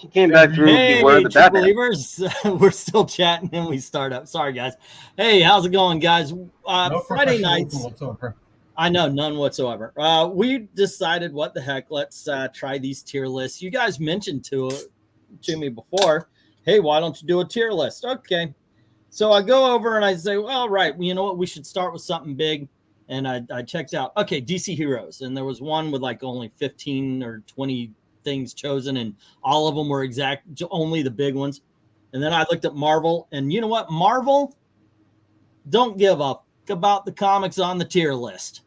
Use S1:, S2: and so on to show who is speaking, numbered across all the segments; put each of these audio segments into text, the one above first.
S1: He came back through
S2: Hey,
S1: Beware the
S2: true
S1: Batman.
S2: believers. We're still chatting and we start up. Sorry, guys. Hey, how's it going, guys?
S3: No
S2: Friday nights.
S3: Whatsoever.
S2: I know, none whatsoever. We decided, what the heck, let's try these tier lists. You guys mentioned to me before, hey, why don't you do a tier list? Okay. So I go over and I say, well, right, you know what? We should start with something big. And I checked out, okay, DC Heroes. And there was one with like only 15 or 20 things chosen, and all of them were only the big ones. And then I looked at Marvel, and you know what? Marvel don't give a fuck about the comics on the tier list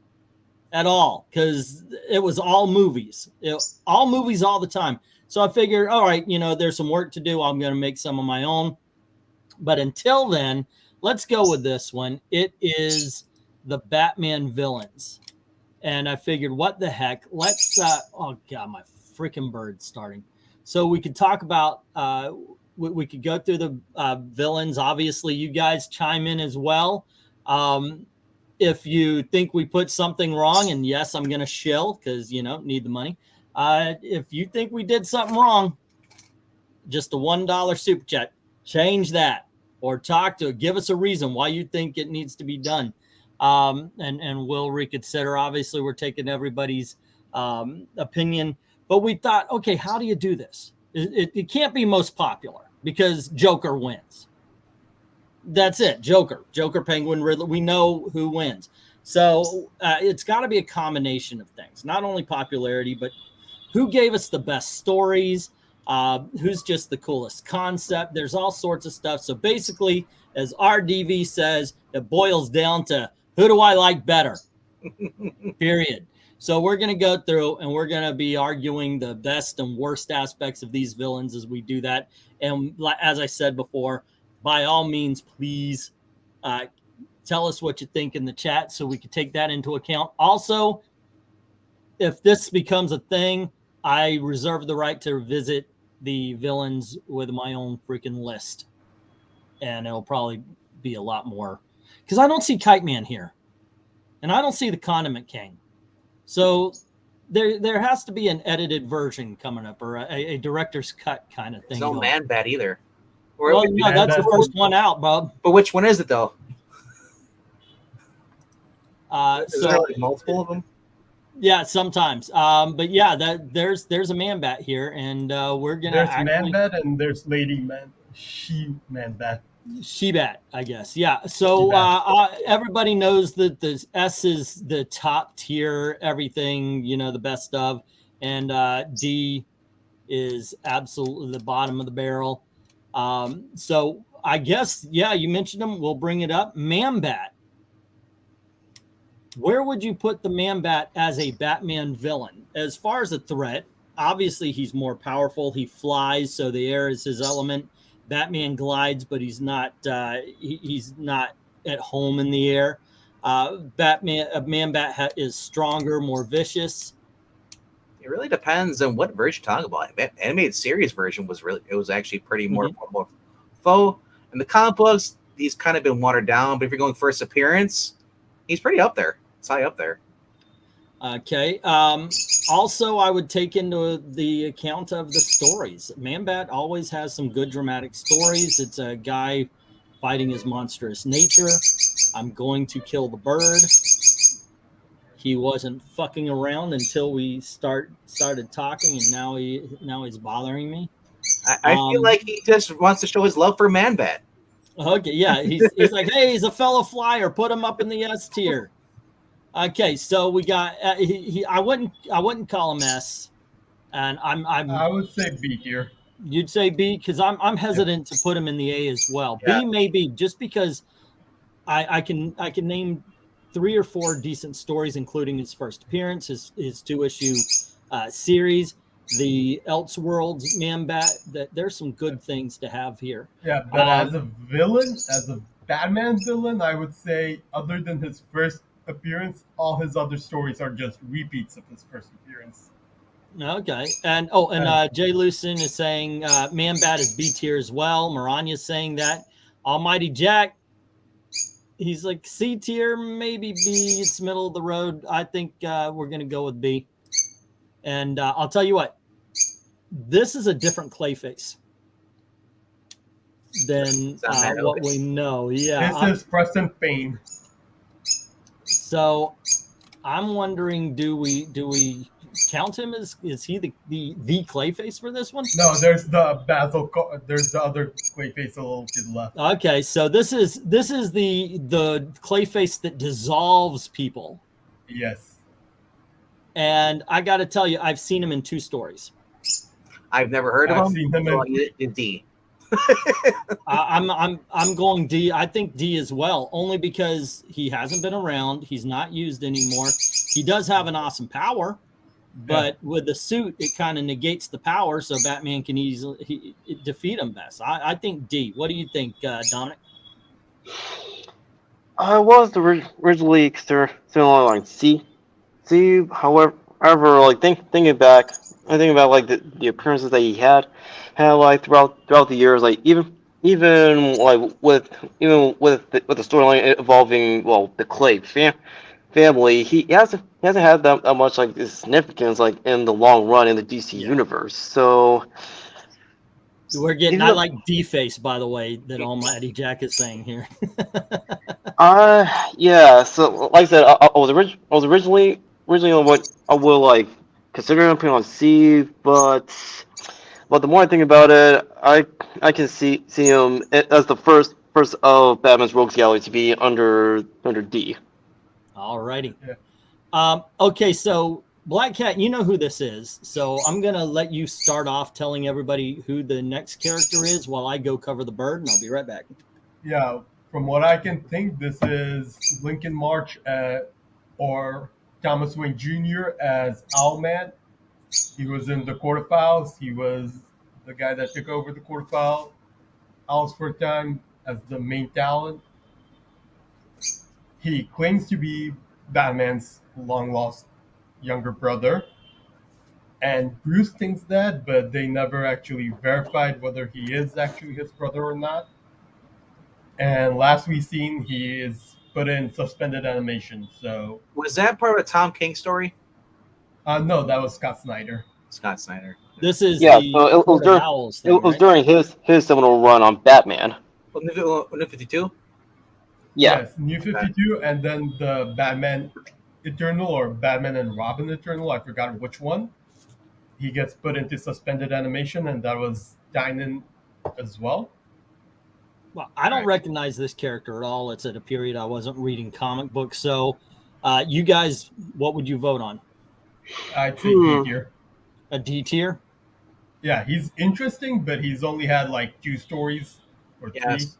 S2: at all, because it was all movies. All movies all the time. So I figured, all right, you know, there's some work to do. I'm going to make some of my own. But until then, let's go with this one. It is the Batman villains. And I figured, what the heck? Let's, oh God, my freaking bird's starting. So we could talk about, we could go through the villains. Obviously, you guys chime in as well. If you think we put something wrong, and yes, I'm going to shill because, you know, need the money. If you think we did something wrong, just a $1 super chat, change that. Or give us a reason why you think it needs to be done. And we'll reconsider. Obviously, we're taking everybody's opinion. But we thought, okay, how do you do this? It can't be most popular because Joker wins. That's it. Joker, Penguin, Riddler. We know who wins. So it's got to be a combination of things. Not only popularity, but who gave us the best stories? Who's just the coolest concept? There's all sorts of stuff. So basically, as RDV says, it boils down to who do I like better? Period. So we're going to go through and we're going to be arguing the best and worst aspects of these villains as we do that. And as I said before, by all means, please tell us what you think in the chat so we can take that into account. Also, if this becomes a thing, I reserve the right to visit the villains with my own freaking list. And it'll probably be a lot more. Because I don't see Kite Man here. And I don't see the Condiment King. So there has to be an edited version coming up, or a director's cut kind of thing.
S4: There's no Man Bat either.
S2: Well, no, that's the first one out, Bob.
S4: But which one is it, though?
S2: Is
S4: there like multiple of them?
S2: Yeah, sometimes. But yeah, there's a Man Bat here, and we're gonna.
S3: There's Man Bat and there's Lady Man, Man Bat.
S2: She Bat, I guess. Yeah. So everybody knows that the S is the top tier, everything, you know, the best of, and D is absolutely the bottom of the barrel. So I guess, yeah, you mentioned them. We'll bring it up. Man Bat. Where would you put the Man Bat as a Batman villain? As far as a threat, obviously he's more powerful. He flies, so the air is his element. Batman glides, but he's not he's not at home in the air. Man Bat is stronger, more vicious.
S4: It really depends on what version you're talking about. The animated series version was actually pretty more foe. In the comic books, he's kind of been watered down. But if you're going first appearance, he's pretty up there. It's high up there.
S2: Okay. Also, I would take into the account of the stories. Man Bat always has some good dramatic stories. It's a guy fighting his monstrous nature. I'm going to kill the bird. He wasn't fucking around until we started talking, and now he's bothering me.
S4: I feel like he just wants to show his love for Man Bat.
S2: Okay, yeah, he's like, hey, he's a fellow flyer. Put him up in the S tier. Okay, so we got I wouldn't call him S, and I
S3: would say B tier.
S2: You'd say B because I'm hesitant to put him in the A as well.
S4: Yeah.
S2: B maybe just because I can name 3 or 4 decent stories, including his first appearance, his 2-issue series, the Elseworlds Man Bat. That there's some good things to have here.
S3: Yeah, but as a villain, as a Batman villain, I would say other than his first appearance, all his other stories are just repeats of his first appearance.
S2: Okay, and Jay Lucen is saying Man Bat is B tier as well. Maranya is saying that. Almighty Jack, he's like C tier, maybe B. It's middle of the road. I think we're gonna go with B. And I'll tell you what, this is a different Clayface than what we know. Yeah.
S3: This is Preston Payne.
S2: So I'm wondering, do we count him as, is he the Clayface for this one?
S3: No, there's the there's the other Clayface a little to the left.
S2: Okay, so this is the Clayface that dissolves people.
S3: Yes.
S2: And I got to tell you, I've seen him in 2 stories.
S4: I've never heard of
S3: I've
S4: him.
S3: seen him
S4: So
S3: in-
S4: in D.
S2: I'm going D. I think D as well, only because he hasn't been around. He's not used anymore. He does have an awesome power, but with the suit, it kind of negates the power, so Batman can easily defeat him best. I think D. What do you think, Dominic?
S1: I was originally considering like C. However, like thinking back, I think about like the appearances that he had like throughout the years, like even like with the storyline involving the Clay family, he hasn't had that much like significance like in the long run in the DC universe. So
S2: we're getting, I like D-Face, by the way, that Almighty Jack is saying here.
S1: Yeah. So like I said, I was originally what I would like consider him on C, but the more I think about it, I can see him as the first of Batman's Rogues Gallery to be under D.
S2: Alrighty.
S3: Yeah.
S2: Okay, so Black Cat, you know who this is, so I'm gonna let you start off telling everybody who the next character is while I go cover the bird, and I'll be right back.
S3: Yeah, from what I can think, this is Lincoln March or Thomas Wayne Jr. as Owlman. He was in the Court of Owls. He was the guy that took over the Court of Owls for a time as the main talent. He claims to be Batman's long-lost younger brother. And Bruce thinks that, but they never actually verified whether he is actually his brother or not. And last we seen, he is put in suspended animation. So
S4: Was that part of a Tom King story?
S3: no, that was Scott Snyder.
S4: Scott Snyder.
S2: This is
S1: Yeah,
S2: the
S1: so it was
S2: Court of
S1: during
S2: Owls thing,
S1: it was
S2: right?
S1: during his seminal run on Batman.
S4: New 52?
S1: Yeah.
S3: Yes, New 52, and then the Batman Eternal or Batman and Robin Eternal, I forgot which one. He gets put into suspended animation, and that was Dynan as well.
S2: Well, I don't recognize this character at all. It's at a period I wasn't reading comic books. So, you guys, what would you vote on?
S3: I'd say D tier.
S2: A D tier?
S3: Yeah, he's interesting, but he's only had like 2 stories or 3.
S4: Yes.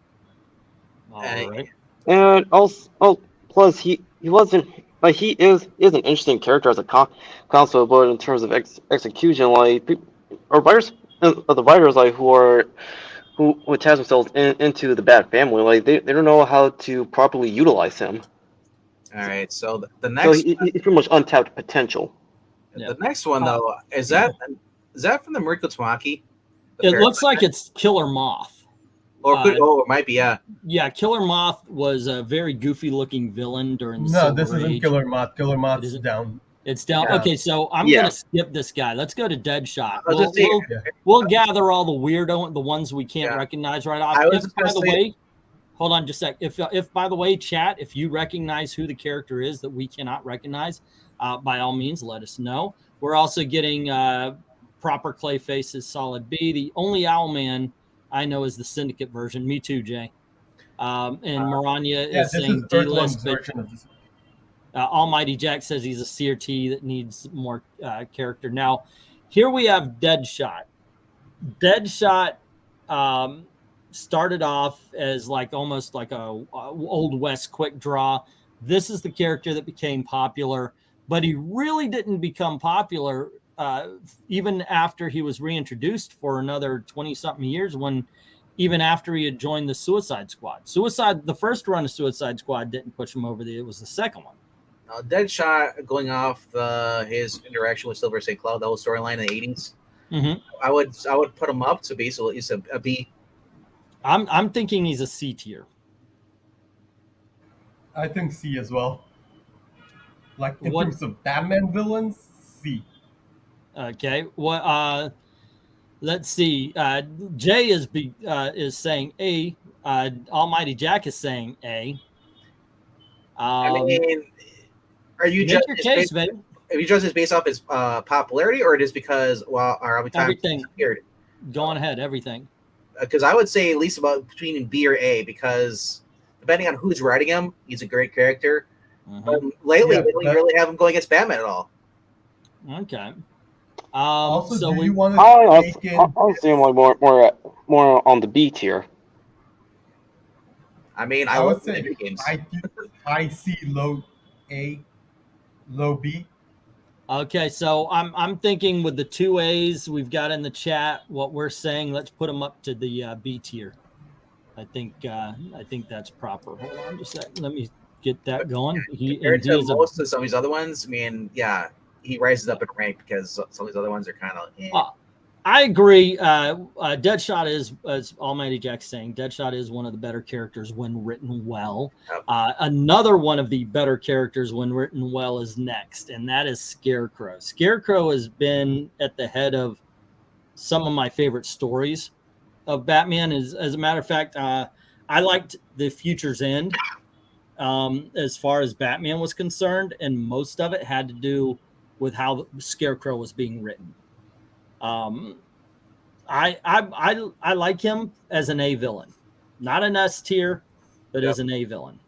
S2: All right.
S1: And also, plus he wasn't like he is an interesting character as a console, but in terms of execution, like the writers like who attach themselves into the Bat family, like they don't know how to properly utilize him.
S4: All right. So the
S1: So
S4: next
S1: he's pretty much untapped potential.
S2: Yeah.
S4: the next one though is that from the Miracle Tamaki?
S2: It looks like it's Killer Moth.
S4: Or could, it might be, yeah.
S2: Yeah, Killer Moth was a very goofy-looking villain during the
S3: No,
S2: Silver
S3: this isn't
S2: Age.
S3: Killer Moth. Killer Moth is
S2: isn't?
S3: down.
S2: It's down.
S3: Yeah.
S2: Okay, so I'm
S1: Yeah.
S2: gonna skip this guy. Let's go to Deadshot.
S4: I was just saying-
S2: We'll gather all the weirdo, the ones we can't
S4: Yeah.
S2: recognize right off.
S4: I was
S2: If,
S4: just
S2: by
S4: gonna
S2: the
S4: say-
S2: way, hold on just a sec. If by the way, chat, if you recognize who the character is that we cannot recognize, by all means, let us know. We're also getting proper Clayface's Solid B. The only Owlman I know is the Syndicate version. Me too, Jay. And MARANYA
S3: Yeah,
S2: is
S3: this
S2: saying
S3: is Earth One's
S2: D-list, but
S3: version of this.
S2: Almighty Jack says he's a CRT that needs more character. Now, here we have Deadshot. Deadshot started off as like almost like a old West quick draw. This is the character that became popular, but he really didn't become popular even after he was reintroduced for another 20-something years, when even after he had joined the Suicide Squad. The first run of Suicide Squad didn't push him over. It was the second one.
S4: Deadshot, going off his interaction with Silver St. Cloud, that whole storyline in the 80s.
S2: Mm-hmm.
S4: I would put him up to basically at least a B.
S2: I'm thinking he's a C tier.
S3: I think C as well. Like in
S2: What-
S3: terms of Batman villains, C.
S2: Okay. What Let's see. Jay is saying A. Almighty Jack is saying A.
S4: I mean, are you
S2: Make
S4: just
S2: your case, baby.
S4: Are you just this based off his popularity, or it is because every time
S2: Everything.
S4: he appeared?
S2: Go on ahead. Everything.
S4: Because I would say at least about between B or A, because depending on who's writing him, he's a great character. But lately,
S3: Yeah,
S4: they don't really have him going against Batman at all.
S2: Okay.
S3: Also,
S2: so
S3: do
S2: we
S3: you want
S1: I'll
S3: to take in?
S1: see him like more on the B tier.
S4: I mean,
S3: I
S4: I
S3: would
S4: love
S3: say
S4: video games.
S3: I see low A, low B.
S2: Okay, so I'm thinking with the 2 A's we've got in the chat, what we're saying, let's put them up to the B tier. I think that's proper. Hold on just a second. Let me get that going.
S4: Compared to most of some of these other ones, I mean, yeah, he rises up in rank because some of these other ones are kind of.
S2: I agree. Deadshot is, as Almighty Jack's saying, Deadshot is one of the better characters when written well.
S4: Yep.
S2: Another one of the better characters when written well is next, and that is Scarecrow. Scarecrow has been at the head of some of my favorite stories of Batman. As a matter of fact, I liked The Future's End as far as Batman was concerned, and most of it had to do with how Scarecrow was being written. I like him as an A villain, not an S tier, but as an A villain.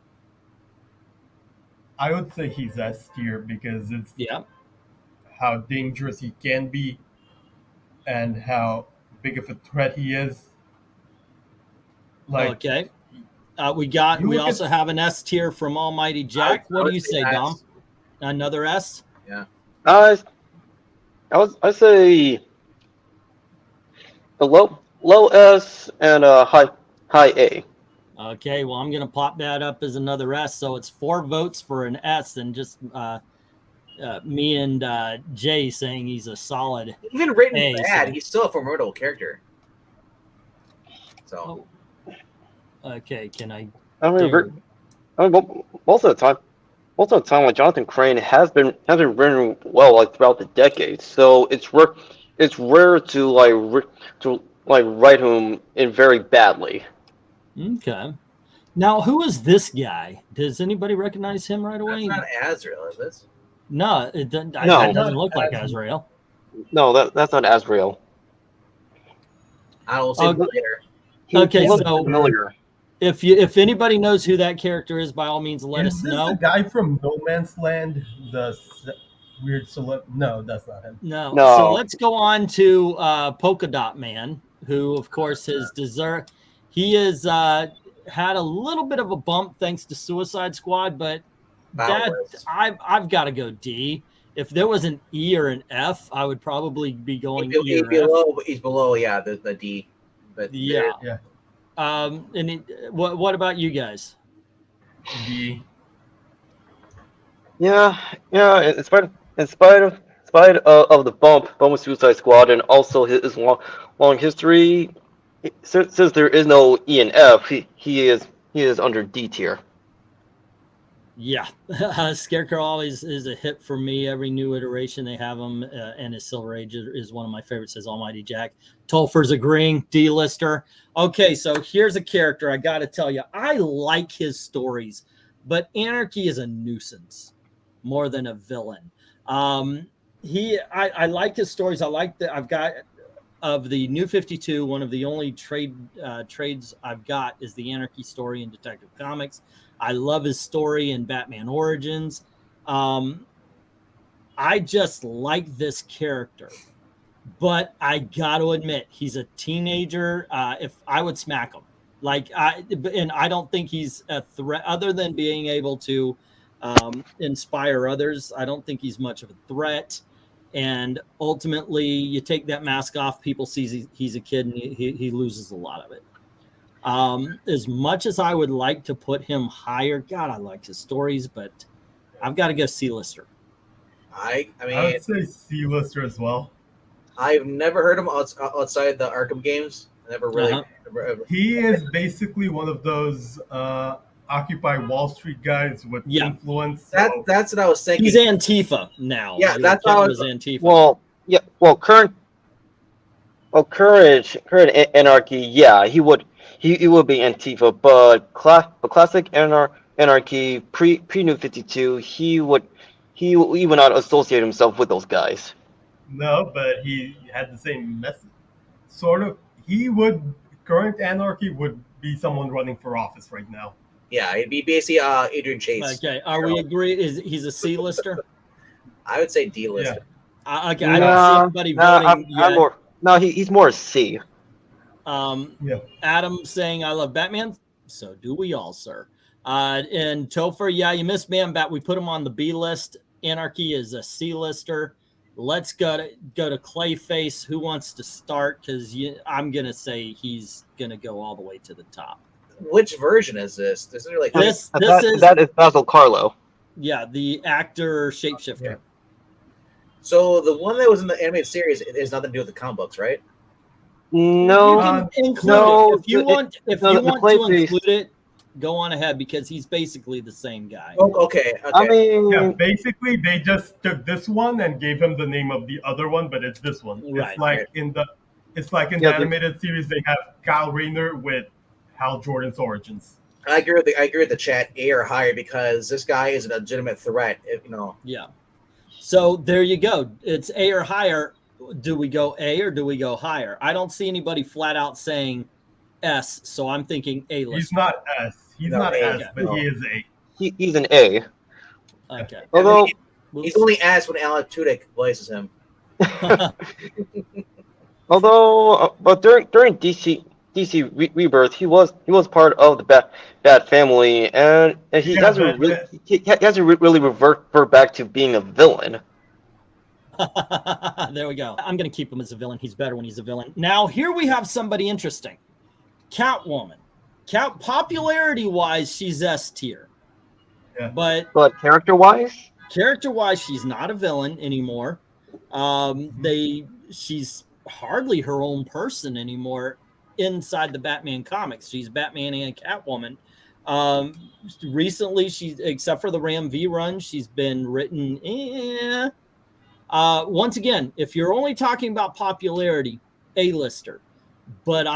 S3: I would say he's S tier because it's
S2: Yeah.
S3: how dangerous he can be and how big of a threat he is. Like,
S2: Okay. We also have an S tier from Almighty Jack. What do you say, Dom? Another S?
S4: Yeah.
S1: I say a low S and a high A.
S2: Okay, well, I'm going to pop that up as another S. So it's 4 votes for an S, and just me and Jay saying he's a solid.
S4: Even written
S2: A,
S4: bad,
S2: so.
S4: he's still a formidable character. So.
S2: Okay, can I?
S1: I mean, most of the time, like Jonathan Crane has been written well, like throughout the decades. So it's rare to write him in very badly.
S2: Okay. Now, who is this guy? Does anybody recognize him right away?
S4: That's not Azrael, is this?
S2: No, it doesn't.
S1: No.
S2: That doesn't look like Azrael.
S1: No, that's not Azrael.
S4: I will say later.
S2: Okay,
S1: He looks
S2: so
S1: familiar.
S2: if anybody knows who that character is, by all means, let us know.
S3: Is this the guy from No Man's Land? The weird celeb? No, that's not him.
S2: No. So let's go on to Polka-Dot Man, who, of course, has deserved. He has had a little bit of a bump thanks to Suicide Squad, but I've got to go D. If there was an E or an F, I would probably be going E or F.
S4: He's below, yeah, the D. But
S2: yeah. And what about you guys?
S3: D.
S1: Yeah. In spite of the bump with Suicide Squad and also his long history, since there is no E and F, he is under D tier.
S2: Yeah, Scarecrow always is a hit for me. Every new iteration they have him, and his Silver Age is one of my favorites, says Almighty Jack. Tolfer's agreeing, D-lister. Okay, so here's a character I got to tell you. I like his stories, but Anarchy is a nuisance more than a villain. I like his stories. I've got of the New 52, one of the only trades I've got is the Anarchy story in Detective Comics. I love his story in Batman Origins. I just like this character, but I got to admit, he's a teenager. If I would smack him, and I don't think he's a threat other than being able to inspire others. I don't think he's much of a threat. And ultimately, you take that mask off, people see he's a kid, and he loses a lot of it. As much as I would like to put him higher, God, I like his stories, but I've got to go C-lister.
S4: I mean,
S3: I would say C-lister as well.
S4: I've never heard him outside the Arkham games. Never really. Ever.
S3: He is basically one of those Occupy Wall Street guys with influence. So.
S4: That's what I was thinking.
S2: He's Antifa now.
S4: Yeah, that's how
S2: it was Antifa.
S1: Well, Current Anarchy, yeah, he would be Antifa, but classic Anarchy pre New 52, he would not associate himself with those guys.
S3: No, but he had the same message. Sort of. Current Anarchy would be someone running for office right now.
S4: Yeah, it'd be basically Adrian Chase.
S2: Okay, are we agree? He's a C-lister?
S4: I would say D-lister.
S2: Okay, I don't see anybody voting yet.
S1: He's more C.
S2: Adam saying I love Batman. So do we all, sir. And Topher, yeah, you missed Man Bat. We put him on the B list. Anarchy is a C-lister. Let's go to Clayface. Who wants to start? Because I'm gonna say he's gonna go all the way to the top.
S4: Which version is this? This is like
S1: that is Basil Carlo.
S2: Yeah, the actor shapeshifter.
S3: Yeah.
S4: So the one that was in the animated series has nothing to do with the comic books, right?
S1: No,
S2: you can include
S1: no.
S2: it. If you want to
S1: Clayface.
S2: include it, go on ahead because he's basically the same guy.
S4: Oh, okay.
S1: I mean,
S3: Yeah, basically they just took this one and gave him the name of the other one, but it's this one.
S2: Right.
S3: It's like in the animated series they have Kyle Rayner with Hal Jordan's origins.
S4: I agree with the chat, A or higher, because this guy is a legitimate threat.
S2: Yeah. So there you go. It's A or higher. Do we go A or do we go higher? I don't see anybody flat out saying S, so I'm thinking A list.
S3: He's not S. He's not S, but he is A.
S1: He's an A.
S2: Okay.
S1: Although
S4: he's only S when Alan Tudyk voices him.
S1: But during DC Rebirth, he was part of the Bat family, and he hasn't really revert back to being a villain.
S2: There we go. I'm going to keep him as a villain. He's better when he's a villain. Now, here we have somebody interesting. Catwoman. Popularity-wise, she's S tier.
S3: Yeah.
S2: But
S1: character-wise,
S2: she's not a villain anymore. She's hardly her own person anymore inside the Batman comics. She's Batman and Catwoman. Recently, except for the Ram V run, she's been written. Once again, if you're only talking about popularity, A-lister, but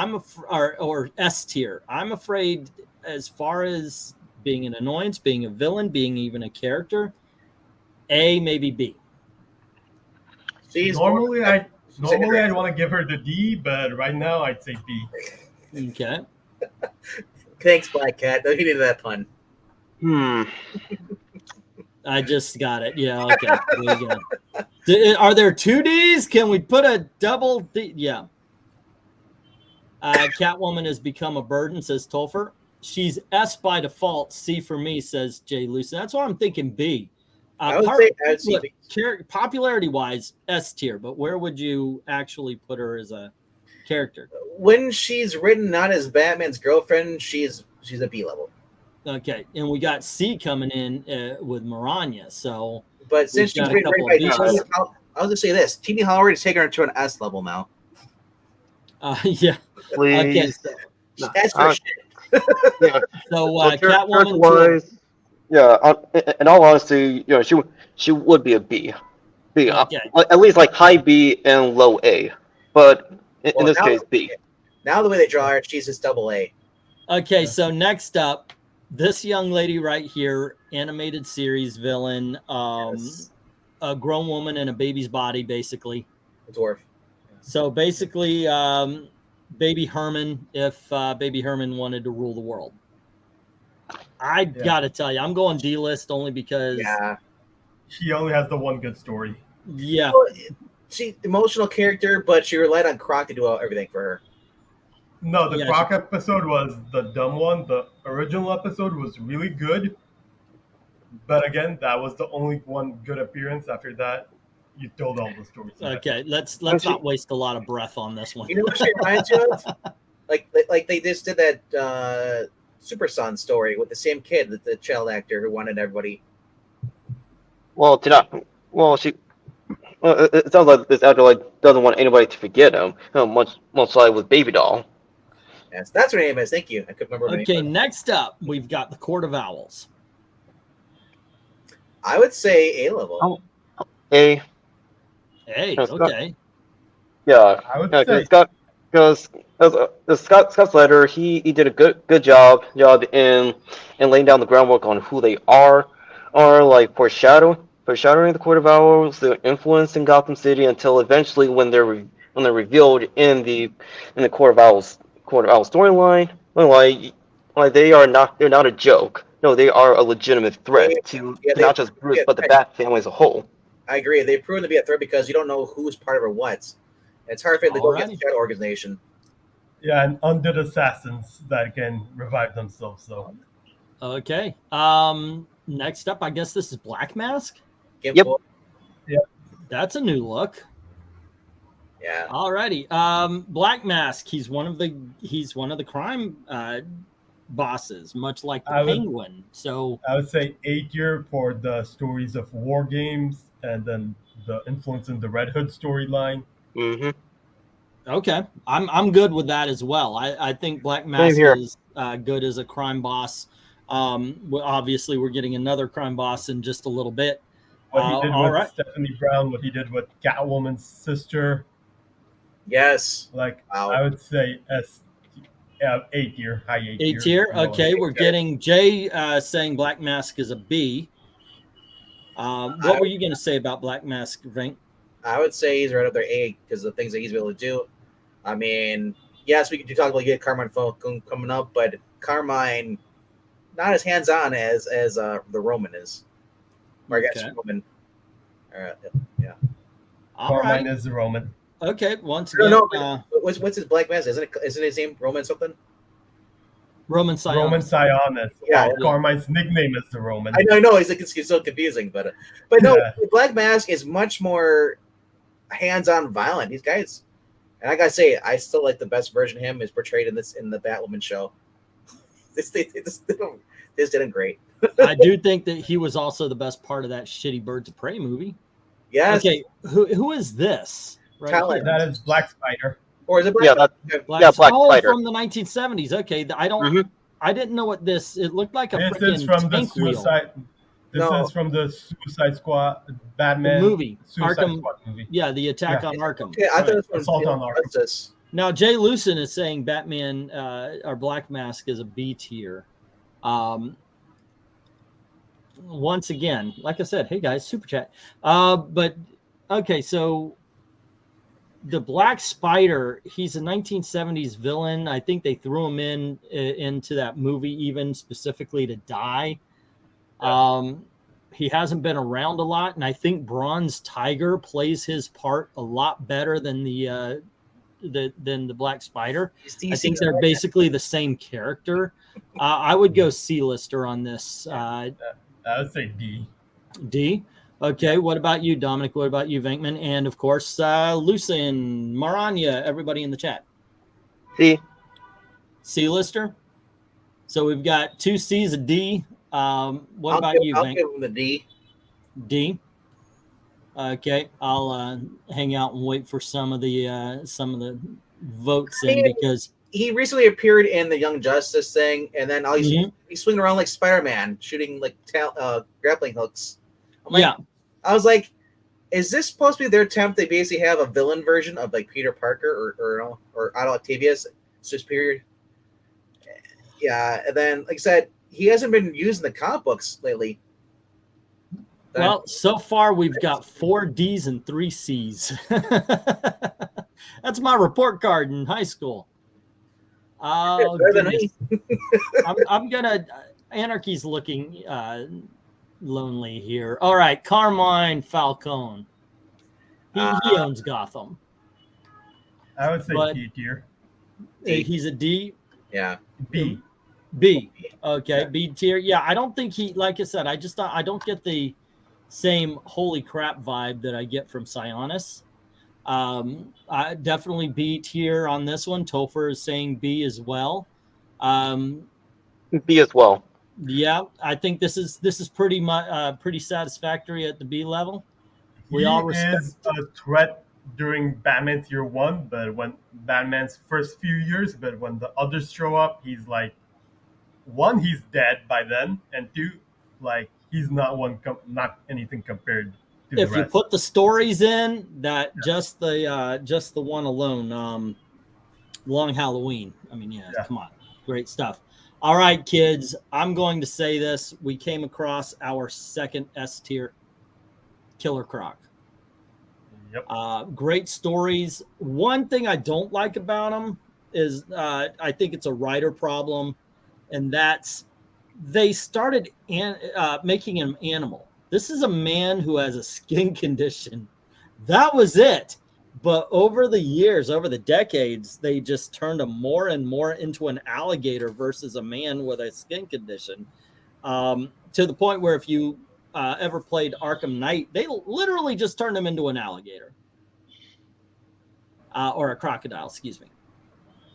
S2: or S tier. I'm afraid as far as being an annoyance, being a villain, being even a character, A, maybe B.
S3: Normally I'd want to give her the D, but right now I'd say B.
S2: Okay.
S4: Thanks, Black Cat. No, you needed that pun.
S2: I just got it. Yeah, okay. There you go. Are there two Ds? Can we put a double D? Yeah. Catwoman has become a burden, says Tolfer. She's S by default. C for me, says Jay Lucen. That's why I'm thinking B.
S4: I would say
S2: popularity-wise, S tier, but where would you actually put her as a character?
S4: When she's written not as Batman's girlfriend, she's a B level.
S2: Okay, and we got C coming in with MARANYA. So,
S4: but since she's written right by I was going to say this: TV Howard is taking her to an S level now.
S2: Yeah.
S1: Please.
S2: Okay,
S4: so, that's for shit.
S1: Yeah.
S2: So, Catwoman.
S1: In all honesty, she would be a B.
S2: Okay.
S1: At least like high B and low A. But in this case, B.
S4: Now the way they draw her, she's just double A.
S2: Okay, so next up, this young lady right here, animated series villain,
S4: Yes.
S2: a grown woman in a baby's body, basically.
S4: A dwarf.
S2: So basically, Baby Herman, if Baby Herman wanted to rule the world. I gotta tell you, I'm going D list only because
S3: she only has the one good story.
S2: Yeah,
S4: well, she's emotional character, but she relied on Croc to do everything for her.
S3: No, the Croc episode was the dumb one. The original episode was really good, but again, that was the only one good appearance. After that, you told all the stories.
S2: Okay, let's not waste a lot of breath on this one.
S4: You know what she reminds you of? Like they just did that Super Son story with the same kid, the child actor who wanted everybody.
S1: It sounds like this actor doesn't want anybody to forget him. Much like with Baby Doll.
S4: Yes, that's her name is. Thank you. I couldn't remember her name.
S2: Okay, next up, we've got the Court of Owls.
S4: I would say A level.
S1: A.
S2: Hey, okay.
S1: Yeah,
S3: I would
S1: yeah,
S3: say
S1: because Scott Snyder, he did a good job in laying down the groundwork on who they are like foreshadowing the Court of Owls, their influence in Gotham City until eventually when they're revealed in the Court of Owls storyline, like they're not a joke. No, they are a legitimate
S4: They,
S1: threat to
S4: yeah,
S1: not just Bruce
S4: yeah,
S1: but the Bat family as a whole.
S4: I agree. They've proven to be a threat because you don't know who's part of or what. It's hard for them to go against
S2: Alrighty.
S4: the shadow organization.
S3: yeah, and undead assassins that can revive themselves. So
S2: Okay. Next up, I guess this is Black Mask.
S4: Gimp
S1: Yep.
S4: Wolf,
S2: That's a new look.
S4: yeah.
S2: Alrighty. Black Mask. He's one of the crime bosses, much like the Penguin. So
S3: I would say A-tier for the stories of war games, and then the influence in the Red Hood storyline.
S1: Mm-hmm.
S2: okay, I'm good with that as well. I think Black
S1: Same
S2: Mask
S1: here.
S2: is good as a crime boss. Obviously, we're getting another crime boss in just a little bit.
S3: What he did
S2: all
S3: with
S2: right.
S3: Stephanie Brown, what he did with Catwoman's sister.
S4: Yes.
S3: Like,
S4: Wow.
S3: I would say A-tier, high A-tier.
S2: A-tier.
S3: low
S2: Okay, we're
S4: A-tier.
S2: getting Jay saying Black Mask is a B. What were you going to say about Black Mask, Venk?
S4: I would say he's right up there A because of the things that he's able to do. I mean, yes, we could talk about you get Carmine Falcone coming up, but Carmine not as hands on as the Roman is. Or I guess
S2: Okay.
S4: Roman. Yeah.
S2: All right.
S3: Carmine is the Roman.
S2: Okay, once
S4: No,
S2: again,
S4: no. What's his Black Mask? Isn't his name Roman something?
S2: Roman Sion.
S3: Roman Sionis.
S4: Yeah.
S3: Well, Carmine's nickname is the Roman.
S4: I know. It's so confusing, but no,
S3: Yeah.
S4: Black Mask is much more hands-on, violent. These guys, and I gotta say, I still like the best version of him is portrayed in the Batwoman show. This didn't great.
S2: I do think that he was also the best part of that shitty Birds of Prey movie.
S4: Yes.
S2: Okay, who is this? Right
S4: Talent.
S2: here?
S3: That is Black Spider.
S4: Or is it Black?
S1: Yeah, that's Black Spider.
S2: From the 1970s. Okay, I don't.
S1: Mhm.
S2: I didn't know what this. It looked like a
S3: This is
S2: freaking
S3: from the
S2: tank wheel.
S3: Suicide. This
S4: No.
S3: is from the Suicide Squad,
S2: The
S3: Batman
S2: movie.
S3: Suicide
S2: Arkham.
S3: Squad movie.
S2: Yeah, the attack
S3: Yeah.
S2: on Arkham.
S4: Okay, I thought it was from
S3: Assault on Arkham.
S4: Justice.
S2: Now Jay Lucen is saying Batman or Black Mask is a B tier. Once again, like I said, hey guys, super chat. But okay, so the Black Spider, he's a 1970s villain. I think they threw him into that movie even specifically to die. He hasn't been around a lot, and I think Bronze Tiger plays his part a lot better than the Black Spider. I think they're basically the same character. I would go C-lister on this.
S3: I would say D.
S2: D. Okay, what about you, Dominic? What about you, Venkman? And of course, Lucen, Maranya, everybody in the chat.
S1: See,
S2: C-lister. So we've got 2 C's, a D. What about you,
S4: I'll
S2: Venk?
S4: give him the D.
S2: D. Okay, I'll hang out and wait for some of the votes in because
S4: He recently appeared in the Young Justice thing, and then he's swinging around like Spider-Man, shooting like grappling hooks. I'm like,
S2: yeah,
S4: I was like, is this supposed to be their attempt? They basically have a villain version of like Peter Parker or Otto Octavius, superior. Yeah, and then like I said, he hasn't been used in the comic books lately.
S2: well, so far we've got 4 D's and 3 C's. That's my report card in high school. Oh, goodness. I'm gonna. Anarchy's looking lonely here. All right, Carmine Falcone. He owns Gotham.
S3: I would say
S2: But-
S3: D tier.
S2: He's a D.
S4: Yeah.
S3: B.
S2: B. Okay, B tier. Yeah, I don't think he. Like I said, I don't get the same holy crap vibe that I get from Sionis. I definitely B tier on this one. Topher is saying B as well.
S1: B as well.
S2: Yeah, I think this is pretty much pretty satisfactory at the B level. We
S3: He
S2: all respect.
S3: is a threat during Batman's year 1, but when Batman's first few years, but when the others show up, he's like, 1, he's dead by then, and 2, like he's not not anything compared do the
S2: if you
S3: rest.
S2: put the stories in, that just the one alone, Long Halloween. I mean, yeah, come on, great stuff. All right, kids, I'm going to say this: we came across our second S tier Killer Croc.
S3: Yep.
S2: Great stories. One thing I don't like about them is I think it's a writer problem, and that's they started making him animal. This is a man who has a skin condition. That was it. But over the years, over the decades, they just turned him more and more into an alligator versus a man with a skin condition, to the point where if you ever played Arkham Knight, they literally just turned him into an alligator or a crocodile, excuse me.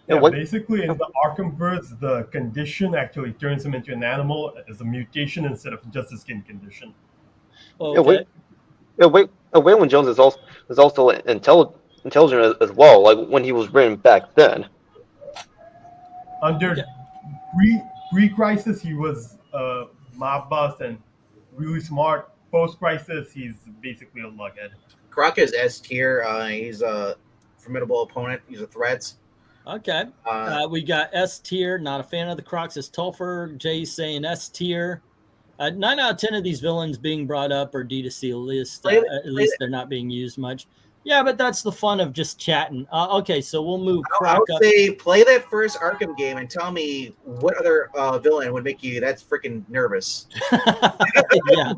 S3: Yeah, basically in the Arkhamverse, the condition actually turns him into an animal as a mutation instead of just a skin condition.
S2: Okay.
S1: Waylon Jones is also intelligent as well, like when he was written back then.
S3: Under pre-crisis, he was a mob boss and really smart. Post-crisis, he's basically a lughead.
S4: Croc is S tier. He's a formidable opponent. He's a threat.
S2: Okay. We got S tier. Not a fan of the Crocs is Topher. Jay's saying S tier. 9 out of 10 of these villains being brought up are D2C list. At least they're not being used much. Yeah, but that's the fun of just chatting. Okay, so we'll move Croc
S4: I would say play that first Arkham game and tell me what other villain would make you that's freaking nervous.
S2: Yeah,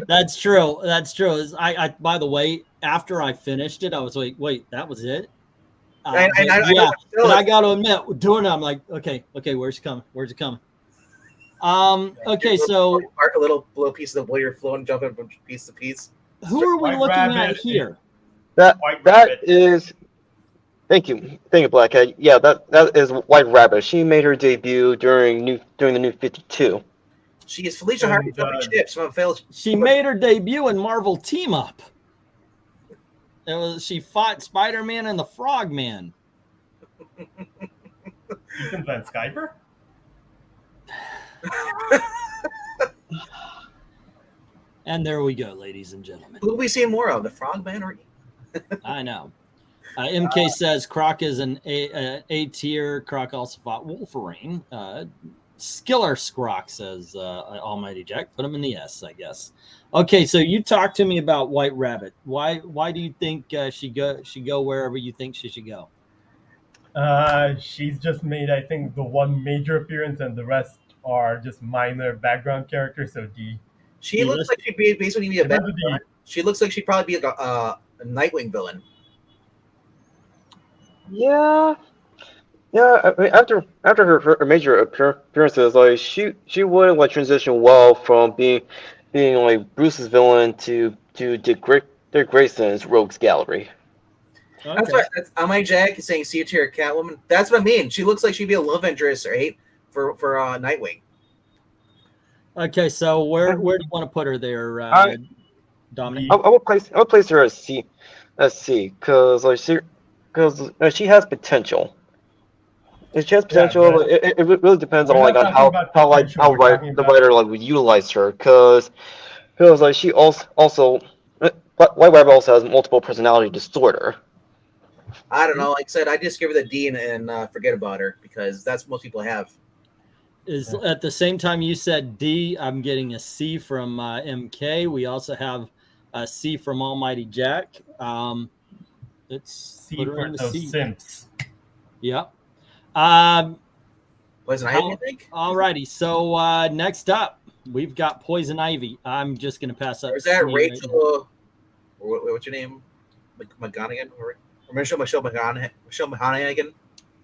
S2: that's true. That's true. I by the way, after I finished it, I was like, wait, that was it? I got to admit, doing it, I'm like, okay, where's it coming? Where's it coming? Okay, so
S4: a little piece of the warrior flow and jumping from piece to piece.
S2: Who are we looking at here?
S1: That is. Thank you, Blackhead. Yeah, that is White Rabbit. She made her debut during the New 52.
S4: She is Felicia Hardy jumping ships.
S2: She made her debut in Marvel Team Up. She fought Spider-Man and the Frogman.
S3: Ethan Van Sciver?
S2: And there we go, ladies and gentlemen.
S4: Who are we seeing more of, the Frogman or?
S2: I know. MK says Croc is an A tier. Croc also fought Wolverine. Skiller Scroc says Almighty Jack. Put him in the S, I guess. Okay, so you talk to me about White Rabbit. Why do you think she go wherever you think she should go?
S3: She's just made, I think, the one major appearance, and the rest are just minor background characters. So D.
S4: She looks like she'd be basically be a bad villain. She looks like she'd probably be a Nightwing villain.
S1: Yeah. I mean, after her major appearances, like she would like transition well from being like Bruce's villain to Dick Grayson's Rogues Gallery.
S2: Okay.
S4: That's right. Am I Jack saying C tier Catwoman? That's what I mean. She looks like she'd be a love interest, right? For Nightwing.
S2: Okay, so where do you want to put her there, Dominic?
S1: I would place her as C, because she has potential. She has potential.
S3: Yeah,
S1: it really depends on how the writer would utilize her, because like she also White Rabbit also has multiple personality disorder.
S4: I don't know. Like I said, I just give her the D and forget about her, because that's what most people have.
S2: At the same time you said D, I'm getting a C from MK. We also have a C from Almighty Jack. Let's
S3: C for those simps.
S2: Yep.
S4: Poison Ivy, I think.
S2: Alrighty. So next up, we've got Poison Ivy. I'm just gonna pass up.
S4: Or is that Rachel? What's your name? McGonagall or Michelle McGonagall?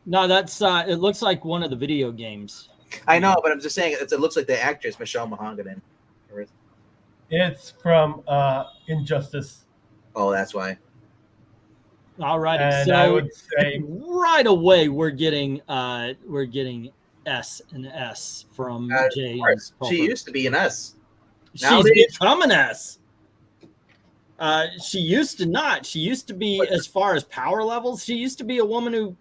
S2: No, that's it looks like one of the video games.
S4: I know, but I'm just saying it looks like the actress Michelle McGonagall.
S3: It's from Injustice.
S4: Oh, that's why.
S2: Alrighty,
S3: and
S2: so
S3: I would say
S2: right away we're getting S and S from Jay.
S4: She used to be an S.
S2: She's become an S. She used to not. She used to be, as far as power levels, she used to be a woman who.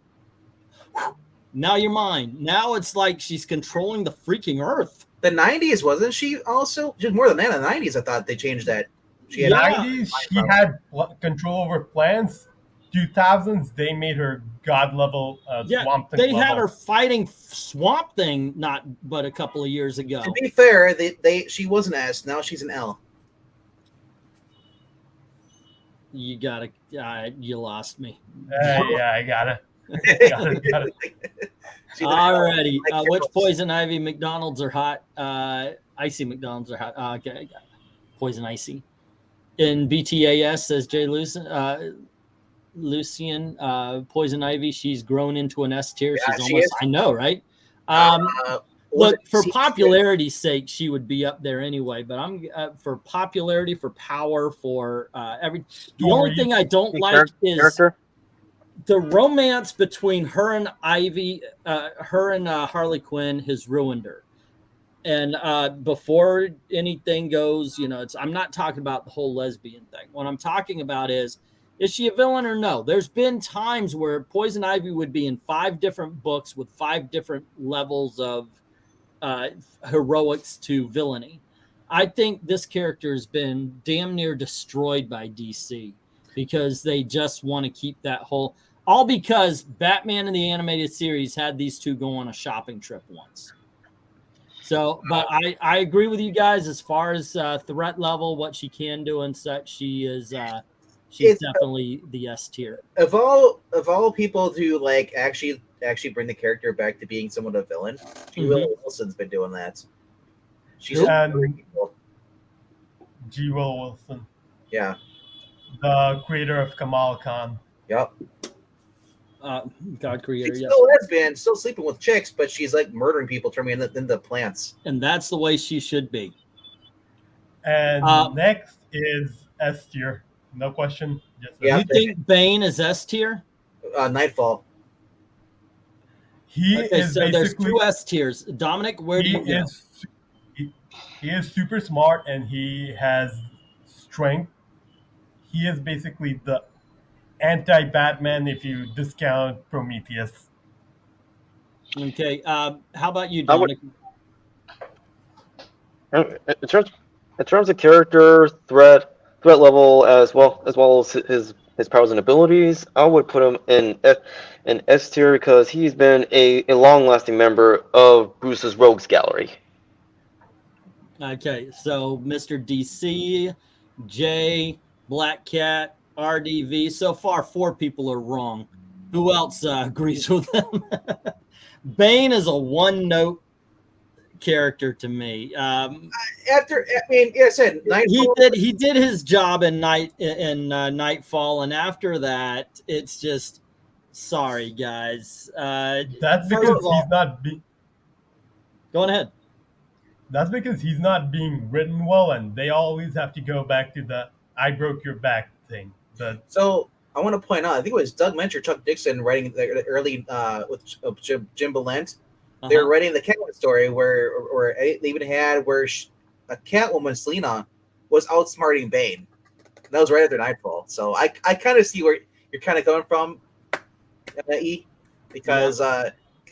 S2: Now you're mine. Now it's like she's controlling the freaking earth.
S4: The 90s, wasn't she? Also, just more than that. In the 90s, I thought they changed that. She had
S2: Yeah.
S3: 90s, she had control over plants. 2000s, they made her god level, Swamp Thing
S2: they
S3: level.
S2: had her fighting Swamp Thing not but a couple of years ago.
S4: To be fair, she was an S. Now she's an L.
S2: You gotta, you lost me.
S3: Yeah, I got it. Got it.
S2: Alrighty, which Poison Ivy McDonald's are hot? Icy McDonald's are hot. Okay, I got it. Poison Icy. In BTAS, says Jay Lucian, Poison Ivy, she's grown into an S tier.
S4: Yeah,
S2: She's
S4: she
S2: almost,
S4: is.
S2: I know, right? Look, for popularity's sake, she would be up there anyway. But I'm for popularity, for power, for every. The only thing I don't like is the romance between her and Ivy, her and Harley Quinn has ruined her. And before anything goes, you know, I'm not talking about the whole lesbian thing. What I'm talking about is she a villain or no? There's been times where Poison Ivy would be in 5 different books with 5 different levels of heroics to villainy. I think this character has been damn near destroyed by DC because they just want to keep that whole, all because Batman in the animated series had these two go on a shopping trip once. So, but I agree with you guys as far as threat level, what she can do and such. She is she's definitely the S tier.
S4: Of all people to like actually bring the character back to being somewhat a villain, G. Willow Wilson's been doing that. She's
S3: G. Will Wilson.
S4: Yeah.
S3: The creator of Kamal Khan.
S4: Yep.
S2: God creator.
S4: She's
S2: yes.
S4: still a lesbian, still sleeping with chicks, but she's like murdering people, turning into plants.
S2: And that's the way she should be.
S3: And next is S tier. No question.
S2: You think Bane is S tier?
S4: Nightfall.
S3: He is
S2: so there's
S3: basically
S2: 2 S tiers. Dominic, where do you go?
S3: He is super smart and he has strength. He is basically the anti-Batman if you discount Prometheus.
S2: Okay. How about you, Dominic?
S1: In terms of character, threat level, as well as his powers and abilities, I would put him in S tier because he's been a long-lasting member of Bruce's Rogues Gallery.
S2: Okay, so Mr. DC, J, Black Cat, RDV. So far, 4 people are wrong. Who else agrees with them? Bane is a one-note character to me.
S4: I said Nightfall.
S2: He did his job in Nightfall, and after that, it's just sorry, guys.
S3: That's because he's not being.
S2: Go ahead.
S3: That's because he's not being written well, and they always have to go back to the "I broke your back" thing.
S4: So I want to point out, I think it was Doug Mensch or Chuck Dixon writing the early with Jim Balent. They were writing the Catwoman story where they even had where a Catwoman, Selena, was outsmarting Bane. And that was right after Nightfall. So I kind of see where you're kind of coming from, E, because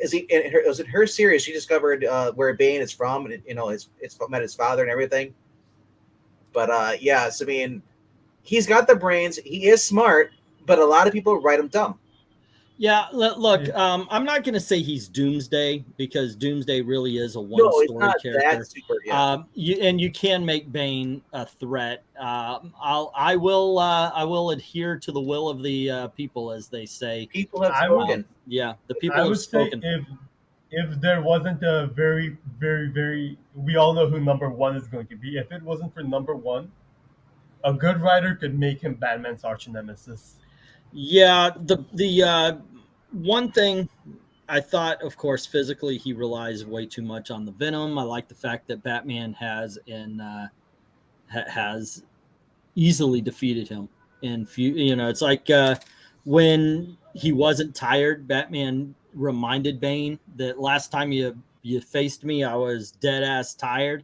S4: it was in her series she discovered where Bane is from, and it's met his father and everything. But yes, I mean, he's got the brains. He is smart, but a lot of people write him dumb.
S2: Yeah, look, I'm not going to say he's Doomsday because Doomsday really is a one-story character. You can make Bane a threat. I will adhere to the will of the people, as they say.
S4: People have spoken.
S2: The people have spoken.
S3: If there wasn't a very, very, very, we all know who number 1 is going to be. If it wasn't for number 1, a good writer could make him Batman's arch nemesis.
S2: Yeah, the one thing I thought, of course, physically he relies way too much on the Venom. I like the fact that Batman has easily defeated him. It's like when he wasn't tired, Batman reminded Bane that last time you faced me, I was dead ass tired,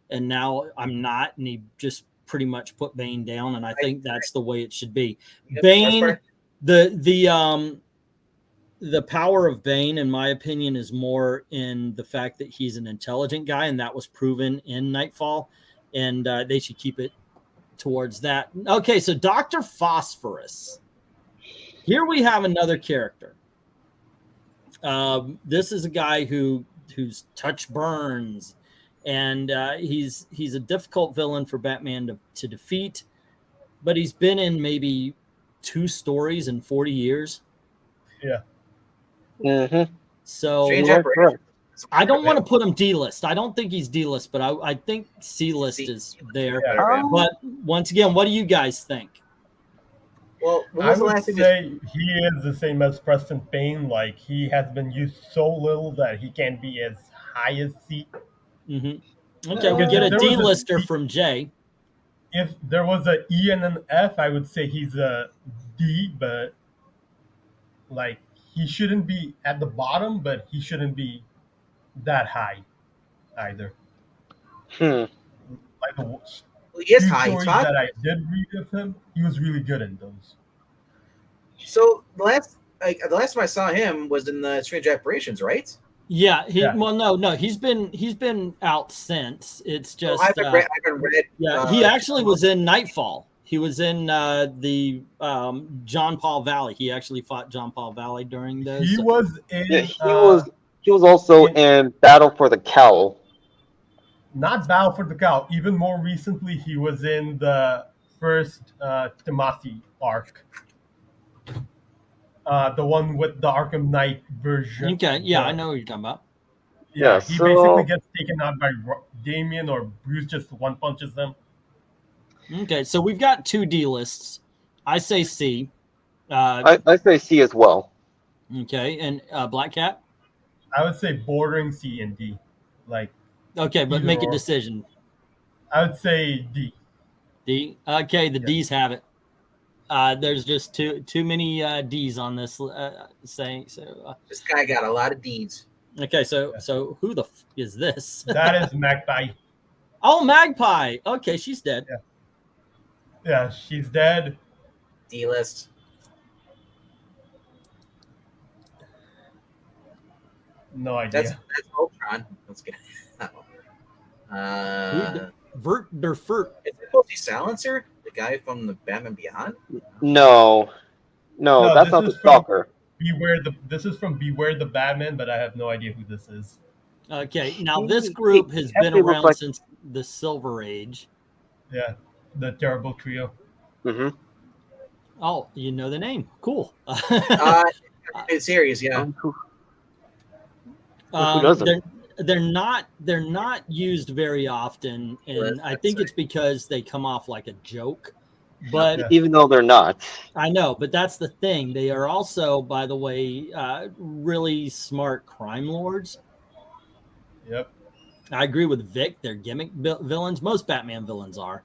S2: and now I'm not, and he just pretty much put Bane down, and I think that's the way it should be. Bane, the power of Bane, in my opinion, is more in the fact that he's an intelligent guy, and that was proven in Nightfall, and they should keep it towards that. Okay, so Dr. Phosphorus. Here we have another character. This is a guy whose touch burns, and he's a difficult villain for Batman to defeat, but he's been in maybe 2 stories in 40 years.
S3: Yeah.
S1: Mm-hmm.
S2: So I don't want to put him D-list. I don't think he's D-list, but I think C-list is there.
S3: Yeah.
S2: But once again, what do you guys think?
S4: Well, when
S3: I
S4: was the
S3: would
S4: last time
S3: say he is the same as Preston Payne. Like, he has been used so little that he can't be as high as C.
S2: Mm-hmm. Okay, we get a D-lister from Jay.
S3: If there was an E and an F, I would say he's a D, but like, he shouldn't be at the bottom, but he shouldn't be that high either. Like,
S4: Well, he is high.
S3: stories that I did read of him, he was really good in those.
S4: So the last time I saw him was in the Strange Operations, right?
S2: Yeah,
S3: Yeah.
S2: Well, no, he's been out since. It's just
S4: I haven't read.
S2: yeah, he actually was in Nightfall. He was in the John Paul Valley. He actually fought John Paul Valley during those.
S3: He was in.
S1: He was also in Battle for the Cowl.
S3: Not Battle for the Cow. Even more recently, he was in the first Timothy arc. The one with the Arkham Knight version.
S2: Okay, yeah, I know what you're talking about.
S3: Yeah,
S1: Yeah,
S3: he
S1: so-
S3: basically gets taken out by Damien, or Bruce just one punches him.
S2: Okay, so we've got 2 D lists. I say C.
S1: I say C as well.
S2: Okay, and Black Cat.
S3: I would say bordering C and D. Like,
S2: Okay, but
S3: Either
S2: make a
S3: or.
S2: decision.
S3: I would say D.
S2: D. Okay, the
S3: Yeah.
S2: D's have it. There's just too many D's on this saying. So
S4: This guy got a lot of D's.
S2: okay, so who the f is this?
S3: That is Magpie.
S2: Oh, Magpie. Okay, she's dead.
S3: Yeah, she's dead.
S4: D list.
S3: No idea.
S4: That's Ultron. Let's get.
S2: Vert der Furt.
S4: Is it Posey Silencer, the guy from the Batman Beyond?
S1: No, that's
S3: this
S1: not the
S3: is from-
S1: Stalker.
S3: This is from Beware the Batman, but I have no idea who this is.
S2: Okay, now this group has been
S1: Definitely looks
S2: around
S1: like-
S2: since the Silver Age.
S3: Yeah, the terrible trio.
S1: Mm-hmm.
S2: Oh, you know the name. Cool.
S4: It's series, yeah.
S1: Who doesn't?
S2: They're not used very often, and I think it's because they come off like a joke. But
S3: Yeah.
S1: Even though they're not.
S2: I know, but that's the thing. They are also, by the way, really smart crime lords.
S3: Yep.
S2: I agree with Vic. They're gimmick villains. Most Batman villains are.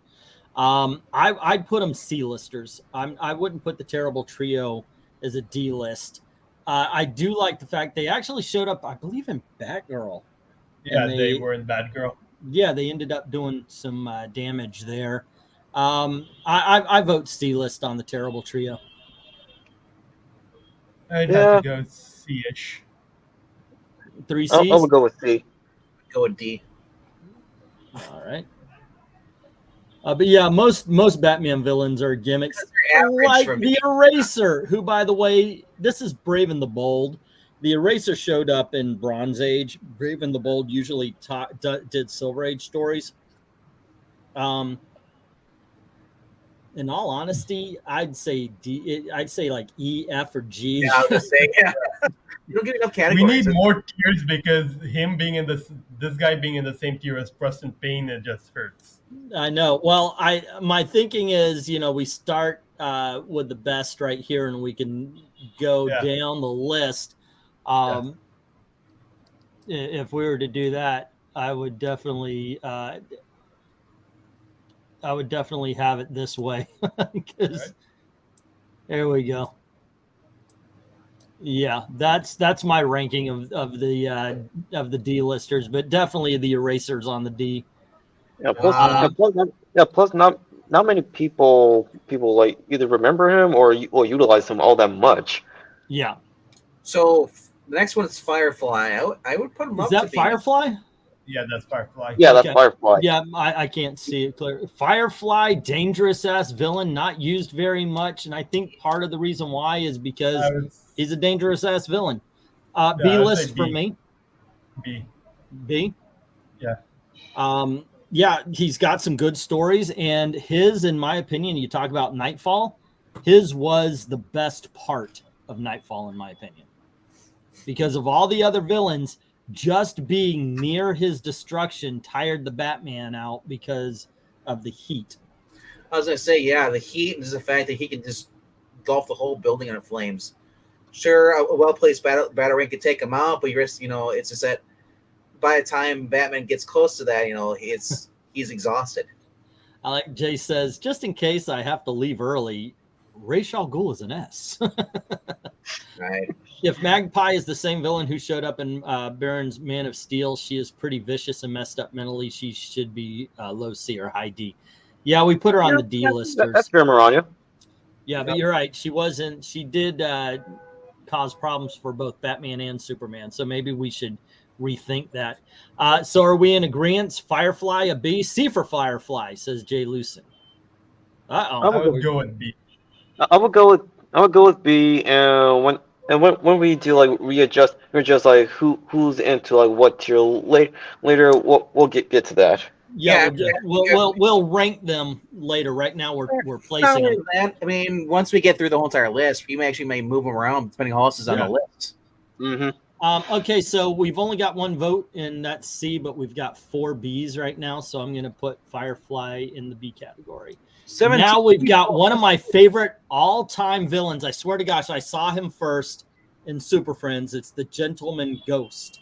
S2: I'd put them C-listers. I wouldn't put the Terrible Trio as a D-list. I do like the fact they actually showed up, I believe, in Batgirl.
S3: Yeah,
S2: And
S3: they were in Batgirl.
S2: Yeah, they ended up doing some damage there. I vote C-list on the Terrible Trio.
S3: I'd have to go C-ish.
S2: 3 C's?
S1: I would go with C.
S4: Go with D.
S2: All right. But yeah, most Batman villains are gimmicks.
S4: They're average
S2: Like
S4: from
S2: the Eraser, who, by the way, this is Brave and the Bold. The Eraser showed up in Bronze Age. Brave and the Bold usually did Silver Age stories. In all honesty, I'd say D. I'd say like E, F, or G.
S4: Yeah, I was just saying, yeah. You don't get enough
S3: We
S4: categories.
S3: need more tiers because him being in this guy being in the same tier as Preston Payne, it just hurts.
S2: I know. Well, my thinking is, we start with the best right here, and we can go down the list. If we were to do that, I would definitely have it this way. Because there we go. Yeah, that's my ranking of the D-listers, but definitely the Erasers on the D.
S1: Yeah, plus not many people like either remember him or utilize him all that much.
S2: Yeah.
S4: So the next one is Firefly. I would put him
S2: Is
S4: up
S2: that
S4: to
S2: Firefly?
S3: Yeah, that's Firefly.
S1: Yeah,
S2: Okay.
S1: that's Firefly.
S2: Yeah, I can't see it clear. Firefly, dangerous ass villain, not used very much, and I think part of the reason why is because he's a dangerous ass villain. B
S3: I would
S2: list
S3: say
S2: for
S3: B.
S2: me.
S3: B.
S2: B.
S3: Yeah.
S2: Yeah, he's got some good stories, and his, in my opinion, you talk about Nightfall, his was the best part of Nightfall, in my opinion, because of all the other villains. Just being near his destruction tired the Batman out because of the heat.
S4: I was gonna say, yeah, the heat is the fact that he can just engulf the whole building in flames. Sure, a well-placed battering could take him out, but it's just that by the time Batman gets close to that, he's exhausted.
S2: I like Jay says, just in case I have to leave early, Ra's al Ghul is an S.
S4: Right.
S2: If Magpie is the same villain who showed up in Baron's Man of Steel, she is pretty vicious and messed up mentally. She should be low C or high D. Yeah, we put her on the D listers.
S1: That's fair, MARANYA.
S2: Yeah, but you're right. She wasn't. She did cause problems for both Batman and Superman. So maybe we should rethink that. So are we in agreement? Firefly a B, C for Firefly, says Jay Lucen.
S3: I would go with B.
S1: I would go with B, and when we do like readjust like who's into like what tier later we'll get to that.
S2: Yeah, we'll rank them later. Right now we're placing them.
S4: That. I mean, once we get through the whole entire list, we may move them around depending on who else is on the list.
S1: Mm-hmm.
S2: Okay, so we've only got one vote, and that's C, but we've got 4 Bs right now, so I'm going to put Firefly in the B category. Now we've got one of my favorite all-time villains. I swear to gosh, I saw him first in Super Friends. It's the Gentleman Ghost.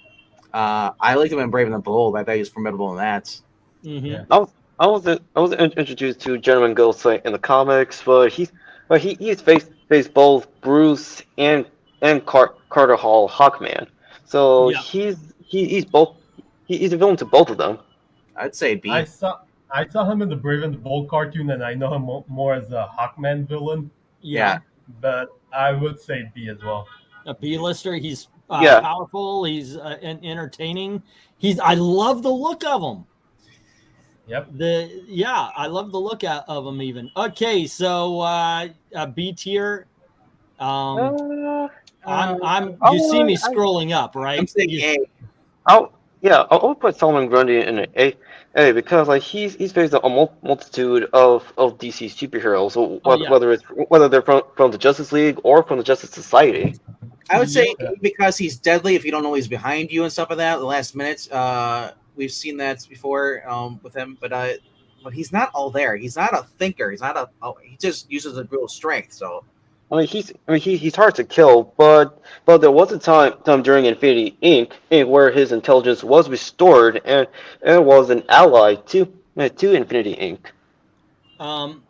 S4: I liked him in Brave and the Bold. I thought he was formidable in that.
S2: Mm-hmm.
S3: Yeah.
S1: I was introduced to Gentleman Ghost like, in the comics, but he's faced both Bruce and Carter Hall Hawkman. So
S2: Yeah.
S1: he's a villain to both of them.
S4: I'd say B.
S3: I saw him in the Brave and the Bold cartoon, and I know him more as a Hawkman villain.
S2: Yeah.
S3: But I would say B as well.
S2: A B-lister. He's powerful. He's entertaining. I love the look of him.
S3: Yep.
S2: I love the look of him even. Okay, so B tier. You see me scrolling up, right?
S4: I'm saying A.
S1: I'll put Solomon Grundy in an A because like he's faced a multitude of DC superheroes, so whether they're from the Justice League or from the Justice Society.
S4: I would say because he's deadly if you don't know he's behind you and stuff like that at the last minute. We've seen that before with him, but he's not all there. He's not a thinker. He just uses a brutal strength. So
S1: he's hard to kill, but there was a time during Infinity Inc. where his intelligence was restored and was an ally to Infinity Inc.
S3: In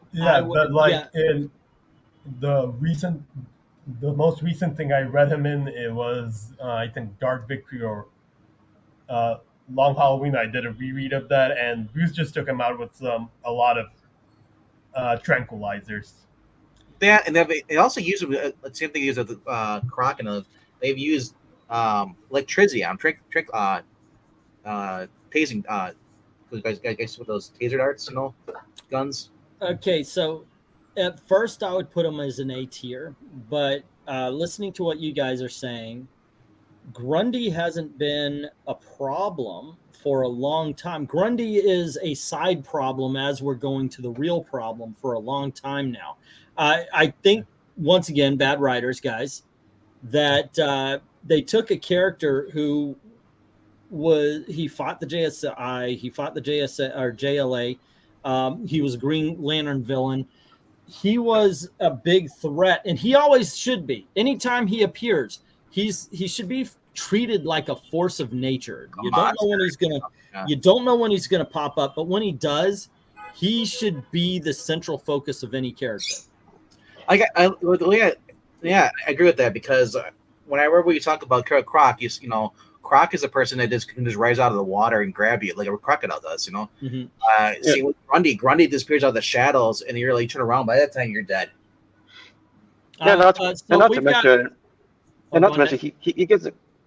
S3: the most recent thing I read him in, it was I think Dark Victory or Long Halloween. I did a reread of that, and Bruce just took him out with a lot of tranquilizers.
S4: That, and they also use the same thing they use with Croc, and they've used electricity on tasing guys with those taser darts, guns.
S2: Okay, so at first I would put him as an A tier, but listening to what you guys are saying, Grundy hasn't been a problem for a long time. Grundy is a side problem as we're going to the real problem for a long time now. I think, once again, bad writers, guys, that they took a character who he fought the JSI, he fought the JLA, he was a Green Lantern villain. He was a big threat, and he always should be. Anytime he appears, he should be treated like a force of nature. You don't know when he's gonna pop up, but when he does, he should be the central focus of any character.
S4: I agree with that because whenever you talk about Croc, Croc is a person that can just rise out of the water and grab you like a crocodile does.
S2: Mm-hmm.
S4: See, with Grundy disappears out of the shadows, and you turn around. By that time, you're dead.
S1: Not to mention, he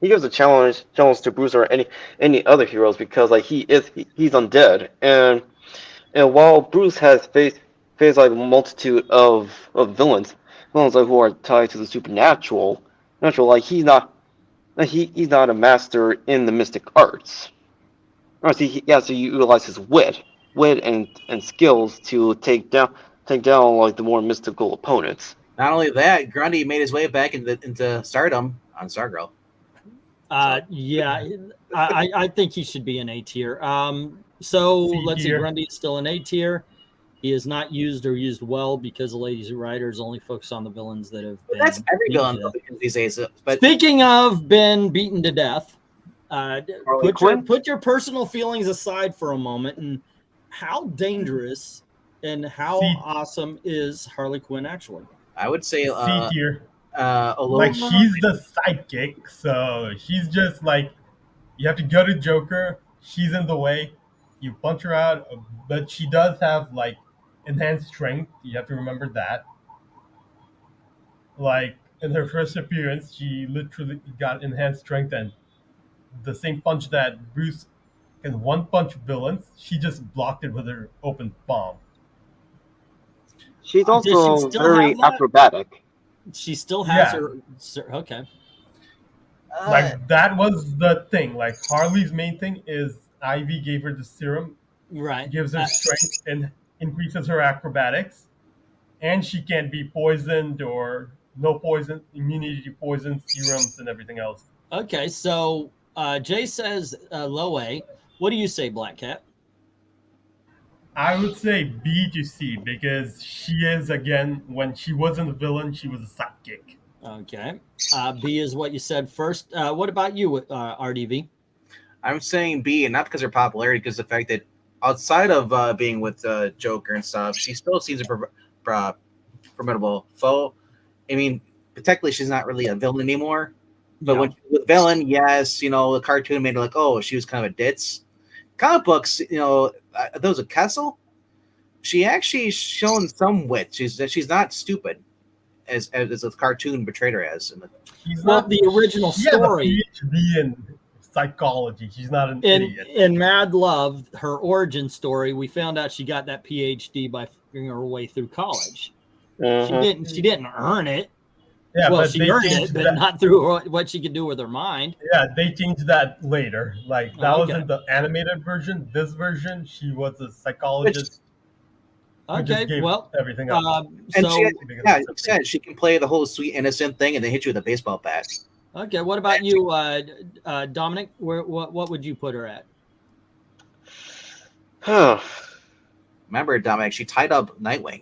S1: gives a challenge to Bruce or any other heroes because like he's undead and while Bruce has faced like a multitude of villains like, who are tied to the natural like he's not a master in the mystic arts. Or he has to utilize his wit and skills to take down like the more mystical opponents.
S4: Not only that, Grundy made his way back into stardom on Stargirl.
S2: Yeah, I think he should be an A tier. So let's see, Grundy is still an A tier. He is not used or used well because the ladies writers only focus on the villains that have been.
S4: That's every villain these days. But
S2: speaking of been beaten to death, put your personal feelings aside for a moment, and how dangerous and how awesome is Harley Quinn actually?
S4: I would say
S3: C tier.
S4: like
S3: she's the sidekick, so she's just like you have to go to Joker. She's in the way. You punch her out, but she does have like enhanced strength. You have to remember that. Like in her first appearance, she literally got enhanced strength, and the same punch that Bruce can one punch villains, she just blocked it with her open palm.
S1: She's also very acrobatic.
S2: She still has her. Okay.
S3: Like that was the thing. Like Harley's main thing is Ivy gave her the serum,
S2: right?
S3: Gives her strength and increases her acrobatics, and she can't be poisoned or no poison, immunity to poison, serums, and everything else.
S2: Okay, so Jay says low A. What do you say, Black Cat?
S3: I would say B to C because she is, again, when she wasn't a villain, she was a sidekick.
S2: Okay. B is what you said first. What about you, RDV?
S4: I'm saying B, and not because of her popularity, because the fact that outside of being with Joker and stuff, she still seems a formidable foe. I mean, technically, she's not really a villain anymore. But when she was a villain, yes, you know, the cartoon made her like, oh, she was kind of a ditz. Comic books, you know, there was a Kessel. She actually shown some wit. She's not stupid, as the cartoon portrayed her as.
S3: She's
S2: not the original story.
S3: She has a PhD in psychology. She's not an idiot.
S2: In Mad Love, her origin story, we found out she got that PhD by figuring her way through college. She didn't earn it.
S3: Yeah,
S2: well,
S3: but
S2: she earned it, but not through what she could do with her mind.
S3: Yeah, they changed that later. Like that was in the animated version. This version, she was a psychologist.
S2: Okay, well,
S3: everything else.
S4: And she can play the whole sweet innocent thing and then hit you with a baseball bat.
S2: Okay, what about you, Dominic? What would you put her at?
S4: Remember, Dominic, she tied up Nightwing.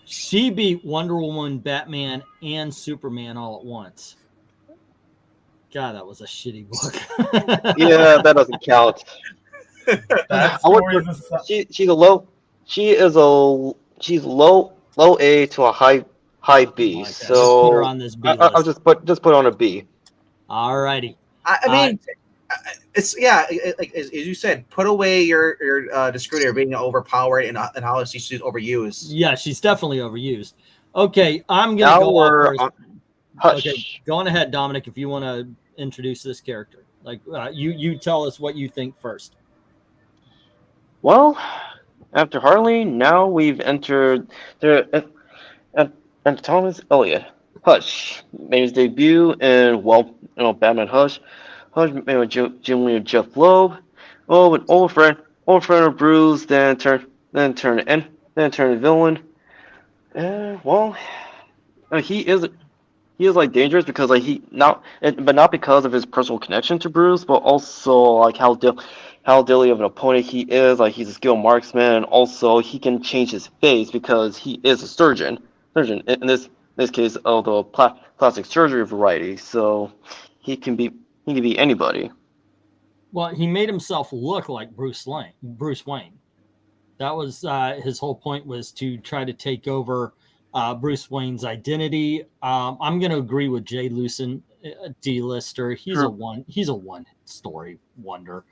S2: She beat Wonder Woman, Batman, and Superman all at once. God, that was a shitty book.
S1: Yeah, that doesn't count. She's low A to a high B. So
S2: put her on this B list.
S1: I'll just put on a B.
S2: All righty.
S4: I mean, it's like as you said, put away your discriminator being overpowered and how she's overused.
S2: Yeah, she's definitely overused. Okay, I'm gonna go on first. Okay, go on ahead, Dominic, if you want to introduce this character. Like you tell us what you think first.
S1: Well, after Harley, now we've entered and Thomas Elliott. Hush made his debut in Batman Hush. Hush made with Jim Lee and Jeff Loeb. Oh, an old friend of Bruce, then turned villain. Well, he is like dangerous because like but not because of his personal connection to Bruce, but also like how deadly of an opponent he is. Like he's a skilled marksman, and also he can change his face because he is a surgeon in this case of the plastic surgery variety. So he can be anybody.
S2: Well, he made himself look like Bruce Wayne. That was his whole point, was to try to take over Bruce Wayne's identity. I'm going to agree with Jay Lucen, D-lister. He's a one story wonder.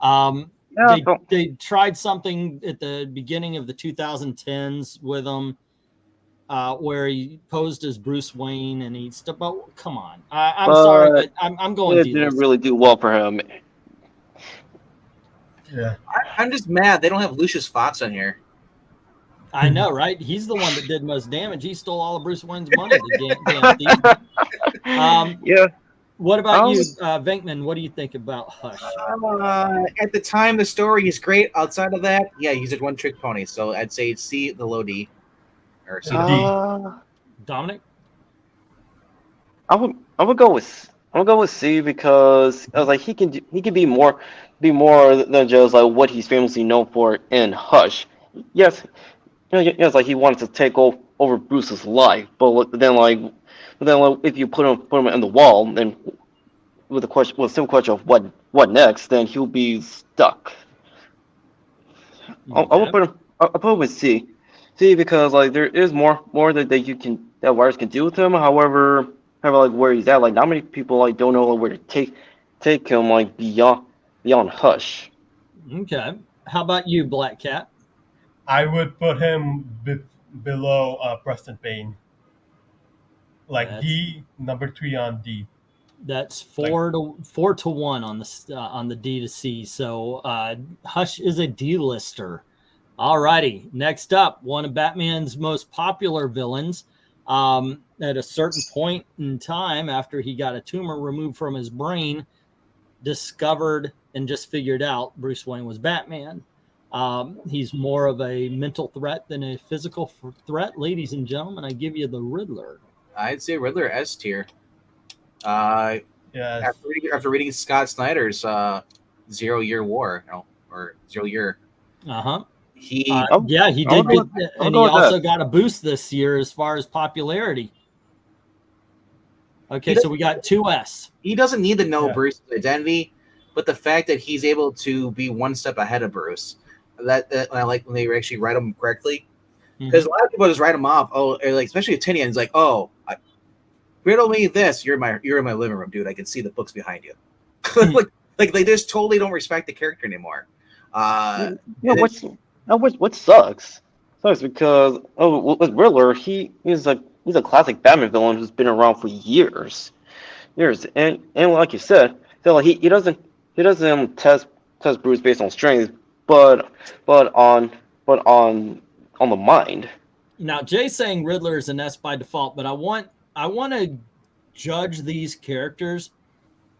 S2: They tried something at the beginning of the 2010s with him. where he posed as Bruce Wayne and he stuff. But come on, I'm sorry, but I'm going.
S1: It didn't really do well for him.
S3: Yeah.
S4: I'm just mad they don't have Lucius Fox on here.
S2: I know, right? He's the one that did most damage. He stole all of Bruce Wayne's money. The damn thief.
S1: Yeah.
S2: What about you, Venkman? What do you think about Hush?
S4: At the time, the story is great. Outside of that, yeah, he's a one-trick pony. So I'd say C, the low D, or C.
S2: Dominic?
S1: I would go with C because I was like he can be more than just like what he's famously known for in Hush. Yes, it's like he wanted to take over Bruce's life, but then if you put him in the wall, then with the simple question of what next, then he'll be stuck. I will put him with C because like there is more that writers can do with him. However, like where he's at, like not many people like don't know like, where to take him like beyond Hush.
S2: Okay. How about you, Black Cat?
S3: I would put him below Preston Payne. Like D, number 3 on D.
S2: That's 4 to 1 on the D to C. So Hush is a D-lister. All righty. Next up, one of Batman's most popular villains. At a certain point in time, after he got a tumor removed from his brain, discovered and just figured out Bruce Wayne was Batman. He's more of a mental threat than a physical threat. Ladies and gentlemen, I give you the Riddler.
S4: I'd say Riddler S tier. After reading Scott Snyder's 0 Year War, or 0 Year. He did good, and he also
S2: got a boost this year as far as popularity. Okay, so we got 2S.
S4: He doesn't need to know Bruce's identity, but the fact that he's able to be one step ahead of Bruce, that I like when they actually write him correctly. Because a lot of people just write him off. Oh, like especially Tinian's like, oh, riddle me this. You're in my living room, dude. I can see the books behind you. like they just totally don't respect the character anymore.
S1: What sucks because with Riddler, he's a classic Batman villain who's been around for years, and like you said, so like he doesn't test Bruce based on strength, but on the mind.
S2: Now Jay's saying Riddler is an S by default, but I want to judge these characters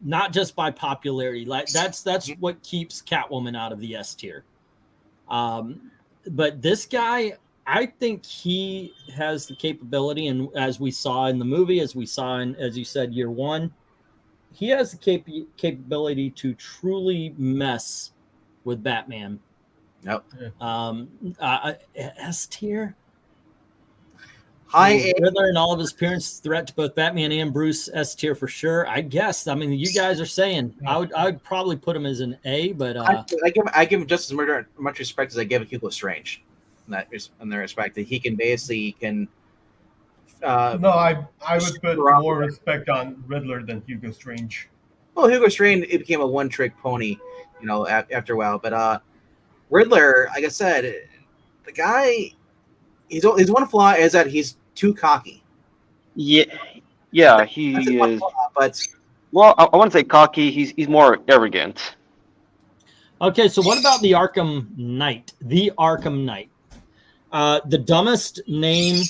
S2: not just by popularity. Like that's what keeps Catwoman out of the S tier. But this guy, I think he has the capability, and as we saw in the movie, as we saw in, as you said, Year One, he has the capability to truly mess with Batman.
S4: Yep.
S2: S tier.
S4: High
S2: Riddler and all of his appearances threat to both Batman and Bruce. S tier for sure. I guess. I mean, you guys are saying I would probably put him as an A, but
S4: I give him just as much respect as I give Hugo Strange. In the respect that he can basically
S3: I would put more respect on Riddler than Hugo Strange.
S4: Well, Hugo Strange, it became a one-trick pony, after a while. But Riddler, like I said, the guy, his one flaw is that he's too cocky.
S1: Yeah, he is.
S4: But
S1: well, I wouldn't say cocky. He's more arrogant.
S2: Okay, so what about the Arkham Knight? The Arkham Knight. The dumbest name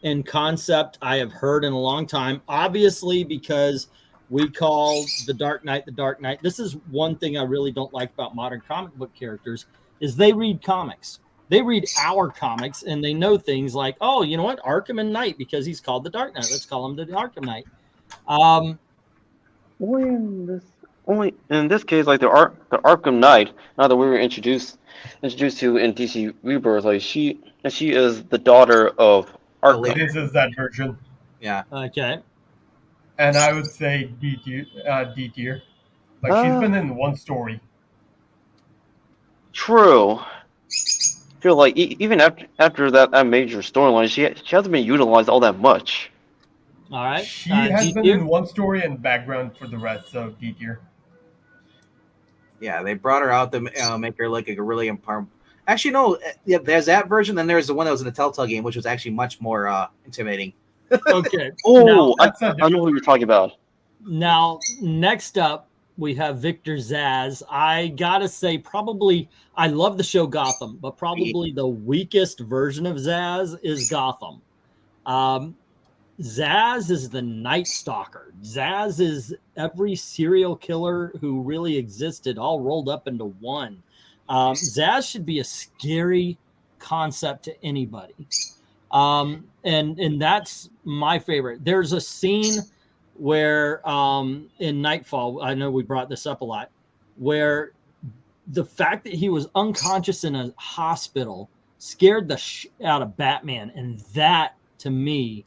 S2: and concept I have heard in a long time, obviously because we call the Dark Knight the Dark Knight. This is one thing I really don't like about modern comic book characters is they read comics. They read our comics and they know things like, oh, you know what? Arkham and Knight, because he's called the Dark Knight. Let's call him the Arkham Knight.
S1: Only in this case, like the Arkham Knight, now that we were introduced to in DC Rebirth, like she is the daughter of Arkham.
S3: This is that version.
S4: Yeah.
S2: Okay.
S3: And I would say D tier. Like she's been in one story.
S1: True. I feel like even after that major storyline, she hasn't been utilized all that much.
S2: All right.
S3: She has been in one story and background for the rest, so D tier.
S4: Yeah, they brought her out to make her like a really important. Actually, no. Yeah, there's that version. Then there's the one that was in the Telltale game, which was actually much more intimidating.
S2: Okay.
S1: Oh,
S2: Now,
S1: I know what you're talking about.
S2: Now, next up, we have Victor Zsasz. I gotta say, probably, I love the show Gotham, but probably the weakest version of Zsasz is Gotham. Zsasz is the Night Stalker. Zsasz is every serial killer who really existed, all rolled up into one. Zsasz should be a scary concept to anybody. And that's my favorite. There's a scene where in Nightfall, I know we brought this up a lot, where the fact that he was unconscious in a hospital scared the out of Batman, and that to me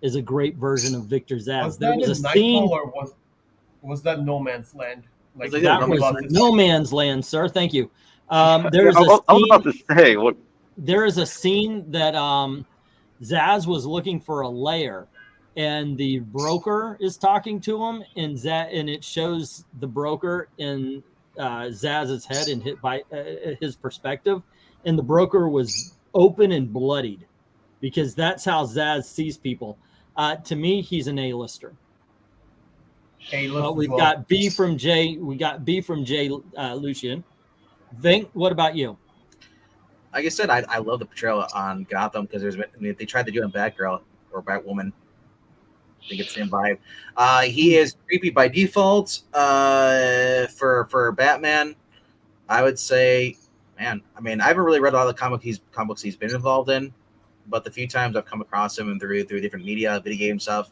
S2: is a great version of Victor Zsasz.
S3: Was
S2: There
S3: that
S2: was
S3: in
S2: a scene.
S3: Nightfall, or was that No Man's Land? Like
S2: That was No Man's Land, sir. Thank you. There's
S1: I was about to say what.
S2: There is a scene that Zsasz was looking for a lair, and the broker is talking to him, and it shows the broker in Zaz's head and hit by his perspective, and the broker was open and bloodied, because that's how Zsasz sees people. To me, he's an A-lister. We've got B from J. We got B from J. Lucian. Venk, what about you?
S4: Like I said, I love the portrayal on Gotham, because they tried to do it in Batgirl or Batwoman. I think it's the same vibe. He is creepy by default. For Batman, I would say, man. I mean, I haven't really read a lot of the comics he's been involved in, but the few times I've come across him and through different media, video game stuff,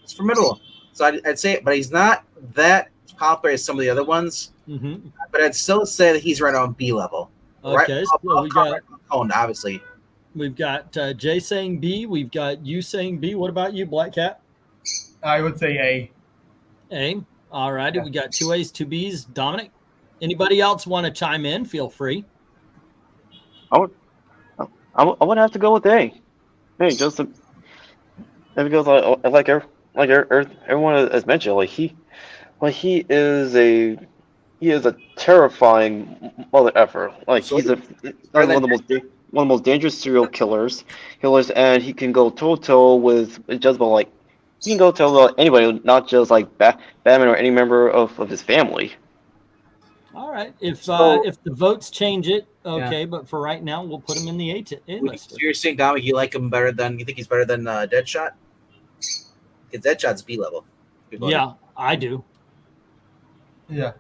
S4: it's formidable. So I'd say, but he's not that popular as some of the other ones. Mm-hmm. But I'd still say that he's right on B level.
S2: Okay,
S4: right?
S2: So we got
S4: obviously.
S2: We've got Jay saying B. We've got you saying B. What about you, Black Cat?
S3: I would say A.
S2: A. All righty. Yeah. We got 2 A's, 2 B's. Dominic, anybody else want to chime in? Feel free.
S1: I would have to go with A. Hey, just because everyone has mentioned, he is a terrifying mother effer. Like, he's one of the most dangerous serial killers, and he can go toe to toe with just about like. He can go tell anybody, not just like Batman or any member of his family.
S2: All right. If the votes change it, okay. Yeah. But for right now, we'll put him in the A list.
S4: So you're saying, Dominic, you like him better than you think he's better than Deadshot? Because Deadshot's B level.
S2: Yeah, I do.
S3: Yeah.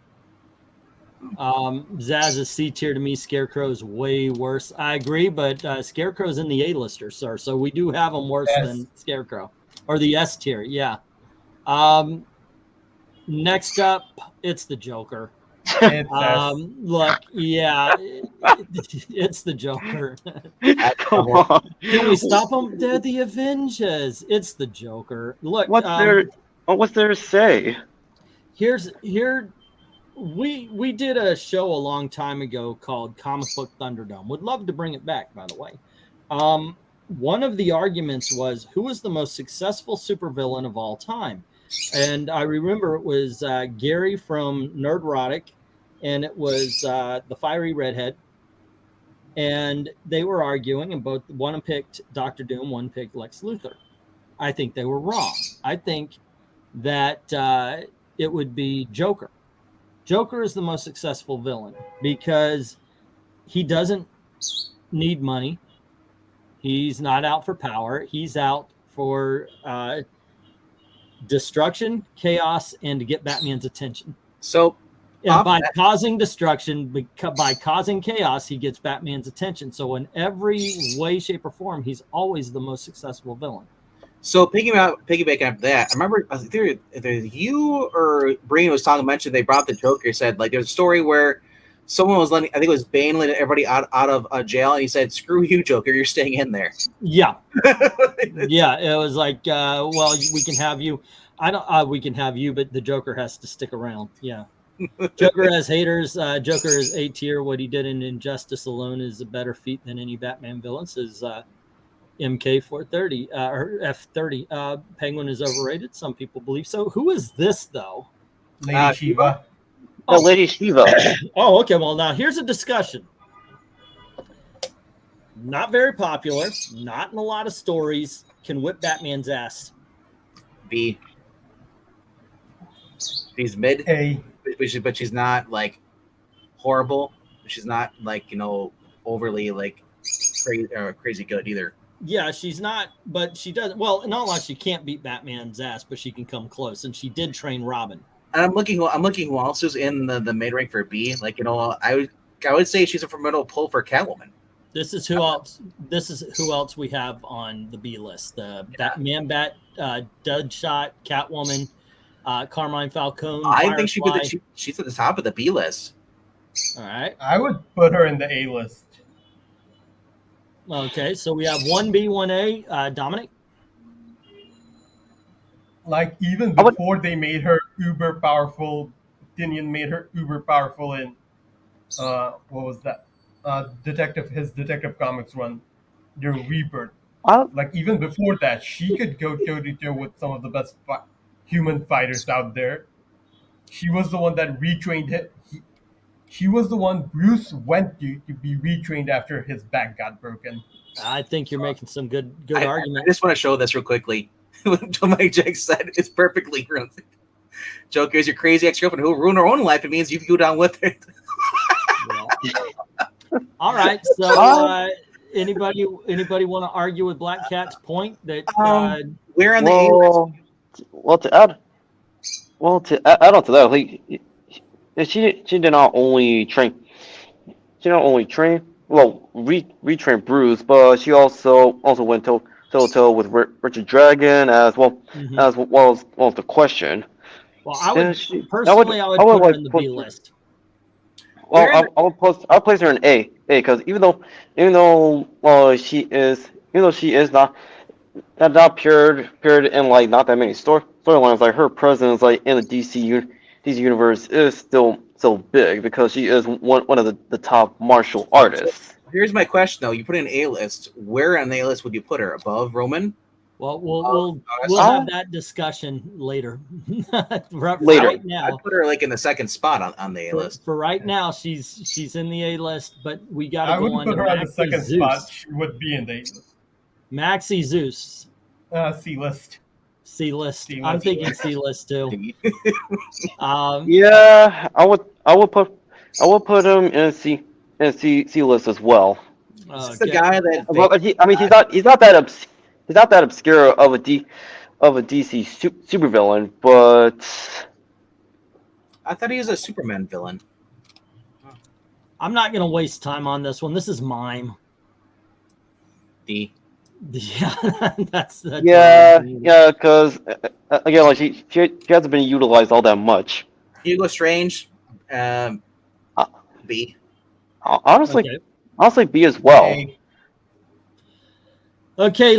S2: Zsasz is C tier to me. Scarecrow is way worse. I agree, but Scarecrow's in the A-lister, sir. So we do have him worse than Scarecrow. Or the S tier, yeah. Next up, it's the Joker. Look, yeah, it's the Joker.
S1: Come on.
S2: Can we stop them? They're the Avengers. It's the Joker. Look,
S1: what's there to say?
S2: We did a show a long time ago called Comic Book Thunderdome. Would love to bring it back, by the way. One of the arguments was, who was the most successful supervillain of all time? And I remember it was Gary from Nerdrotic, and it was the Fiery Redhead. And they were arguing, and one picked Dr. Doom, one picked Lex Luthor. I think they were wrong. I think that it would be Joker. Joker is the most successful villain because he doesn't need money. He's not out for power. He's out for destruction, chaos, and to get Batman's attention.
S4: So,
S2: and by causing destruction, by causing chaos, he gets Batman's attention. So in every way, shape, or form, he's always the most successful villain.
S4: So piggybacking after that, I remember either you or Breen mentioned they brought the Joker. Said like there's a story where someone was letting, I think it was Bane, letting everybody out of jail, and he said, "Screw you, Joker, you're staying in there."
S2: Yeah, yeah. It was like, well, we can have you. We can have you, but the Joker has to stick around. Yeah, Joker has haters. Joker is A tier. What he did in Injustice alone is a better feat than any Batman villain. Says MK430 or F30. Penguin is overrated. Some people believe so. Who is this though?
S3: Lady Shiva.
S1: Oh, Lady Shiva.
S2: Oh, okay. Well, now here's a discussion. Not very popular, not in a lot of stories, can whip Batman's ass.
S4: B. She's mid,
S3: A.
S4: but she's not like horrible. She's not like, you know, overly like crazy good either.
S2: Yeah, she's not, but she does well. In all honesty, she can't beat Batman's ass, but she can come close, and she did train Robin.
S4: And I'm looking who else is in the mid rank for B. Like, you know, I would say she's a formidable pull for Catwoman.
S2: This is who else. This is who else we have on the B list. The Man Bat, Deadshot, Catwoman, Carmine Falcone.
S4: I think
S2: Firefly.
S4: she's at the top of the B list.
S2: All right.
S3: I would put her in the A list.
S2: Okay, so we have 1B, 1A. Dominic?
S3: Like, even before they made her uber powerful, Tinian made her uber powerful in, what was that? His Detective Comics run, their Rebirth. Like, even before that, she could go toe-to-toe with some of the best human fighters out there. She was the one that retrained him. She was the one Bruce went to be retrained after his back got broken.
S2: I think you're making some good
S4: I
S2: argument.
S4: just want to show this real quickly. What Mike Jack said, it's perfectly real. Joker is your crazy ex-girlfriend who will ruin her own life. It means you can go down with it.
S2: All right. So, anybody want to argue with Black Cat's point that
S4: we're on the A list?
S1: Well, to add on to that, like, she did not only train. Well, retrain Bruce, but she also went toe-to-toe with Richard Dragon as well as the Question.
S2: Well, I would personally put her in the B list.
S1: Well, I'll place her in A because even though she is not appeared in like not that many storylines, like her presence like in the DC universe is still big because she is one of the top martial artists.
S4: Here's my question though: you put in A list. Where on the A list would you put her? Above Roman?
S2: Well, we'll have that discussion later. Right now,
S4: I'd put her like in the second spot on the A list.
S2: For right now, she's in the A list, but we got to go on to
S3: put her on the
S2: Maxie
S3: second
S2: Zeus.
S3: spot. She would be in the A list.
S2: Maxie Zeus.
S3: C list.
S2: C list. I'm thinking C list too.
S1: Yeah, I would put him in C list as well.
S4: It's the guy that.
S1: But he's not that obscure of a DC supervillain, but
S4: I thought he was a Superman villain.
S2: I'm not gonna waste time on this one. This is mime.
S4: D.
S2: Yeah, that's
S1: yeah, because again, like she hasn't been utilized all that much.
S4: Hugo Strange, B.
S1: Honestly, B as well.
S3: A.
S2: Okay,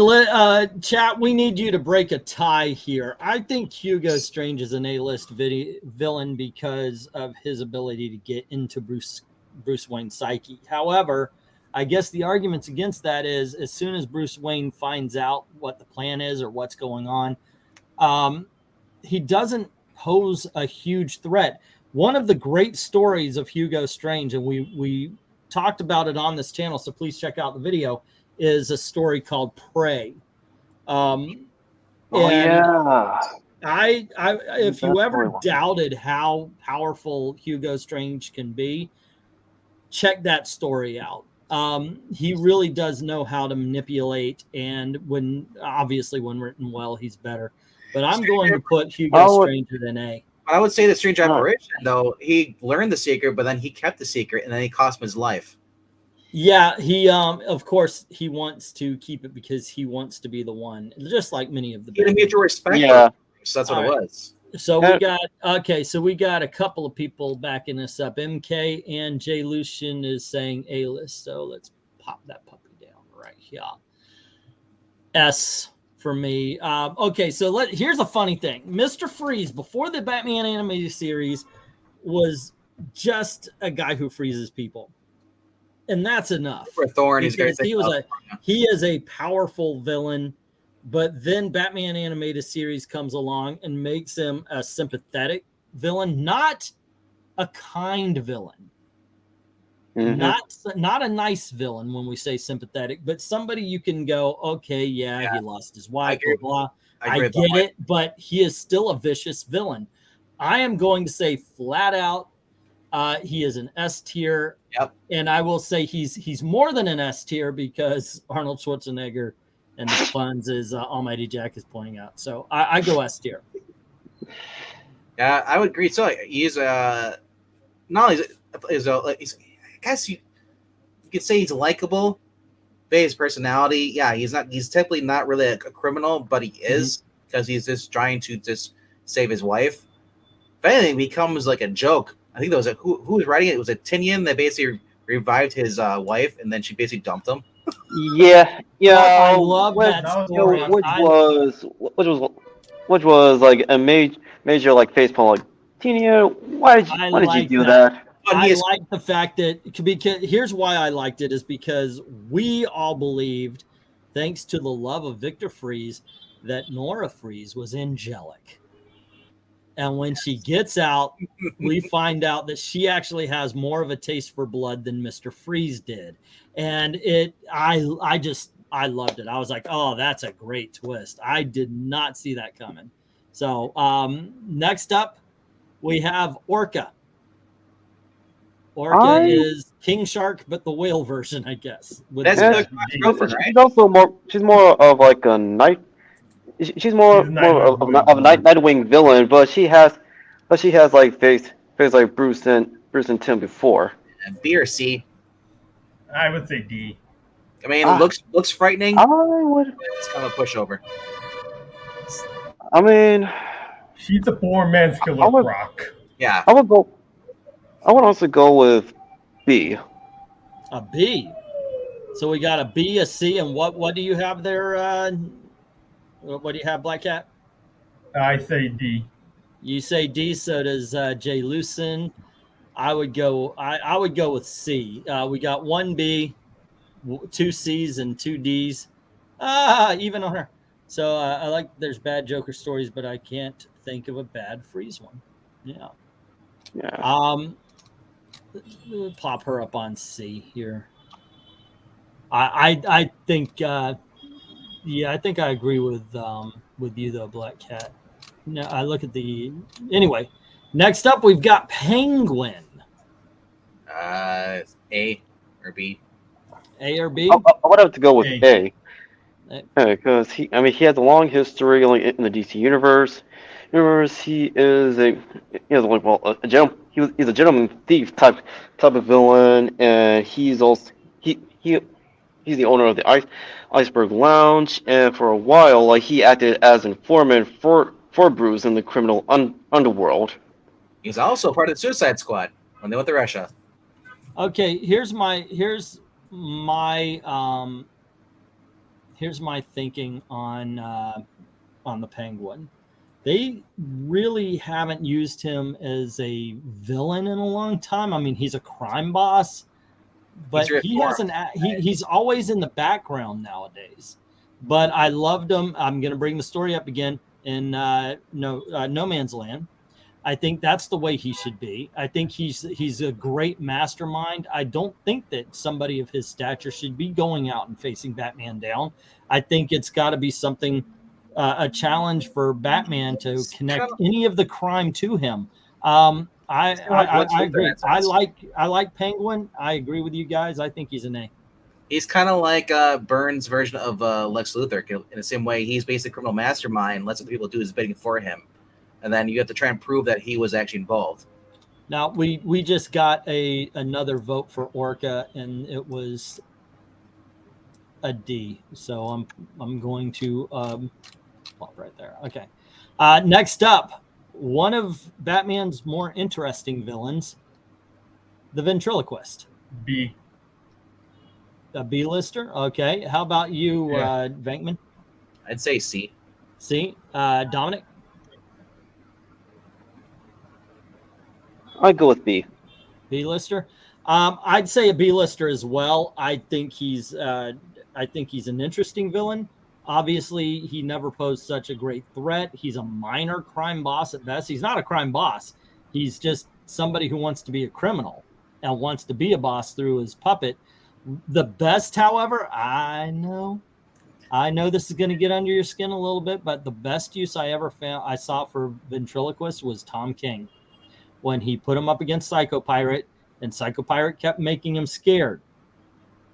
S2: chat, we need you to break a tie here. I think Hugo Strange is an A-list villain because of his ability to get into Bruce Wayne's psyche. However, I guess the arguments against that is as soon as Bruce Wayne finds out what the plan is or what's going on, he doesn't pose a huge threat. One of the great stories of Hugo Strange, and we talked about it on this channel, so please check out the video, is a story called Prey.
S1: Yeah.
S2: If you ever doubted how powerful Hugo Strange can be, check that story out. He really does know how to manipulate, and when written well, he's better. But I'm going to put Hugo Strange in A.
S4: I would say the Strange Apparition, though, he learned the secret, but then he kept the secret, and then he cost him his life.
S2: Yeah, he of course he wants to keep it because he wants to be the one, just like many of the.
S4: He mutual respect.
S1: Yeah,
S4: so that's what it was.
S2: So we got a couple of people backing us up. MK and Jay Lucian is saying A list, so let's pop that puppy down right here. S for me. Okay, so here's a funny thing. Mr. Freeze, before the Batman animated series, was just a guy who freezes people. And that's enough.
S4: For Thorn,
S2: he is a powerful villain, but then Batman animated series comes along and makes him a sympathetic villain, not a kind villain. Not a nice villain when we say sympathetic, but somebody you can go, okay, yeah. He lost his wife, blah blah. I get it, but he is still a vicious villain. I am going to say flat out, he is an S tier.
S4: Yep.
S2: And I will say he's more than an S tier because Arnold Schwarzenegger and the puns, as Almighty Jack is pointing out. So I go S tier.
S4: Yeah, I would agree. So he's not only is I guess you could say he's likable. His personality, yeah, he's typically not really a criminal, but he is because he's just trying to just save his wife. If anything, he becomes like a joke. I think there was who was writing it? It was a Tinian that basically revived his wife, and then she basically dumped him.
S1: Yeah.
S2: I love that story.
S1: Which was like a major like facepalm. Like, Tina, why did you do that?
S2: I like the fact that here's why I liked it is because we all believed, thanks to the love of Victor Fries, that Nora Fries was angelic. And when she gets out, we find out that she actually has more of a taste for blood than Mr. Freeze did. And I loved it. I was like, oh, that's a great twist. I did not see that coming. So next up, we have Orca. Orca is King Shark, but the whale version, I guess.
S1: She's more of like a night. She's more of a Nightwing villain, but she has like faced like Bruce and Tim before.
S4: B or C?
S3: I would say D.
S4: I mean, looks frightening. It's kind of a pushover.
S1: I mean,
S3: she's a poor man's Killer Croc.
S4: Yeah,
S1: I would also go with B.
S2: A B. So we got a B, a C, and what do you have there? What do you have, Black Cat?
S3: I say D.
S2: You say D. So does Jay Lucen. I would go with C. We got 1 B, 2 C's, and 2 D's. Even on her. So I like. There's bad Joker stories, but I can't think of a bad Freeze one. Yeah.
S1: Yeah.
S2: We'll pop her up on C here. I think. Yeah, I think I agree with you though, Black Cat. No, I look at anyway. Next up, we've got Penguin.
S4: A or B.
S2: A or B?
S1: I would have to go with A. Because he has a long history in the DC universe. He is a gentleman thief type of villain, and he's also he's the owner of the Iceberg Lounge, and for a while, like, he acted as informant for Bruce in the criminal underworld.
S4: He's also part of the Suicide Squad when they went to Russia.
S2: Okay, here's my thinking on the Penguin. They really haven't used him as a villain in a long time. I mean, he's a crime boss, but he's always in the background nowadays. But I loved him. I'm going to bring the story up again in No Man's Land. I think that's the way he should be. I think he's a great mastermind. I don't think that somebody of his stature should be going out and facing Batman down. I think it's got to be something, a challenge for Batman to connect any of the crime to him. I agree. I like Penguin. I agree with you guys. I think he's an A.
S4: He's kind of like Burns' version of Lex Luthor. In the same way, he's basically a criminal mastermind. Lets the people do his bidding for him. And then you have to try and prove that he was actually involved.
S2: Now, we just got another vote for Orca, and it was a D. So I'm going to plop right there. Okay. Next up, one of Batman's more interesting villains, the Ventriloquist.
S3: B.
S2: A B-lister? Okay. How about you, Venkman?
S4: I'd say C.
S2: C. Dominic?
S1: I'd go with B.
S2: B-lister. I'd say a B-lister as well. I think he's an interesting villain. Obviously, he never posed such a great threat. He's a minor crime boss at best. He's not a crime boss. He's just somebody who wants to be a criminal. and wants to be a boss through his puppet. The best, however, I know this is going to get under your skin a little bit, but the best use I saw for Ventriloquist was Tom King when he put him up against Psycho Pirate, and Psycho Pirate kept making him scared.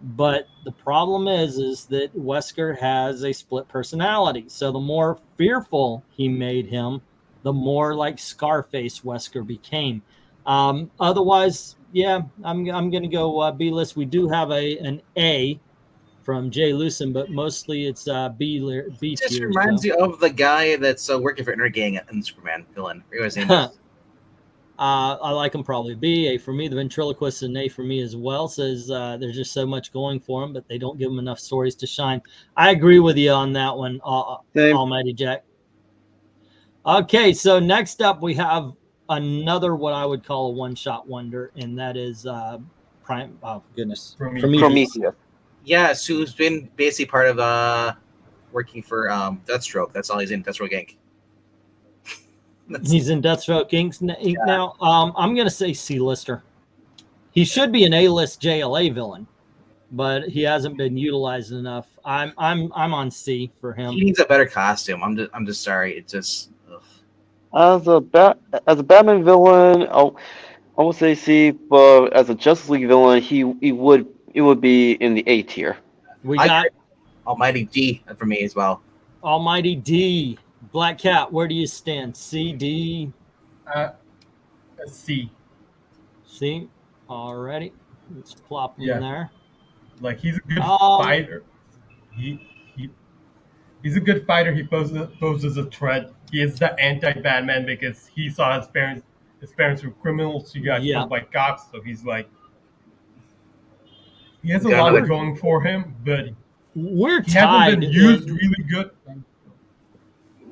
S2: But the problem is that Wesker has a split personality. So the more fearful he made him, the more like Scarface Wesker became. Otherwise, yeah, I'm going to go B list. We do have an A from Jay Lucen, but mostly it's B tier.
S4: This reminds you of the guy that's working for Inner Gang and Superman villain. I forget what his name is.
S2: I like him probably B. A for me. The Ventriloquist and A for me as well. Says there's just so much going for him, but they don't give him enough stories to shine. I agree with you on that one, Almighty Jack. Okay, so next up we have another what I would call a one-shot wonder, and that is Prometheus.
S4: Yes, who's been basically part of working for Deathstroke. That's all he's in, Deathstroke Inc.
S2: He's in Deathstroke Inc. now. I'm going to say C-lister. He should be an A-list JLA villain, but he hasn't been utilized enough. I'm on C for him.
S4: He needs a better costume. I'm just sorry. It just
S1: as a Batman villain, I would say C, but as a Justice League villain, he would be in the A tier.
S2: We got
S4: Almighty D for me as well.
S2: Almighty D. Black Cat, where do you stand? C, D?
S3: C.
S2: C? Alrighty. Let's plop him in there.
S3: Like, he's a good fighter. He's a good fighter. He poses a threat. He is the anti-Batman because he saw his parents were criminals. He got killed by cops, so he's like, he has a lot going for him, but he hasn't been used really good.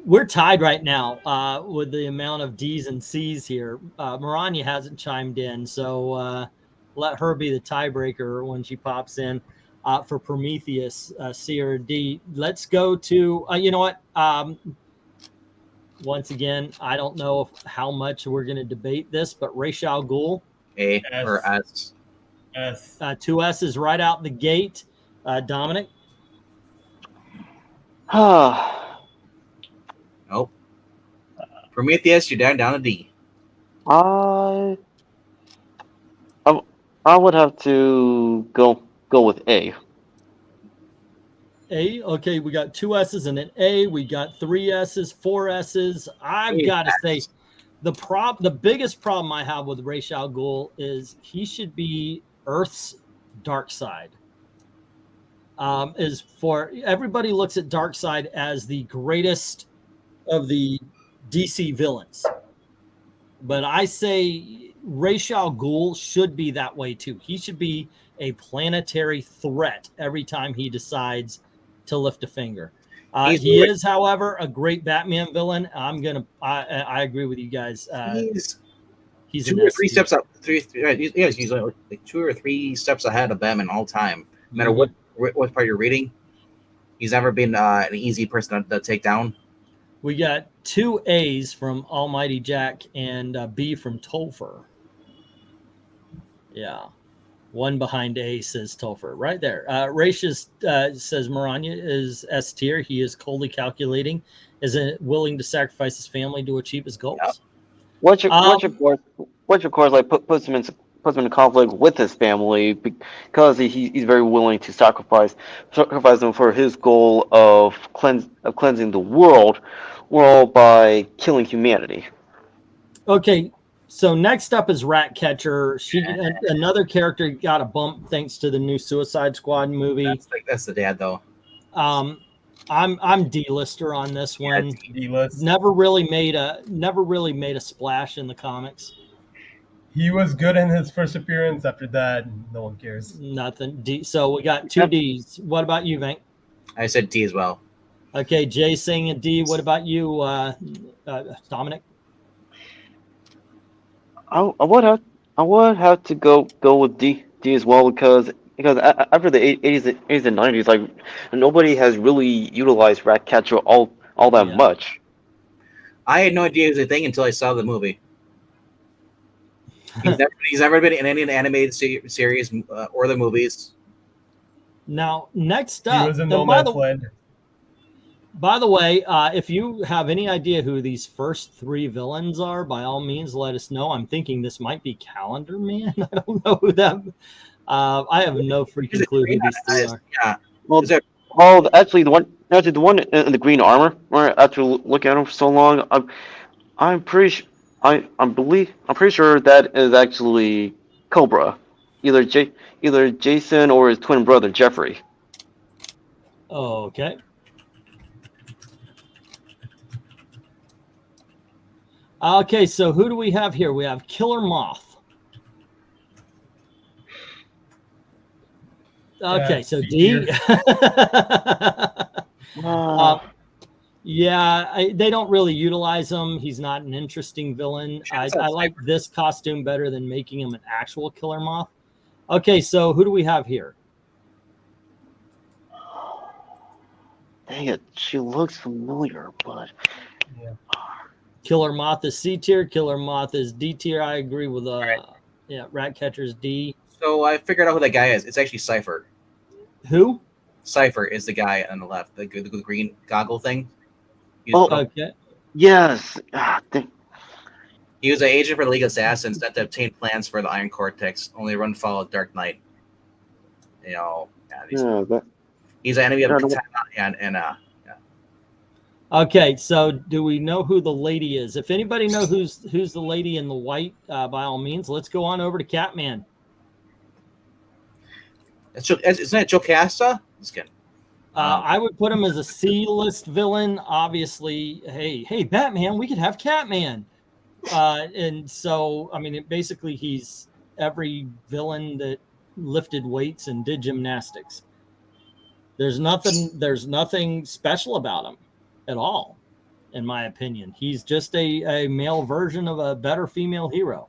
S2: We're tied right now with the amount of D's and C's here. MARANYA hasn't chimed in, so let her be the tiebreaker when she pops in for Prometheus, C or D. Let's go to, you know what? Once again, I don't know how much we're going to debate this, but Ra's al Ghul.
S4: A or S?
S3: S.
S2: 2 S's right out the gate. Dominic?
S4: Nope. Prometheus, you're down to D.
S1: I would have to go with A.
S2: A, okay, we got 2 S's and an A. We got 3 S's, 4 S's. I've got to say, the biggest problem I have with Ra's al Ghul is he should be Earth's dark side. Is for everybody looks at Darkseid as the greatest of the DC villains, but I say Ra's al Ghul should be that way too. He should be a planetary threat every time he decides to lift a finger. He is, however, a great Batman villain. I agree with you guys. He's
S4: 2 or 3 steps up. He's like 2 or 3 steps ahead of Batman all time. No matter what part you're reading, he's never been an easy person to take down.
S2: We got 2 A's from Almighty Jack and B from Topher. Yeah. 1 behind A, says Topher. Right there. Racious says MARANYA is S tier. He is coldly calculating. Isn't willing to sacrifice his family to achieve his goals.
S1: Yep. Which of course like puts him in conflict with his family because he's very willing to sacrifice them for his goal of cleansing the world by killing humanity.
S2: Okay, so next up is Ratcatcher. Another character got a bump thanks to the new Suicide Squad movie.
S4: That's the dad though.
S2: I'm D-lister on this one.
S3: D-list.
S2: Never really made a splash in the comics.
S3: He was good in his first appearance. After that, no one cares.
S2: Nothing. D. So we got 2 D's. What about you, Venk?
S4: I said D as well.
S2: Okay, Jay saying a D. What about you, Dominic?
S1: I would have to go with D as well because after the 80s and 90s, like nobody has really utilized Ratcatcher all that much.
S4: I had no idea it was a thing until I saw the movie. He's never been in any animated series or the movies.
S2: Now, next
S3: He
S2: up,
S3: was in
S2: and
S3: No Man's Land.
S2: by the way, if you have any idea who these first three villains are, by all means, let us know. I'm thinking this might be Calendar Man. I don't know who that. I have no freaking clue who these three are.
S4: Yeah.
S1: Well,
S4: Is it-
S1: actually, the one in the green armor. After looking at him for so long, I'm pretty sure. I'm pretty sure that is actually Cobra, either Jason or his twin brother Jeffrey.
S2: Okay. Okay, so who do we have here? We have Killer Moth. Okay, so D. Yeah, they don't really utilize him. He's not an interesting villain. I like this costume better than making him an actual Killer Moth. Okay, so who do we have here?
S1: Dang it, she looks familiar, but
S3: Yeah.
S2: Killer Moth is C tier. Killer Moth is D tier. I agree with yeah, Ratcatcher's D.
S4: So I figured out who that guy is. It's actually Cypher.
S2: Who?
S4: Cypher is the guy on the left, the green goggle thing.
S2: Okay.
S1: yes.
S4: He was an agent for the League of Assassins that obtained plans for the Iron Cortex, only run follow Dark Knight. You know, he's an enemy of Katana and yeah.
S2: Okay, so do we know who the lady is? If anybody knows who's the lady in the white, by all means, let's go on over to Catman.
S4: Isn't that Jocasta? Just kidding.
S2: I would put him as a C-list villain. Obviously, hey, Batman, we could have Catman. And so, I mean, basically, he's every villain that lifted weights and did gymnastics. There's nothing special about him at all, in my opinion. He's just a male version of a better female hero.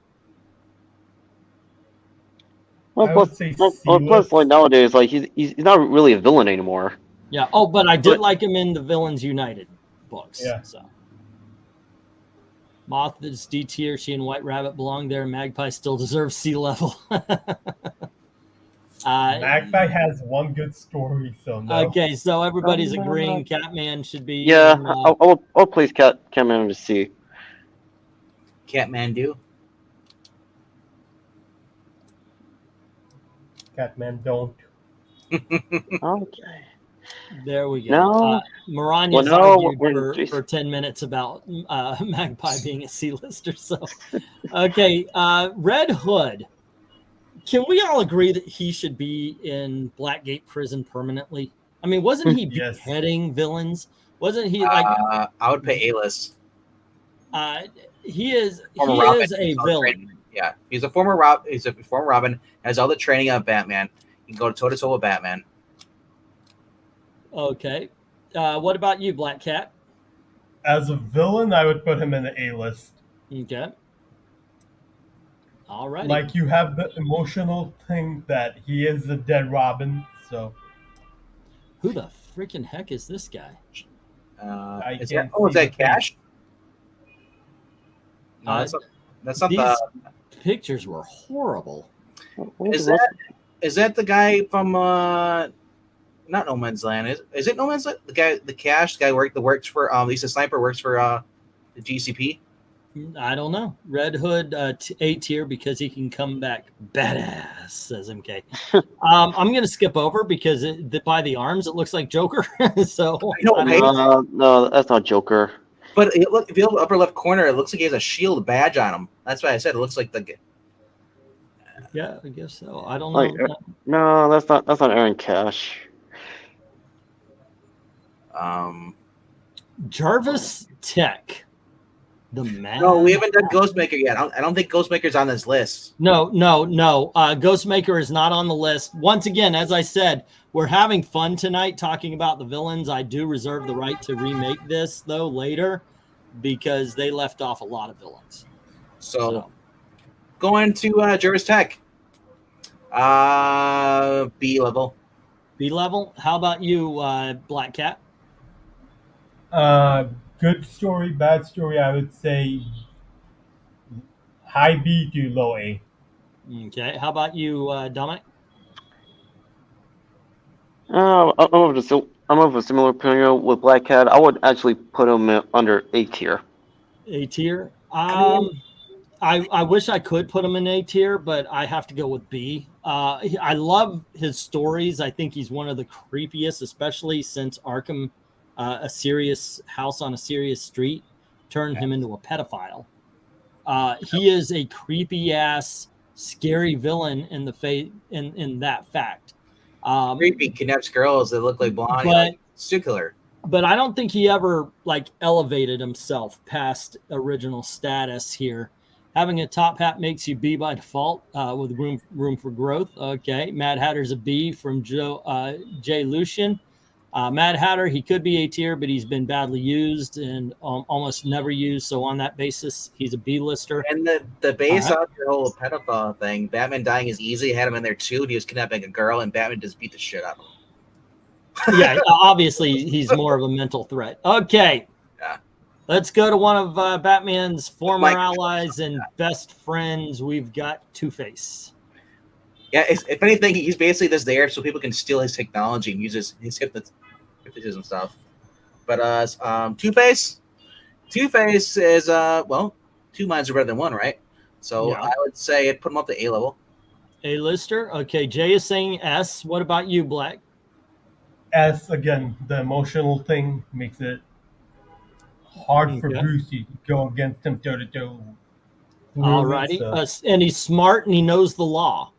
S1: Plus, like nowadays, like he's not really a villain anymore.
S2: Yeah. Oh, but I did like him in the Villains United books.
S3: Yeah.
S2: So Moth is D tier. She and White Rabbit belong there. Magpie still deserves C level.
S3: Magpie has one good story, so no.
S2: Okay, so everybody's agreeing Catman should be.
S1: Yeah, I'll place Catman to C.
S4: Catman
S3: Catman don't.
S1: Okay.
S2: There we go.
S1: No.
S2: Maranya's argued for 10 minutes about Magpie being a C-lister. So, okay, Red Hood. Can we all agree that he should be in Blackgate Prison permanently? I mean, wasn't he beheading villains? Wasn't he like?
S4: I would pay A-list.
S2: He is a villain.
S4: Yeah, he's a former Robin. Has all the training of Batman. He can go toe to toe with Batman.
S2: Okay. What about you, Black Cat?
S3: As a villain, I would put him in the A-list.
S2: Okay. All right.
S3: Like, you have the emotional thing that he is the dead Robin, so.
S2: Who the freaking heck is this guy?
S4: Is that Cash? No, that's not
S2: these pictures were horrible.
S4: Is that the guy from not No Man's Land? Is it No Man's Land? The Cash guy works for he's a sniper, works for the GCP.
S2: I don't know. Red Hood A tier because he can come back badass, says MK. I'm gonna skip over because by the arms it looks like Joker. So
S1: no, that's not Joker.
S4: But look, if you look at the upper left corner, it looks like he has a shield badge on him. That's why I said it looks like the.
S2: Yeah, I guess so. I don't know.
S1: No, that's not Aaron Cash.
S2: Jarvis Tech. The man.
S4: No, we haven't done Ghostmaker yet. I don't think Ghostmaker's on this list.
S2: No. Ghostmaker is not on the list. Once again, as I said, we're having fun tonight talking about the villains. I do reserve the right to remake this, though, later because they left off a lot of villains.
S4: So going to Jarvis Tech. B level.
S2: B level? How about you, Black Cat?
S3: Good story, bad story, I would say High B to low A.
S2: Okay. How about you, Dominic?
S1: I'm of a similar opinion with Black Cat. I would actually put him under A tier.
S2: A tier.
S4: mean-
S2: I wish I could put him in A tier, but I have to go with B. I love his stories. I think he's one of the creepiest, especially since Arkham, a serious house on a serious street, turned him into a pedophile. He is a creepy ass, scary villain in the in that fact.
S4: Creepy kidnaps girls that look like blonde,
S2: But-
S4: like serial killer.
S2: But I don't think he ever like elevated himself past original status here. Having a top hat makes you B by default, with room for growth. Okay, Mad Hatter's a B from Jay Lucian. Mad Hatter, he could be A tier, but he's been badly used and almost never used. So on that basis, he's a B lister.
S4: And the base off your whole pedophile thing, Batman dying is easy. Had him in there too. He was kidnapping a girl, and Batman just beat the shit out of him.
S2: Yeah, obviously he's more of a mental threat. Okay.
S4: Yeah.
S2: Let's go to one of Batman's former
S4: Mike.
S2: allies and best friends. We've got Two-Face.
S4: Yeah, if anything, he's basically just there so people can steal his technology and use his hypnotism stuff. But Two-Face is well, two minds are better than one, right? So
S2: Yeah.
S4: I would say I'd put him up to A level.
S2: A-lister. Okay, Jay is saying S. What about you, Black?
S3: S, again, the emotional thing makes it hard for
S2: Okay.
S3: Bruce to go against him toe to toe.
S2: Alrighty. And he's smart and he knows the law.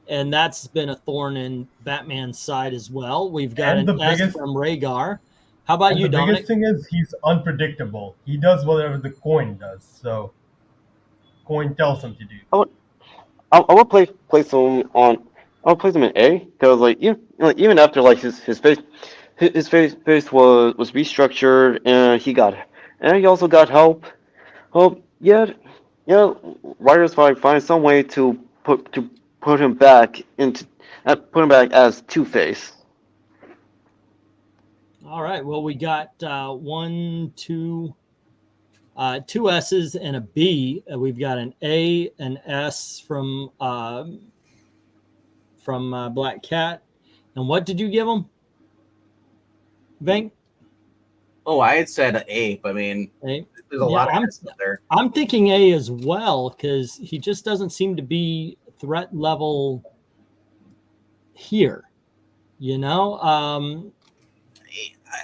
S2: And that's been a thorn in Batman's side as well. We've got
S3: And
S2: an
S3: the
S2: S
S3: biggest-
S2: from Rhaegar. How about you,
S3: the
S2: Dominic?
S3: biggest thing is he's unpredictable. He does whatever the coin does. So, coin tells him to do.
S1: I would place him on. I would place him in A because even after like his face was restructured and he also got help. Well, yeah, writers might find some way to put him back as Two-Face.
S2: All right. Well, we got two S's and a B. We've got an A, an S from Black Cat. And what did you give him, Venk?
S4: Oh, I had said A, but I mean,
S2: A.
S4: there's a lot
S2: I'm-
S4: of stuff there.
S2: I'm thinking A as well because he just doesn't seem to be threat level here. You know,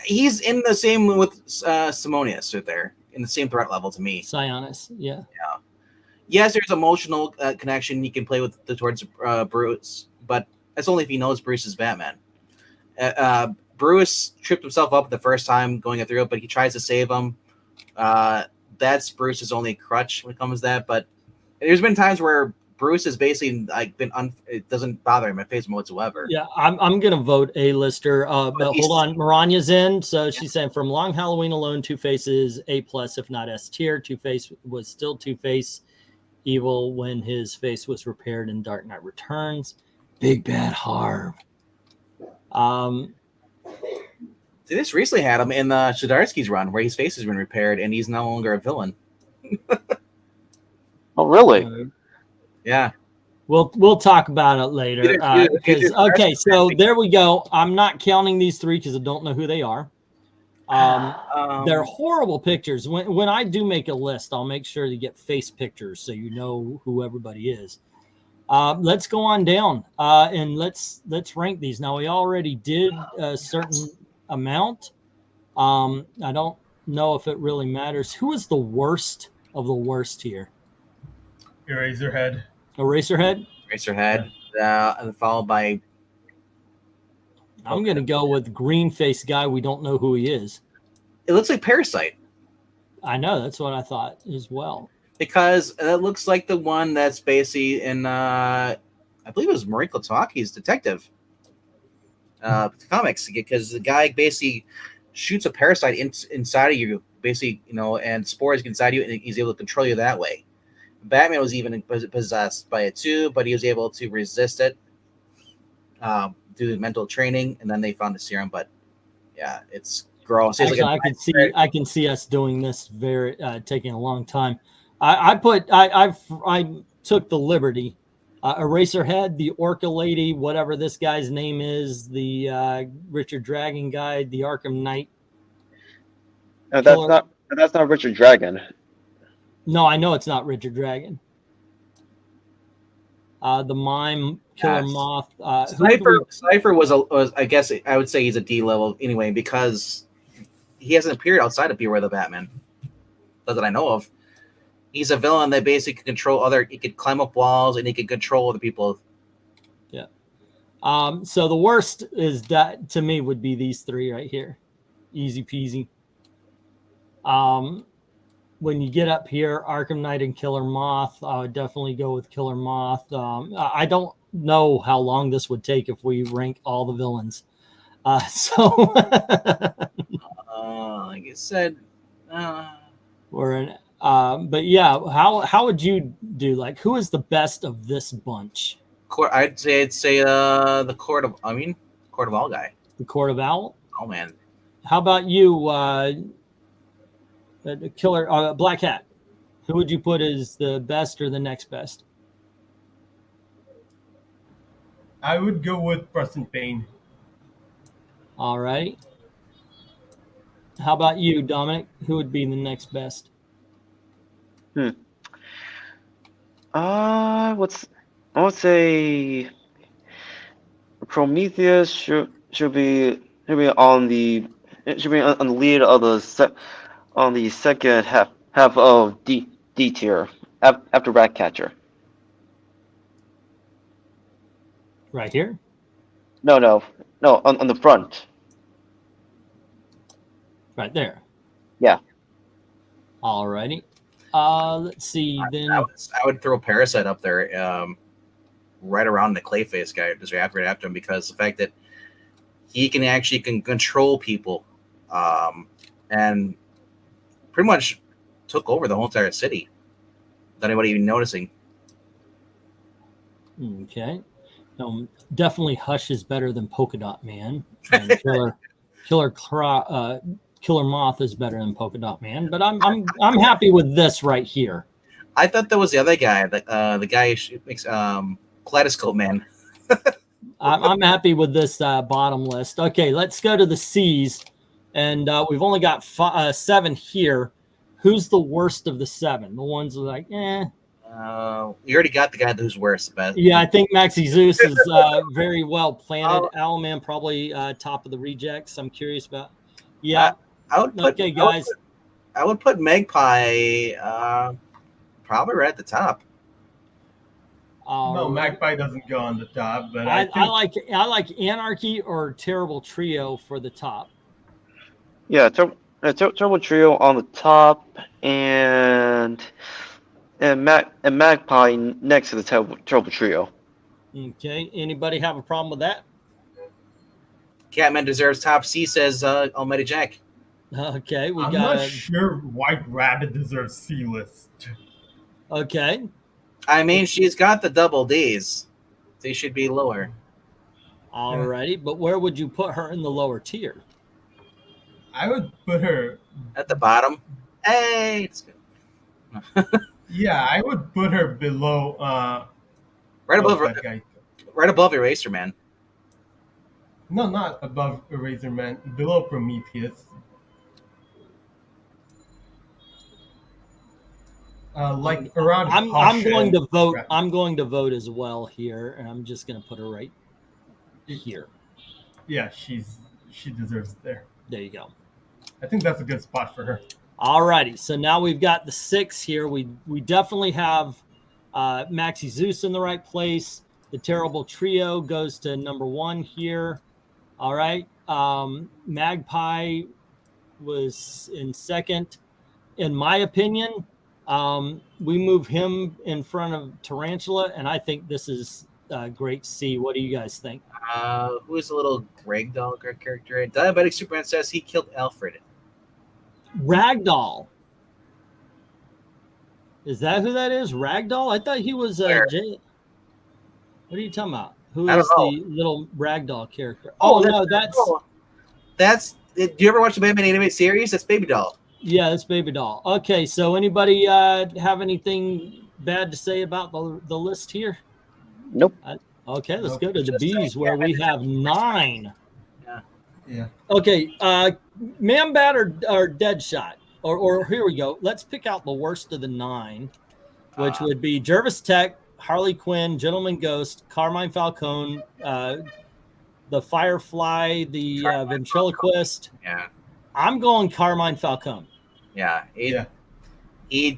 S4: He's in the same with Simonius right there, in the same threat level to me.
S2: Sionis. Yeah.
S4: Yes, there's emotional connection he can play with towards Bruce, but that's only if he knows Bruce is Batman. Bruce tripped himself up the first time going through it, but he tries to save him. That's Bruce's only crutch when it comes to that. But there's been times where Bruce has basically like it doesn't bother him, it phase him whatsoever.
S2: Yeah, I'm gonna vote A-lister. But hold on, Maranya's in. So she's saying from Long Halloween alone, Two-Face is A+, if not S tier. Two-Face was still Two-Face evil when his face was repaired in Dark Knight Returns. Big bad Harv.
S4: They just recently had him in Zdarsky's run where his face has been repaired and he's no longer a villain.
S1: Oh, really?
S4: Yeah.
S2: We'll talk about it later. Okay, so there we go. I'm not counting these three because I don't know who they are. They're horrible pictures. When I do make a list, I'll make sure to get face pictures so you know who everybody is. Let's go on down and let's rank these. Now we already did a certain amount. I don't know if it really matters. Who is the worst of the worst here?
S3: Eraserhead.
S2: Eraserhead?
S4: Eraserhead. And followed by.
S2: I'm going to go with green face guy. We don't know who he is.
S4: It looks like Parasite.
S2: I know. That's what I thought as well.
S4: Because it looks like the one that's basically in, I believe it was Mariko Tawaki's detective comics. Because the guy basically shoots a parasite inside of you, basically, and spores get inside you, and he's able to control you that way. Batman was even possessed by it too, but he was able to resist it through mental training, and then they found the serum. But yeah, it's gross.
S2: Actually, I can see us doing this taking a long time. I took the liberty. Eraserhead, the Orca lady, whatever this guy's name is, the Richard Dragon guy, the Arkham Knight.
S1: No, that's not Richard Dragon.
S2: No, I know it's not Richard Dragon. The mime, Killer Moth.
S4: Cypher was I guess I would say he's a D level anyway because he hasn't appeared outside of Beware the Batman. Not that I know of. He's a villain that basically can control he could climb up walls and he can control other people.
S2: Yeah. So the worst is that to me would be these three right here. Easy peasy. When you get up here, Arkham Knight and Killer Moth, I would definitely go with Killer Moth. I don't know how long this would take if we rank all the villains.
S4: Like I said,
S2: we're in. But yeah, how would you do? Like, who is the best of this bunch?
S4: I'd say the Court of Owl guy.
S2: The Court of Owl.
S4: Oh man.
S2: How about you, the Killer Black Hat? Who would you put as the best or the next best?
S3: I would go with Preston Payne.
S2: All right. How about you, Dominic? Who would be the next best?
S1: I would say Prometheus should be on the lead of the second half of D tier after Ratcatcher.
S2: Right here?
S1: No, on the front.
S2: Right there.
S1: Yeah.
S2: All righty. Let's see. Then
S4: I would throw Parasite up there, right around the Clayface guy, just right after him, because the fact that he can control people, and pretty much took over the whole entire city without anybody even noticing.
S2: Okay. Definitely Hush is better than Polka-Dot Man. And Killer Moth is better than Polka-Dot Man, but I'm happy with this right here.
S4: I thought that was the other guy, the guy who makes Kaleidoscope Man.
S2: I'm happy with this bottom list. Okay, let's go to the C's, and we've only got 7 here. Who's the worst of the 7? The ones that are like,
S4: We already got the guy who's worse. But
S2: yeah, I think Maxi Zeus is very well planted. Owlman probably top of the rejects. I'm curious about. Yeah. Guys.
S4: I would put Magpie probably right at the top.
S3: No, Magpie doesn't go on the top, but
S2: I like Anarchy or Terrible Trio for the top.
S1: Yeah, Terrible Trio on the top, and Magpie next to the Terrible Trio.
S2: Okay. Anybody have a problem with that?
S4: Catman deserves top C, says Almighty Jack.
S2: Okay,
S3: I'm not sure White Rabbit deserves C list.
S2: Okay.
S4: I mean, she's got the double Ds. They should be lower.
S2: Alrighty, but where would you put her in the lower tier?
S3: I would put her
S4: at the bottom. Hey, it's good.
S3: Yeah, I would put her below.
S4: Right above Eraser Man.
S3: No, not above Eraser Man. Below Prometheus. Like around.
S2: I'm going to vote. I'm going to vote as well here, and I'm just going to put her right here.
S3: Yeah, she deserves it there.
S2: There you go.
S3: I think that's a good spot for her.
S2: All righty. So now we've got the 6 here. We definitely have Maxi Zeus in the right place. The Terrible Trio goes to number 1 here. All right. Magpie was in second. In my opinion, we move him in front of Tarantula, and I think this is great C. What do you guys think?
S4: Who is the little ragdoll character? Diabetic Superman says he killed Alfred.
S2: Ragdoll. Is that who that is? Ragdoll? I thought he was What are you talking about? Who is the little ragdoll character? Oh no, that's.
S4: Do you ever watch the Batman animated series? That's Baby Doll.
S2: Yeah, that's Baby Doll. Okay, so anybody have anything bad to say about the list here?
S1: Nope.
S2: Okay, let's
S3: Nope.
S2: go to the
S4: Just
S2: B's where we have 9.
S3: Yeah.
S2: Okay, Man Bat or Deadshot, or here we go. Let's pick out the worst of the 9, which would be Jervis Tech, Harley Quinn, Gentleman Ghost, Carmine Falcone, the Firefly, the Ventriloquist.
S4: Yeah.
S2: I'm going Carmine Falcone.
S4: Yeah.
S3: Yeah.
S4: He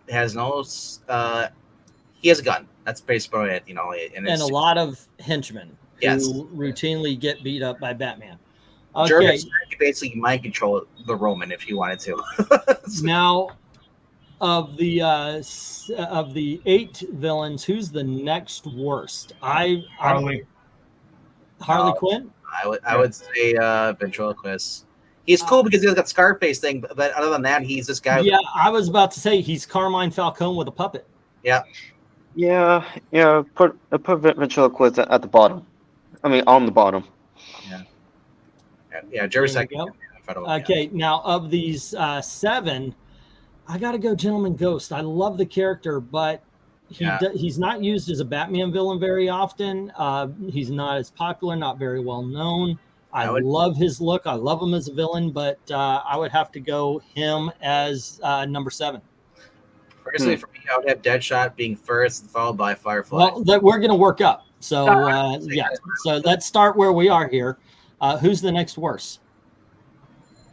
S4: has no. He has a gun. That's basically it. You know,
S2: And a lot of henchmen
S4: Yes.
S2: who routinely get beat up by Batman. Okay,
S4: Jervis could basically mind control the Roman if he wanted to.
S2: now of the 8 villains, who's the next worst?
S3: Harley.
S2: Harley Quinn.
S4: I would say Ventriloquist. He's cool because he's got the Scarface thing, but other than that, he's this guy.
S2: Yeah, I was about to say he's Carmine Falcone with a puppet.
S4: Yeah.
S1: Yeah. Put Ventriloquist at the bottom. I mean, on the bottom.
S4: Yeah. Jervis
S2: There
S4: Tech.
S2: you go. Okay, now of these 7, I got to go Gentleman Ghost. I love the character, but he's not used as a Batman villain very often. He's not as popular, not very well known. I love his look. I love him as a villain, but I would have to go him as number 7.
S4: Personally, for me, I would have Deadshot being first, followed by Firefly.
S2: Well, we're going to work up. So, So let's start where we are here. Who's the next worst?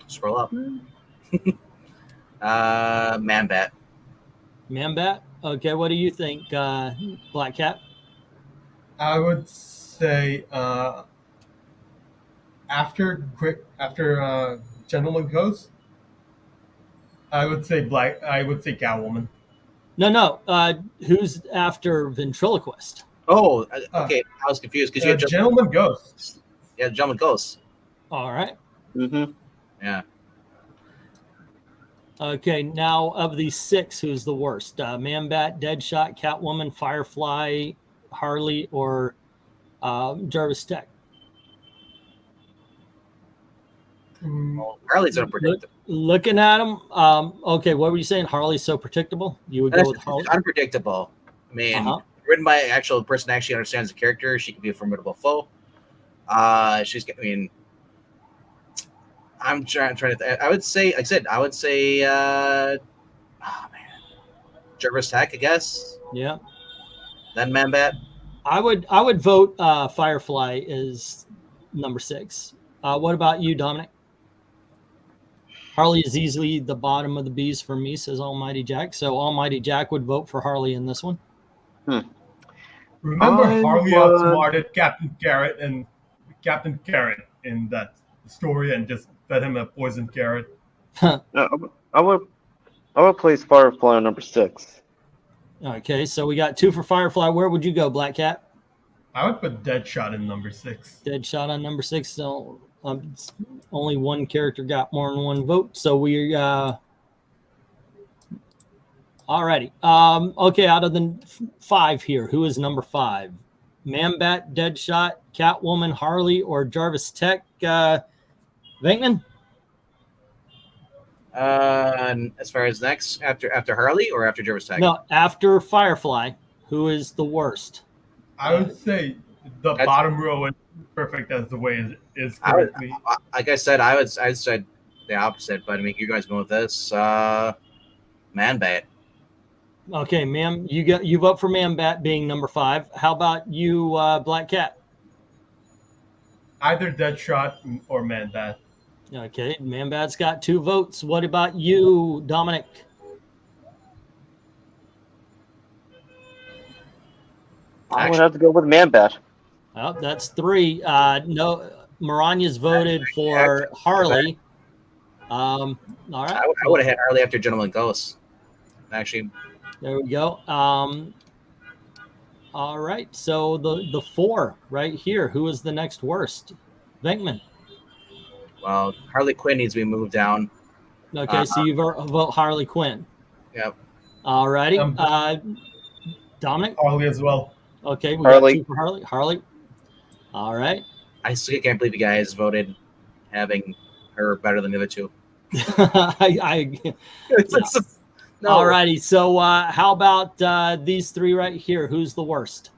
S4: Scroll up. Man Bat.
S2: Man Bat? Okay, what do you think, Black Cat?
S3: I would say after Gentleman Ghost, I would say Catwoman.
S2: No. Who's after Ventriloquist?
S4: Oh, okay. I was confused because you had
S3: Gentleman Ghost.
S4: Yeah, Gentleman Ghost.
S2: All right.
S1: Mm-hmm.
S4: Yeah.
S2: Okay, now of these 6, who's the worst? Man Bat, Deadshot, Catwoman, Firefly, Harley, or Jarvis Tech?
S4: Well, Harley's unpredictable.
S2: Looking at him, okay, what were you saying? Harley's so predictable? You would go with Harley?
S4: Unpredictable. I mean, written by an actual person who actually understands the character. She can be a formidable foe. I'm trying to. I would say, like I said, Jervis Tech, I guess.
S2: Yeah.
S4: Then Man Bat.
S2: I would vote Firefly is number 6. What about you, Dominic? Harley is easily the bottom of the B's for me, says Almighty Jack. So Almighty Jack would vote for Harley in this one.
S3: Remember, Harley outsmarted Captain Carrot in that story and just fed him a poisoned carrot.
S1: I would place Firefly on number 6.
S2: Okay, so we got 2 for Firefly. Where would you go, Black Cat?
S3: I would put Deadshot in number 6.
S2: Deadshot on number 6. So only one character got more than one vote. So we alrighty. Okay, out of the 5 here, who is number 5? Man Bat, Deadshot, Catwoman, Harley, or Jarvis Tech? VENKMAN?
S4: As far as next, after Harley or after Jarvis Tech?
S2: No, after Firefly, who is the worst?
S3: I would say the bottom row is perfect as the way it is currently.
S4: Like I said, I said the opposite, but I mean, you guys go with this. Man Bat.
S2: Okay, ma'am, you vote for Man Bat being number 5. How about you, Black Cat?
S3: Either Deadshot or Man Bat.
S2: Okay, Man Bat's got 2 votes. What about you, Dominic?
S1: I would have to go with Man Bat.
S2: Well, that's 3. No, Maranya's voted for Harley. All right.
S4: I would have had Harley after Gentleman Ghost. Actually.
S2: There we go. All right. So the 4 right here. Who is the next worst? VENKMAN.
S4: Well, Harley Quinn needs to be moved down.
S2: Okay, so you vote Harley Quinn.
S4: Yep.
S2: All righty. Dominic?
S3: Harley as well.
S2: Okay, we got 2 for Harley. Harley. All right.
S4: I still can't believe you guys voted having her better than the other 2. No.
S2: All righty. So how about these three right here? Who's the worst?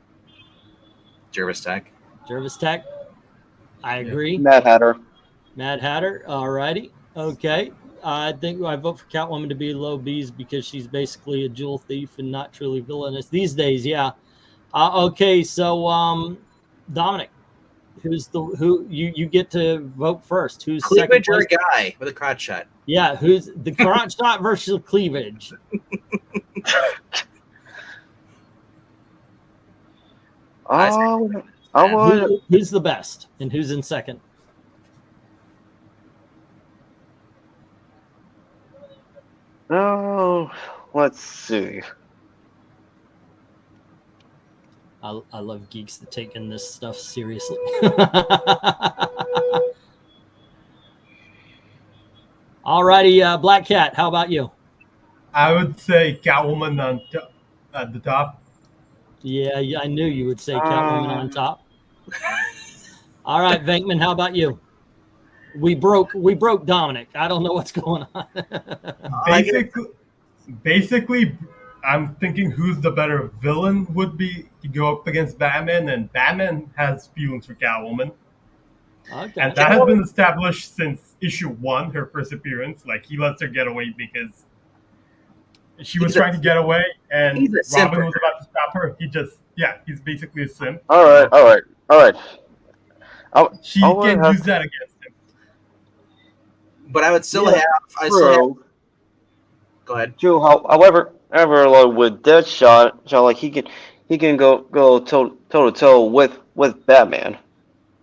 S4: Jervis Tech.
S2: Jervis Tech. I agree.
S1: Mad Hatter.
S2: Mad Hatter. All righty. Okay. I think I vote for Catwoman to be low B's because she's basically a jewel thief and not truly villainous these days. Yeah. Okay. So Dominic, who you get to vote first? Who's
S4: Cleavage
S2: second
S4: or a
S2: place?
S4: guy with a crotch shot?
S2: Yeah. Who's the crotch shot versus cleavage?
S1: I would.
S2: Who's the best and who's in second?
S1: Oh, let's see.
S2: I love geeks that take in this stuff seriously. All righty, Black Cat, how about you?
S3: I would say Catwoman at the top.
S2: Yeah, I knew you would say Catwoman on top. All right, Venkman, how about you? We broke Dominic. I don't know what's going on.
S3: Basically, I'm thinking who's the better villain would be to go up against Batman, and Batman has feelings for Catwoman.
S2: Okay.
S3: And that has been established since issue 1, her first appearance. Like, he lets her get away because she was trying to get away, and Robin was about to stop her. He's basically a simp.
S1: All right.
S3: She can use that against him.
S4: But I would still have. Go ahead.
S1: True. However, like with Deadshot, like he can go toe to toe with Batman.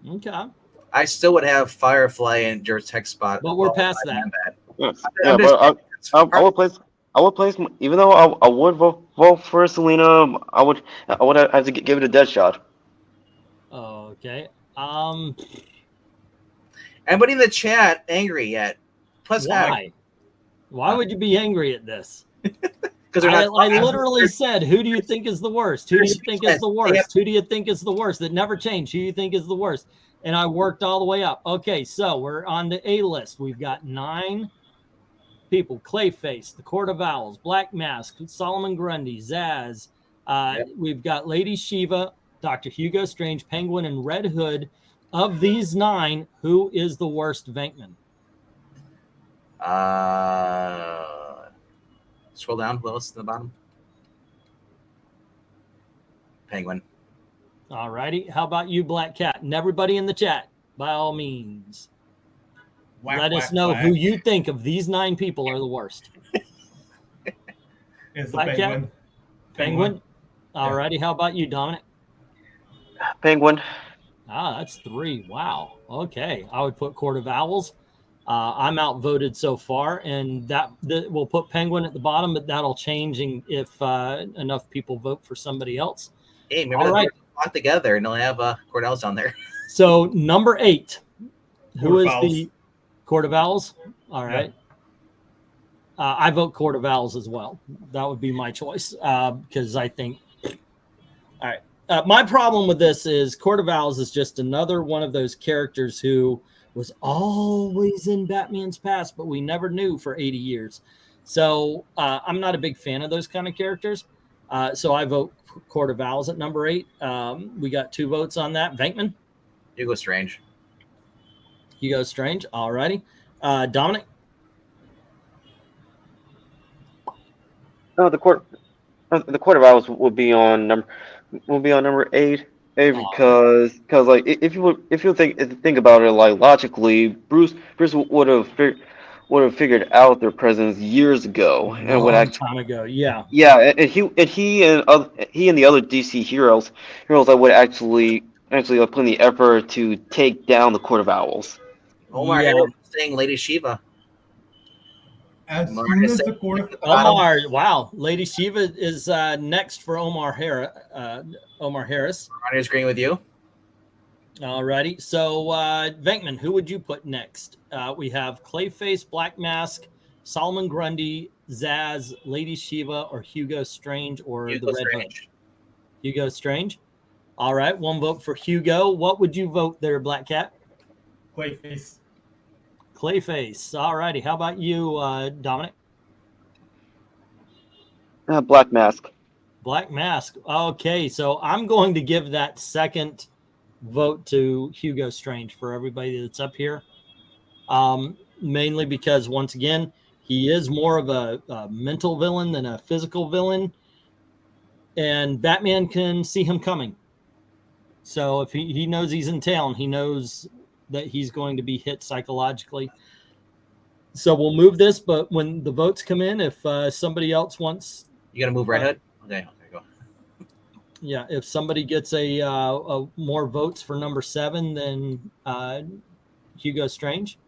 S2: Okay.
S4: I still would have Firefly and Jervis Tech spot.
S2: But we're past that.
S1: Yes. Yeah, but I would place even though I would vote for Selena. I would have to give it a Deadshot.
S2: Okay.
S4: Anybody in the chat angry yet? Plus,
S2: why would you be angry at this?
S4: Because
S2: I literally said, who do you think is the worst? Who do you think is the worst? Who do you think is the worst? That never changed. Who do you think is the worst? And I worked all the way up. Okay, so we're on the A list. We've got 9 people: Clayface, the Court of Owls, Black Mask, Solomon Grundy, Zaz. We've got Lady Shiva, Dr. Hugo Strange, Penguin, and Red Hood. Of these 9, who is the worst Venkman?
S4: Scroll down, lowest to the bottom. Penguin.
S2: All righty. How about you, Black Cat? And everybody in the chat, by all means, let us know who you think of these 9 people are the worst.
S3: It's the
S2: Black
S3: Penguin.
S2: Cat? Penguin? All righty. How about you, Dominic?
S1: Penguin.
S2: That's 3. Wow. Okay. I would put Court of Owls. I'm outvoted so far, and that will put Penguin at the bottom, but that'll change if enough people vote for somebody else.
S4: Hey, maybe they'll lock together and they'll have Cordell's on there.
S2: So number 8, who is
S3: Owls.
S2: the Court of Owls? All right. Yeah. I vote Court of Owls as well. That would be my choice because I think. All right. My problem with this is Court of Owls is just another one of those characters who was always in Batman's past, but we never knew for 80 years. So I'm not a big fan of those kind of characters. So I vote Court of Owls at number 8. We got 2 votes on that. Venkman?
S4: Hugo Strange.
S2: Hugo Strange. All righty. Dominic?
S1: No, the Court of Owls will be on number 8. Because like if you think about it, like logically, Bruce would have figured out their presence years ago, and would
S2: time ago, yeah,
S1: and he and the other DC heroes that would actually put in the effort to take down the Court of Owls.
S4: Omar Harris saying Lady Shiva.
S3: As soon as the Court of
S2: Omar, wow, Lady Shiva is next for Omar Harris.
S4: Ronnie is agreeing with you.
S2: All righty. So, Venkman, who would you put next? We have Clayface, Black Mask, Solomon Grundy, Zaz, Lady Shiva, or Hugo Strange, or
S4: Hugo
S2: the Red Hood? Hugo Strange. All right. 1 vote for Hugo. What would you vote there, Black Cat?
S3: Clayface.
S2: Clayface. All righty. How about you, Dominic?
S1: Black Mask.
S2: Black Mask. Okay, so I'm going to give that second vote to Hugo Strange for everybody that's up here. Mainly because, once again, he is more of a mental villain than a physical villain. And Batman can see him coming. So if he knows he's in town, he knows that he's going to be hit psychologically. So we'll move this, but when the votes come in, if somebody else wants...
S4: You got to move Red Hood? Okay, go.
S2: Yeah, if somebody gets a more votes for number 7 than Hugo Strange,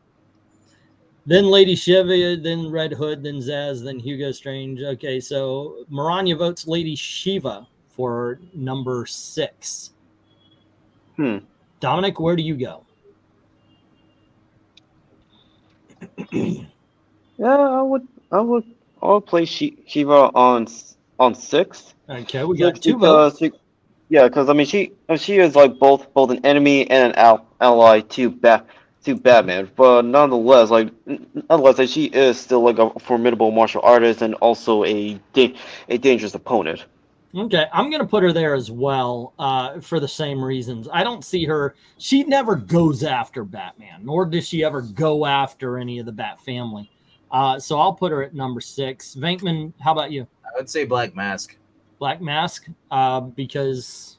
S2: then Lady Shiva, then Red Hood, then Zaz, then Hugo Strange. Okay, so MARANYA votes Lady Shiva for number 6. Dominic, where do you go?
S1: Yeah, I'll play Shiva on 6.
S2: Okay, we got 2 votes.
S1: Because I mean she is like both an enemy and an ally to Batman, but nonetheless, like she is still like a formidable martial artist and also a dangerous opponent.
S2: Okay, I'm going to put her there as well for the same reasons. I don't see her. She never goes after Batman, nor does she ever go after any of the Bat family. So I'll put her at number 6. Venkman, how about you?
S4: I would say Black Mask.
S2: Black Mask, because...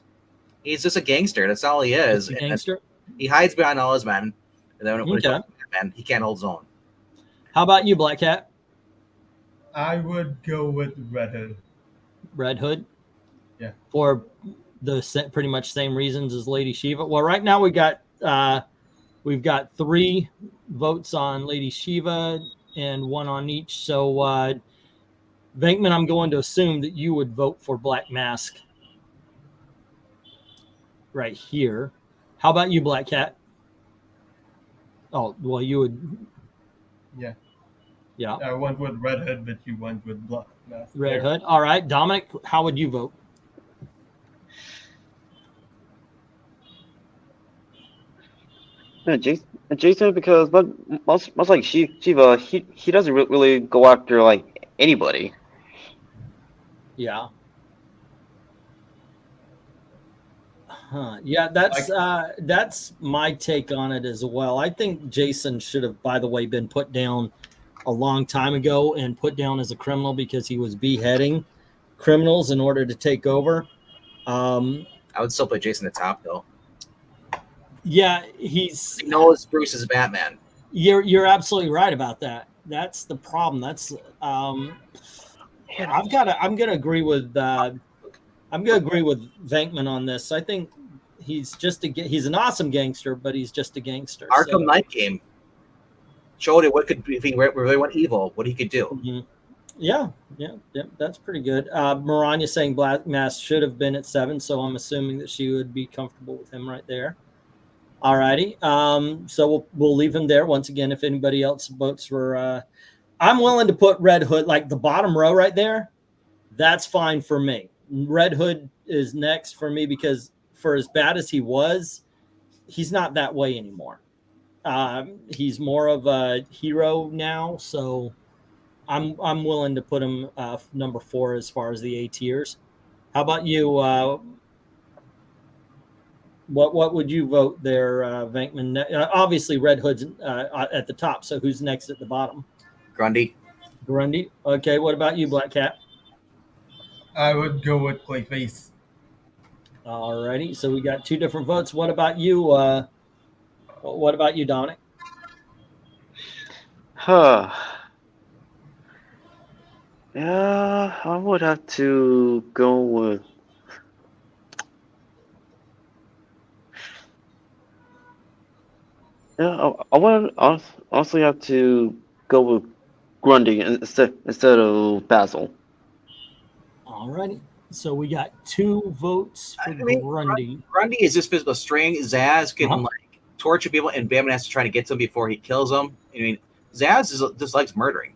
S4: He's just a gangster. That's all he is.
S2: A gangster?
S4: He hides behind all his men. And then when
S2: Okay.
S4: Batman, he can't hold his own.
S2: How about you, Black Cat?
S3: I would go with Red Hood.
S2: Red Hood?
S3: Yeah.
S2: For the pretty much same reasons as Lady Shiva. Well, right now we've got 3 votes on Lady Shiva and 1 on each. So, Venkman, I'm going to assume that you would vote for Black Mask right here. How about you, Black Cat? Oh, well, you would.
S3: Yeah.
S2: Yeah.
S3: I went with Red Hood, but you went with Black Mask.
S2: Red Hood. All right. Dominic, how would you vote?
S1: Yeah, Jason, because most like Shiva, he doesn't really go after like anybody.
S2: Yeah. Yeah, that's my take on it as well. I think Jason should have, by the way, been put down a long time ago and put down as a criminal because he was beheading criminals in order to take over.
S4: I would still put Jason at the top, though.
S2: Yeah,
S4: he knows Bruce is Batman.
S2: You're absolutely right about that. That's the problem. That's I'm gonna agree with Venkman on this. I think he's an awesome gangster, but he's just a gangster.
S4: Arkham Knight game showed it what could be if he really went evil, what he could do.
S2: Mm-hmm. Yeah, that's pretty good. MARANYA saying Black Mask should have been at 7, so I'm assuming that she would be comfortable with him right there. All righty. So we'll leave him there. Once again, if anybody else votes for, I'm willing to put Red Hood, like the bottom row right there. That's fine for me. Red Hood is next for me because for as bad as he was, he's not that way anymore. He's more of a hero now, so I'm willing to put him number 4 as far as the A tiers. How about you? What would you vote there, Venkman? Obviously, Red Hood's at the top. So who's next at the bottom?
S4: Grundy.
S2: Okay. What about you, Black Cat?
S3: I would go with Clayface.
S2: All righty. So we got 2 different votes. What about you? Dominic?
S1: Yeah, I would have to go with. Yeah, I would honestly have to go with Grundy instead of Basil.
S2: All righty. So we got 2 votes for Grundy.
S4: Grundy is just physical strength. Zaz can torture people, and Batman has to try to get to him before he kills them. I mean, Zaz just likes murdering.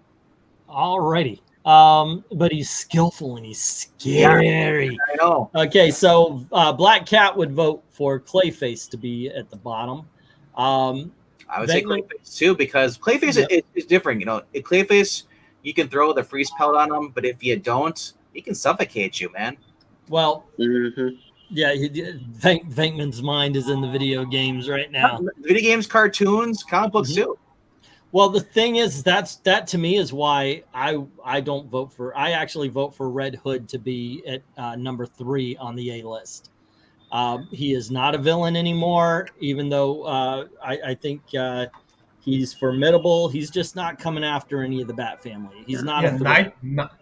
S2: All righty. But he's skillful and he's scary.
S4: Yeah, I know.
S2: Okay, so Black Cat would vote for Clayface to be at the bottom.
S4: I I would say
S2: Venkman?
S4: Clayface too, because Clayface
S2: Yep.
S4: is different. You know, in Clayface, you can throw the freeze pellet on him, but if you don't, he can suffocate you, man.
S2: Well,
S1: Mm-hmm.
S2: yeah, Venkman's mind is in the video games right now.
S4: Video games, cartoons, comic books too.
S2: Well, the thing is, that to me is why I don't vote for. I actually vote for Red Hood to be at number 3 on the A list. He is not a villain anymore, even though I think he's formidable. He's just not coming after any of the Bat family. He's not a threat.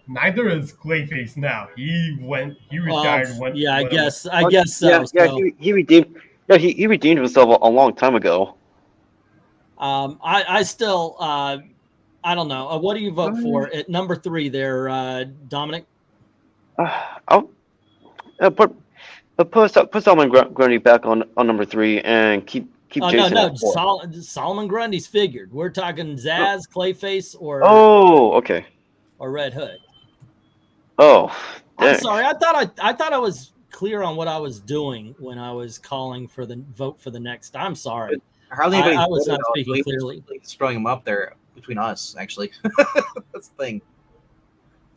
S3: Neither is Clayface now. He retired.
S2: Yeah, I
S3: went
S2: guess so.
S1: Yeah,
S2: So,
S1: he redeemed. Yeah, he redeemed himself a long time ago.
S2: I still I don't know. What do you vote for at number 3 there, Dominic?
S1: I'll put Solomon Grundy back on number 3 and keep chasing.
S2: No, Solomon Grundy's figured. We're talking Zaz, Clayface, or
S1: okay.
S2: or Red Hood.
S1: Oh,
S2: I'm
S1: dang.
S2: sorry. I thought I was clear on what I was doing when I was calling for the vote for the next. I'm sorry.
S4: Hardly
S2: I
S4: anybody
S2: was
S4: voted
S2: not
S4: on
S2: speaking
S4: Clayface.
S2: clearly.
S4: Just throwing him up there between us, actually. That's the thing.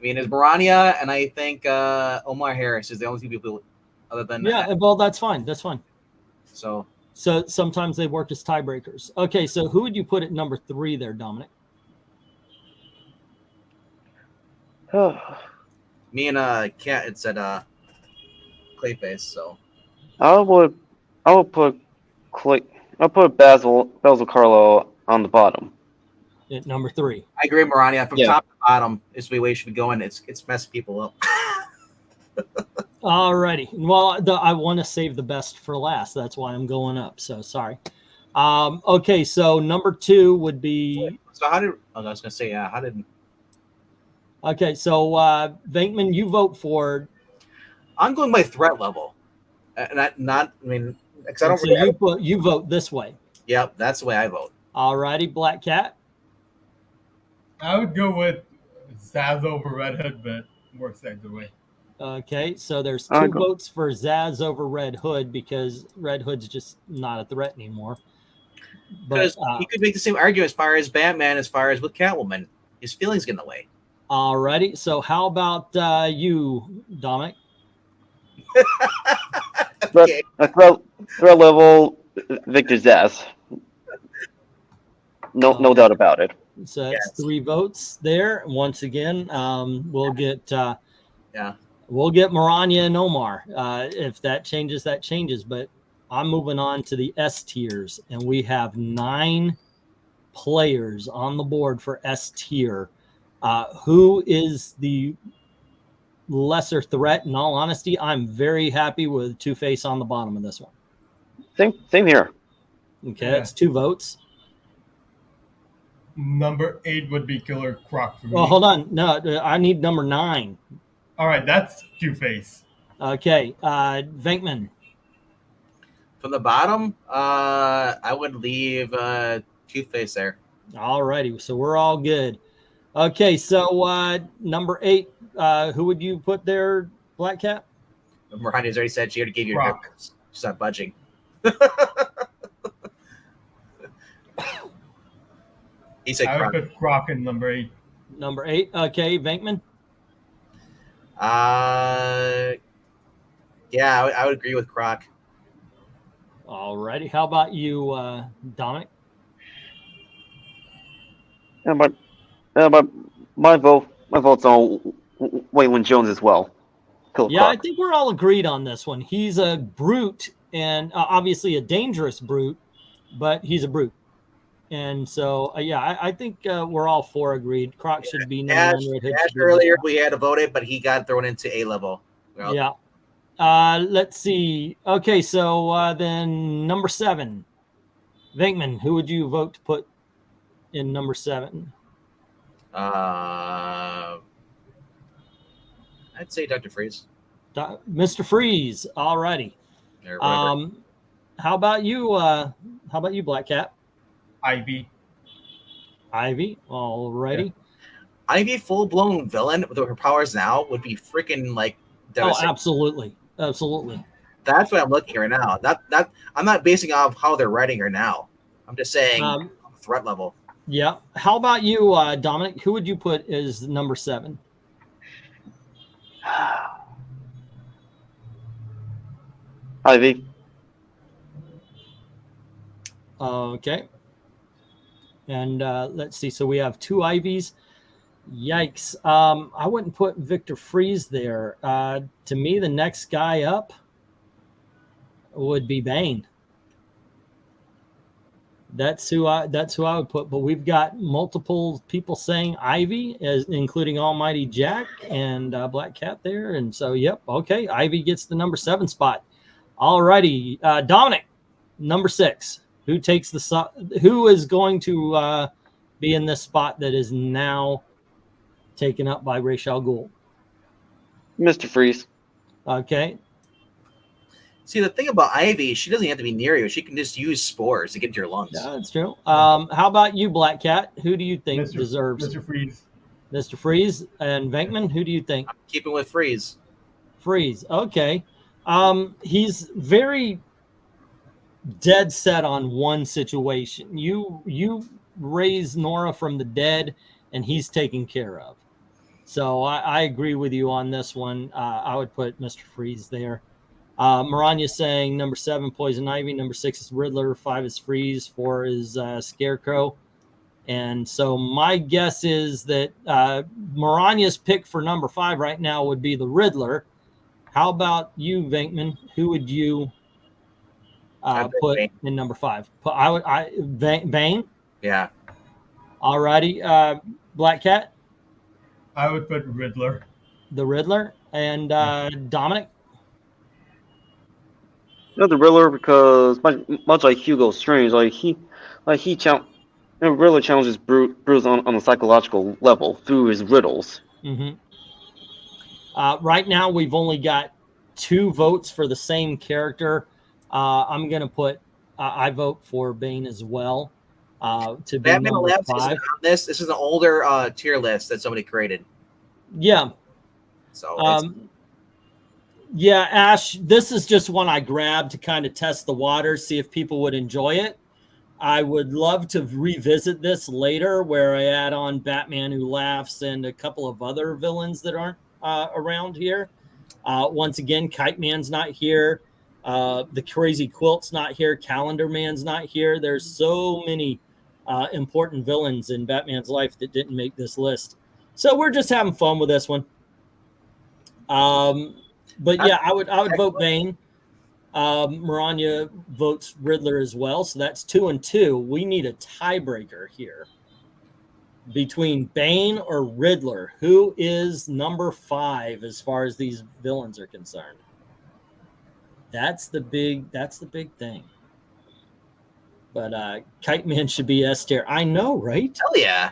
S4: I mean, it's MARANYA, and I think Omar Harris is the only two people other than
S2: Yeah, well, that's fine. That's fine.
S4: So
S2: sometimes they work as tiebreakers. Okay, so who would you put at number 3 there, Dominic?
S4: me and Cat had said Clayface. So
S1: I would put Basil Carlo on the bottom.
S2: At number 3.
S4: I agree, MARANYA. From
S1: Yeah.
S4: top to bottom is the way it should be going. It's messed people up.
S2: Alrighty. Well, I want to save the best for last. That's why I'm going up. So sorry. Okay, so number 2 would be.
S4: So how did I was gonna say how did
S2: Okay, so Venkman, you vote for.
S4: I'm going by threat level, not I mean because I don't.
S2: So
S4: Really
S2: you vote this way.
S4: Yep, that's the way I vote.
S2: Alrighty, Black Cat.
S3: I would go with Zaz over Red Hood, but works either way.
S2: Okay, so there's 2
S1: I'll go.
S2: votes for Zaz over Red Hood because Red Hood's just not a threat anymore. But
S4: Because you could make the same argument as far as Batman, as far as with Catwoman. His feelings get in the way.
S2: alrighty, so how about you, Dominic?
S4: Okay.
S1: Threat level, Victor Zaz. No doubt about it.
S2: So that's
S4: Yes.
S2: 3 votes there. Once again, we'll get
S4: Yeah.
S2: we'll get MARANYA and Omar. If that changes, that changes. But I'm moving on to the S tiers, and we have 9 players on the board for S tier. Who is the lesser threat? In all honesty, I'm very happy with Two-Face on the bottom of this one.
S1: Same here.
S2: Okay,
S3: Yeah.
S2: that's 2 votes.
S3: Number 8 would be Killer Croc for me.
S2: Well, hold on. No, I need number 9.
S3: All right, that's Two-Face.
S2: Okay, Venkman.
S4: From the bottom, I would leave Two-Face there.
S2: All righty, so we're all good. Okay, so number 8, who would you put there, Black Cat?
S4: MARANYA's already said she already gave you her
S3: Croc.
S4: difference. She's not budging. He said
S3: I would
S4: Croc.
S3: put Croc in number 8.
S2: Number 8, okay, Venkman.
S4: Yeah, I would agree with Croc.
S2: All righty, how about you, Dominic?
S1: Yeah, but my vote's on Waylon Jones as well. Killer
S2: Yeah, I
S1: Croc.
S2: think we're all agreed on this one. He's a brute, and obviously a dangerous brute, but he's a brute. And so, yeah, I think we're all 4 agreed. Croc should be number
S4: Ash,
S2: 1. Red Hood
S4: Ash
S2: should be
S4: earlier,
S2: number
S4: we had to vote it, but he got thrown into A level. Well,
S2: Yeah. Let's see. Okay, so then number 7. Venkman, who would you vote to put in number 7?
S4: I'd say Dr. Freeze.
S2: Mr. Freeze. All righty.
S4: Or whatever.
S2: How about you, Black Cat?
S3: Ivy.
S2: Ivy. All righty.
S4: Ivy, full blown villain with her powers now, would be freaking like
S2: Oh,
S4: devastating.
S2: absolutely. Absolutely.
S4: That's what I'm looking at right now. That I'm not basing off how they're writing her now. I'm just saying threat level.
S2: Yeah. How about you, Dominic? Who would you put as number 7?
S1: Ivy.
S2: Okay. And let's see. So we have 2 Ivies. Yikes. I wouldn't put Victor Freeze there. To me, the next guy up would be Bane. That's who I would put. But we've got multiple people saying Ivy, including Almighty Jack and Black Cat there. And so, yep, okay, Ivy gets the number 7 spot. All righty, Dominic, number 6. Who takes who is going to be in this spot that is now taken up by Ra's al Ghul?
S1: Mr. Freeze.
S2: Okay.
S4: See, the thing about Ivy, she doesn't have to be near you. She can just use spores to get into your lungs.
S2: Yeah, that's true. How about you, Black Cat? Who do you think
S3: Mr.
S2: deserves
S3: Mr. Freeze.
S2: Mr. Freeze and Venkman? Who do you think?
S4: I'm keeping with Freeze.
S2: Freeze. Okay. He's very dead set on one situation. You raise Nora from the dead, and he's taken care of. So I agree with you on this one. I would put Mr. Freeze there. Maranya saying number 7, Poison Ivy. Number 6 is Riddler. 5 is Freeze. 4 is Scarecrow. And so my guess is that Maranya's pick for number 5 right now would be the Riddler. How about you, Venkman? Who would you put
S4: Bane.
S2: in number 5? Bane?
S4: Yeah.
S2: All righty. Black Cat?
S3: I would put Riddler.
S2: The Riddler. And Dominic?
S1: The Riddler, because much like Hugo Strange, Riddler challenges Bruce on a psychological level through his riddles.
S2: Mm-hmm. Right now, we've only got 2 votes for the same character. I'm going to put, I vote for Bane as well. To be
S4: Batman
S2: number
S4: Labs
S2: 5.
S4: isn't on this. This is an older tier list that somebody created.
S2: Yeah.
S4: So
S2: yeah, Ash, this is just one I grabbed to kind of test the water, see if people would enjoy it. I would love to revisit this later where I add on Batman Who Laughs and a couple of other villains that aren't around here. Once again, Kite Man's not here. The Crazy Quilt's not here. Calendar Man's not here. There's so many important villains in Batman's life that didn't make this list. So we're just having fun with this one. But yeah, I would vote Bane. Maranya votes Riddler as well. So that's 2 and 2. We need a tiebreaker here between Bane or Riddler. Who is number 5 as far as these villains are concerned? That's the big thing. But Kite Man should be S tier. I know, right?
S4: hell yeah.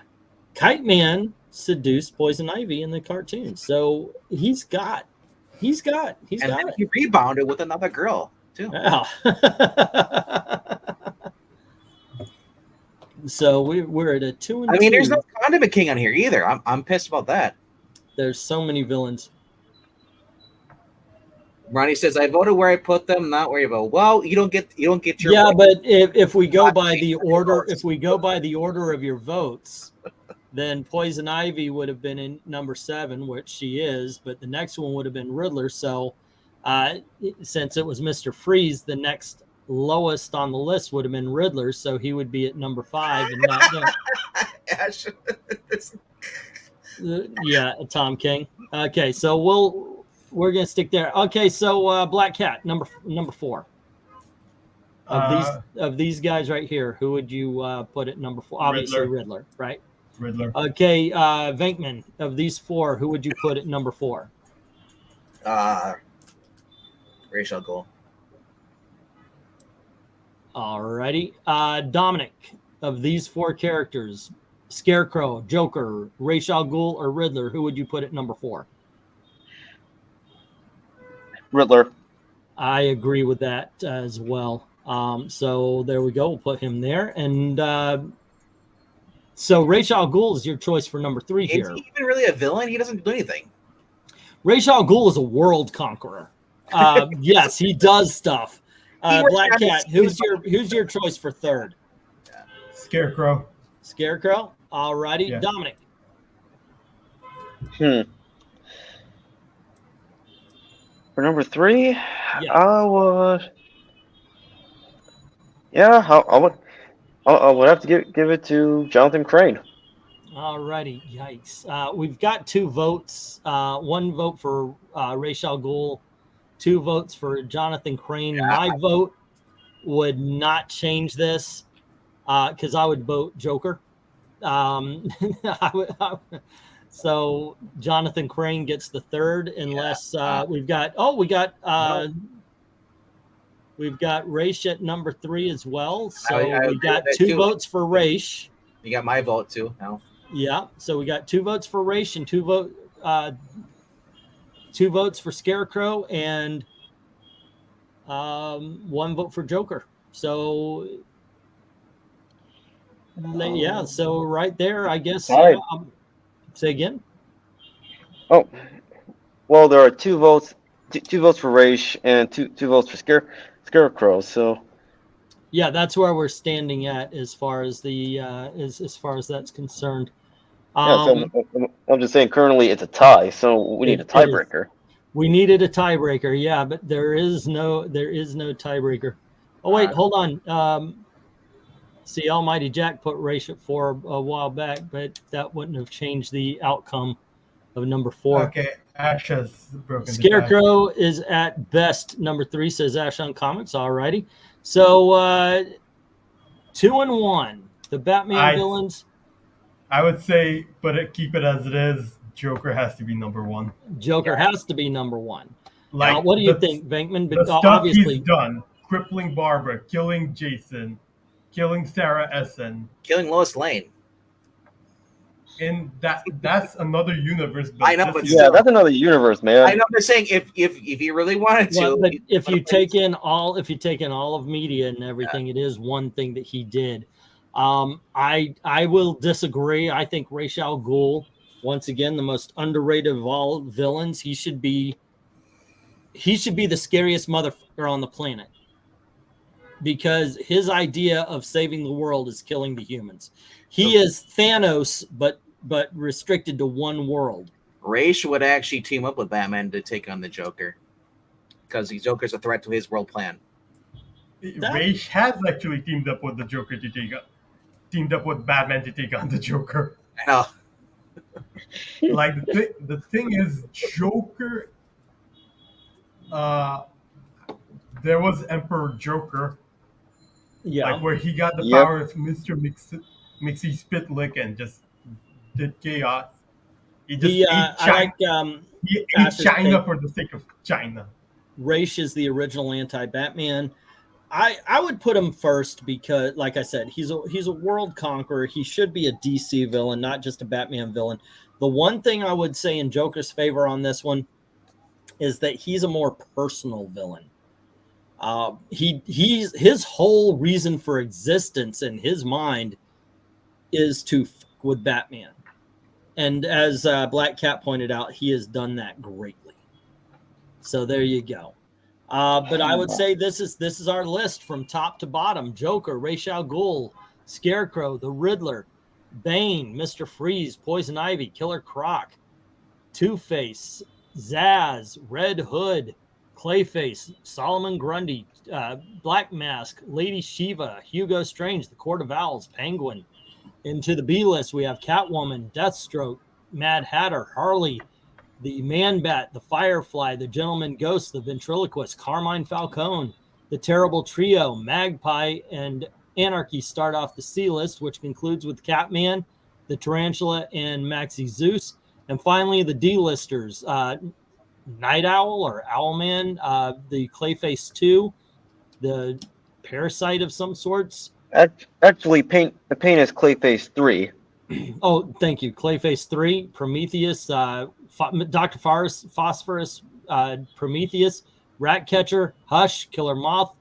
S2: Kite Man seduced Poison Ivy in the cartoon. So he's got
S4: And then
S2: it.
S4: he rebounded with another girl too.
S2: Yeah. So we're at a 2 and 2.
S4: I mean, there's no Condiment King on here either. I'm pissed about that.
S2: There's so many villains.
S4: Ronnie says, "I voted where I put them, not where you vote." Well, you don't get your
S2: Yeah,
S4: vote.
S2: but if we go by the order, of your votes, then Poison Ivy would have been in number 7, which she is, but the next one would have been Riddler. So since it was Mr. Freeze, the next lowest on the list would have been Riddler, so he would be at number 5 and not
S4: Ash.
S2: yeah, Tom King. Okay, so we're gonna stick there. Okay, so Black Cat, number 4. Of these guys right here, who would you put at number 4? Obviously Riddler, right?
S3: Riddler.
S2: Okay, Venkman, of these 4, who would you put at number 4?
S4: Ra's al Ghul.
S2: Alrighty. Dominic, of these 4 characters, Scarecrow, Joker, Ra's al Ghul, or Riddler, who would you put at number 4?
S1: Riddler.
S2: I agree with that as well. So there we go. We'll put him there. And so Ra's al Ghul is your choice for number 3 here.
S4: Is he even really a villain? He doesn't do anything.
S2: Ra's al Ghul is a world conqueror. Yes, he does stuff. Black Cat, who's your choice for 3rd?
S3: Scarecrow.
S2: Scarecrow. All righty,
S3: Yeah.
S2: Dominic.
S1: For number 3,
S2: Yeah.
S1: I would. Yeah, I would have to give it to Jonathan Crane.
S2: All righty. Yikes. We've got 2 votes. 1 vote for Ra's al Ghul, 2 votes for Jonathan Crane.
S4: Yeah.
S2: My vote would not change this because I would vote Joker. So Jonathan Crane gets the 3rd, unless we've got Ra's at number 3 as well. So
S4: I
S2: we got
S4: agree with that
S2: 2
S4: too.
S2: votes for Ra's.
S4: You got my vote too now.
S2: Yeah, so we got 2 votes for Ra's and 2 votes for Scarecrow and 1 vote for Joker. So yeah, so right there, I guess.
S1: Right.
S2: Say again.
S1: Oh, well, there are 2 votes, 2 votes for Raish and two votes for Scarecrow. So
S2: yeah, that's where we're standing at as far as the as far as that's concerned.
S1: yeah, so I'm just saying currently it's a tie, so we need a tiebreaker.
S2: We needed a tiebreaker, yeah, but there is no tiebreaker. Oh wait, hold on. See, Almighty Jack put Ra's at 4 a while back, but that wouldn't have changed the outcome of number 4.
S3: Okay, Ash has broken the tie.
S2: Scarecrow is at best number 3, says Ash on Comics. Alrighty, so 2 and 1. The Batman villains.
S3: I would say, keep it as it is. Joker has to be number 1.
S2: Joker has to be number 1.
S3: Like,
S2: now, what do you think, Venkman?
S3: The stuff
S2: Obviously,
S3: he's done: crippling Barbara, killing Jason, killing Sarah Essen,
S4: Killing Lois Lane.
S3: and that's another universe.
S4: I know, but
S1: Yeah, that's another universe, man.
S4: I know. I'm saying if you really wanted to,
S2: but if you take in all of media and everything, it is one thing that he did. I will disagree. I think Ra's al Ghul, once again, the most underrated of all villains. He should be the scariest motherfucker on the planet, because his idea of saving the world is killing the humans. He is Thanos, but restricted to one world.
S4: Ra's would actually team up with Batman to take on the Joker, because the Joker's a threat to his world plan.
S3: Ra's has actually teamed up with the Joker teamed up with Batman to take on the Joker.
S4: I know.
S3: Like the thing is, Joker. There was Emperor Joker.
S2: Yeah,
S3: Like where he got the power of Mr. Mixie Spitlick and just did chaos. He just ate China. He ate China for the sake of China.
S2: Ra's is the original anti-Batman. I would put him first because, like I said, he's a world conqueror. He should be a DC villain, not just a Batman villain. The one thing I would say in Joker's favor on this one is that he's a more personal villain. His whole reason for existence in his mind is to f with Batman, and as Black Cat pointed out, he has done that greatly. So there you go. But I would say this is our list from top to bottom: Joker, Ra's al Ghul, Scarecrow, the Riddler, Bane, Mr. Freeze, Poison Ivy, Killer Croc, Two-Face, Zaz, Red Hood, Clayface, Solomon Grundy, Black Mask, Lady Shiva, Hugo Strange, the Court of Owls, Penguin. Into the B list, we have Catwoman, Deathstroke, Mad Hatter, Harley, the Man-Bat, the Firefly, the Gentleman Ghost, the Ventriloquist, Carmine Falcone, the Terrible Trio, Magpie, and Anarchy start off the C list, which concludes with Catman, the Tarantula, and Maxie Zeus. And finally, the D-listers, Night Owl or Owlman, the Clayface 2, the Parasite of some sorts.
S1: Actually, the paint is Clayface 3.
S2: Oh, thank you. Clayface 3, Prometheus, Dr. Phosphorus, Prometheus, Ratcatcher, Hush, Killer Moth,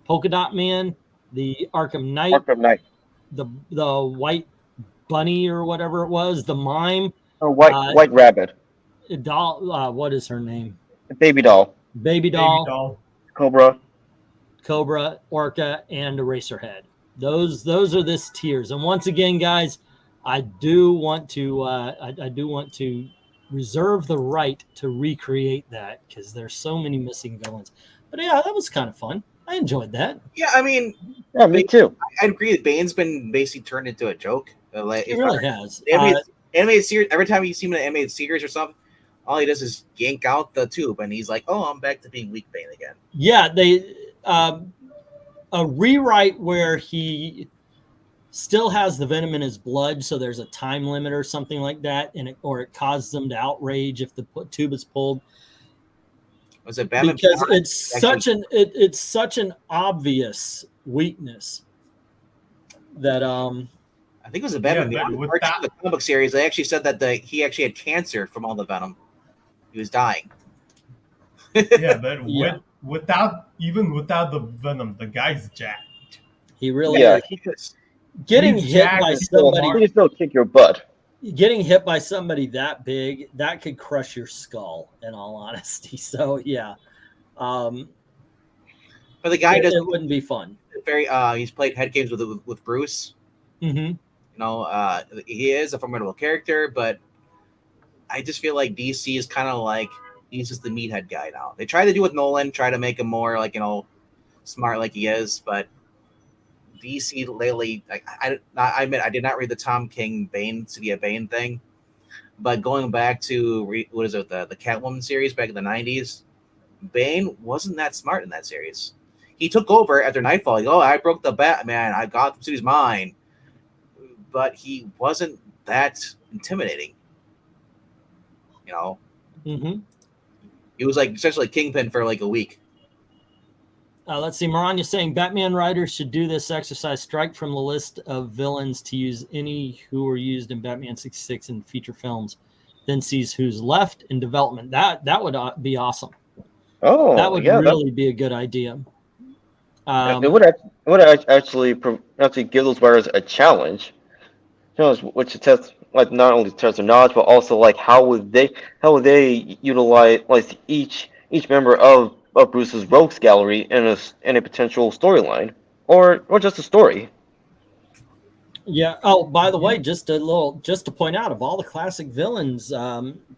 S2: Polka-Dot Man, the Arkham Knight, the White Bunny or whatever it was, the Mime.
S1: Oh, White Rabbit.
S2: Doll, what is her name?
S1: Baby Doll.
S2: Baby Doll.
S1: Cobra,
S2: Orca, and Eraserhead. Those are this tiers. And once again, guys, I do want to reserve the right to recreate that because there's so many missing villains. But yeah, that was kind of fun. I enjoyed that.
S4: Yeah, I mean,
S1: Yeah, me too.
S4: I agree. Bane's been basically turned into a joke. Like,
S2: It really has.
S4: Animated series. Every time you see him in an animated series or something, all he does is yank out the tube, and he's like, "Oh, I'm back to being weak Bane again."
S2: Yeah, they a rewrite where he still has the venom in his blood, so there's a time limit or something like that, and it causes them to outrage if the tube is pulled.
S4: Was it Batman?
S2: Because it's such an obvious weakness that
S4: I think it was a Batman Beyond. The comic book series, they actually said that he actually had cancer from all the venom. He was dying.
S3: Yeah, but without the venom, the guy's jacked.
S2: He really is. Getting hit by somebody,
S1: he can still kick your butt.
S2: Getting hit by somebody that big, that could crush your skull, in all honesty. So yeah,
S4: but the guy
S2: it wouldn't be fun.
S4: He's played head games with Bruce.
S2: Mm-hmm.
S4: You know, he is a formidable character, but I just feel like DC is kind of like he's just the meathead guy now. They try to do with Nolan, try to make him more like, you know, smart like he is, but DC lately, like, I admit I did not read the Tom King City of Bane thing, but going back to the Catwoman series back in the 90s, Bane wasn't that smart in that series. He took over after Nightfall. Like, oh, I broke the Batman. I got the city's mine, but he wasn't that intimidating. You know, He was like essentially Kingpin for like a week.
S2: Let's see. Maranya saying Batman writers should do this exercise. Strike from the list of villains to use any who were used in Batman 66 and feature films, then sees who's left in development. That would be awesome.
S1: Oh,
S2: that would really be a good idea.
S1: It would actually give those writers a challenge, which to test, like, not only test their knowledge, but also like how would they utilize like each member of Bruce's rogues gallery in a potential storyline, or just a story.
S2: Yeah. Oh, by the way, just to point out, of all the classic villains,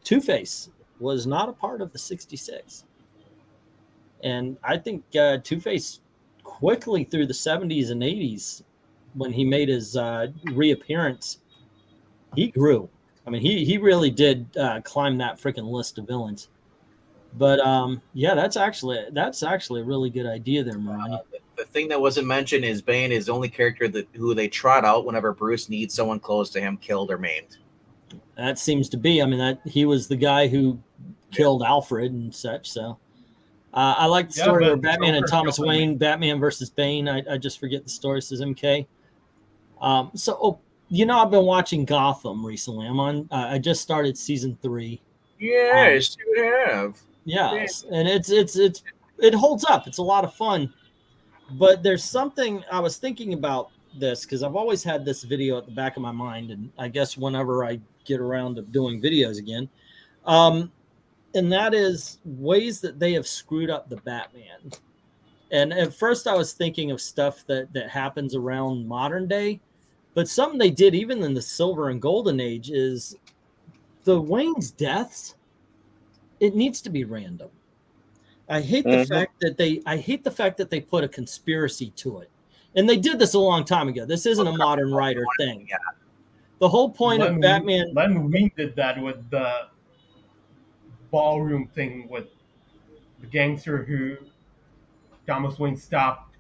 S2: Two-Face was not a part of the 66, and I think Two-Face quickly through the 70s and 80s, when he made his reappearance, he grew. I mean, he really did climb that freaking list of villains. But yeah, that's actually a really good idea there, Marani.
S4: The thing that wasn't mentioned is Bane is the only character who they trot out whenever Bruce needs someone close to him killed or maimed.
S2: That seems to be. I mean, that he was the guy who killed Alfred and such. So I like the story where Batman and Thomas Wayne, Batman versus Bane. I just forget the story, says MK. I've been watching Gotham recently. I just started season 3.
S4: Yes, you have.
S2: Yes, and it holds up. It's a lot of fun. But there's something I was thinking about this because I've always had this video at the back of my mind, and I guess whenever I get around to doing videos again, and that is ways that they have screwed up the Batman. And at first I was thinking of stuff that happens around modern day, but something they did even in the Silver and Golden Age is the Wayne's deaths. It needs to be random. I hate the fact that they put a conspiracy to it. And they did this a long time ago. This isn't a modern writer thing. Yeah. The whole point of Batman...
S3: Len Wein did that with the ballroom thing with the gangster who Thomas Wayne stopped.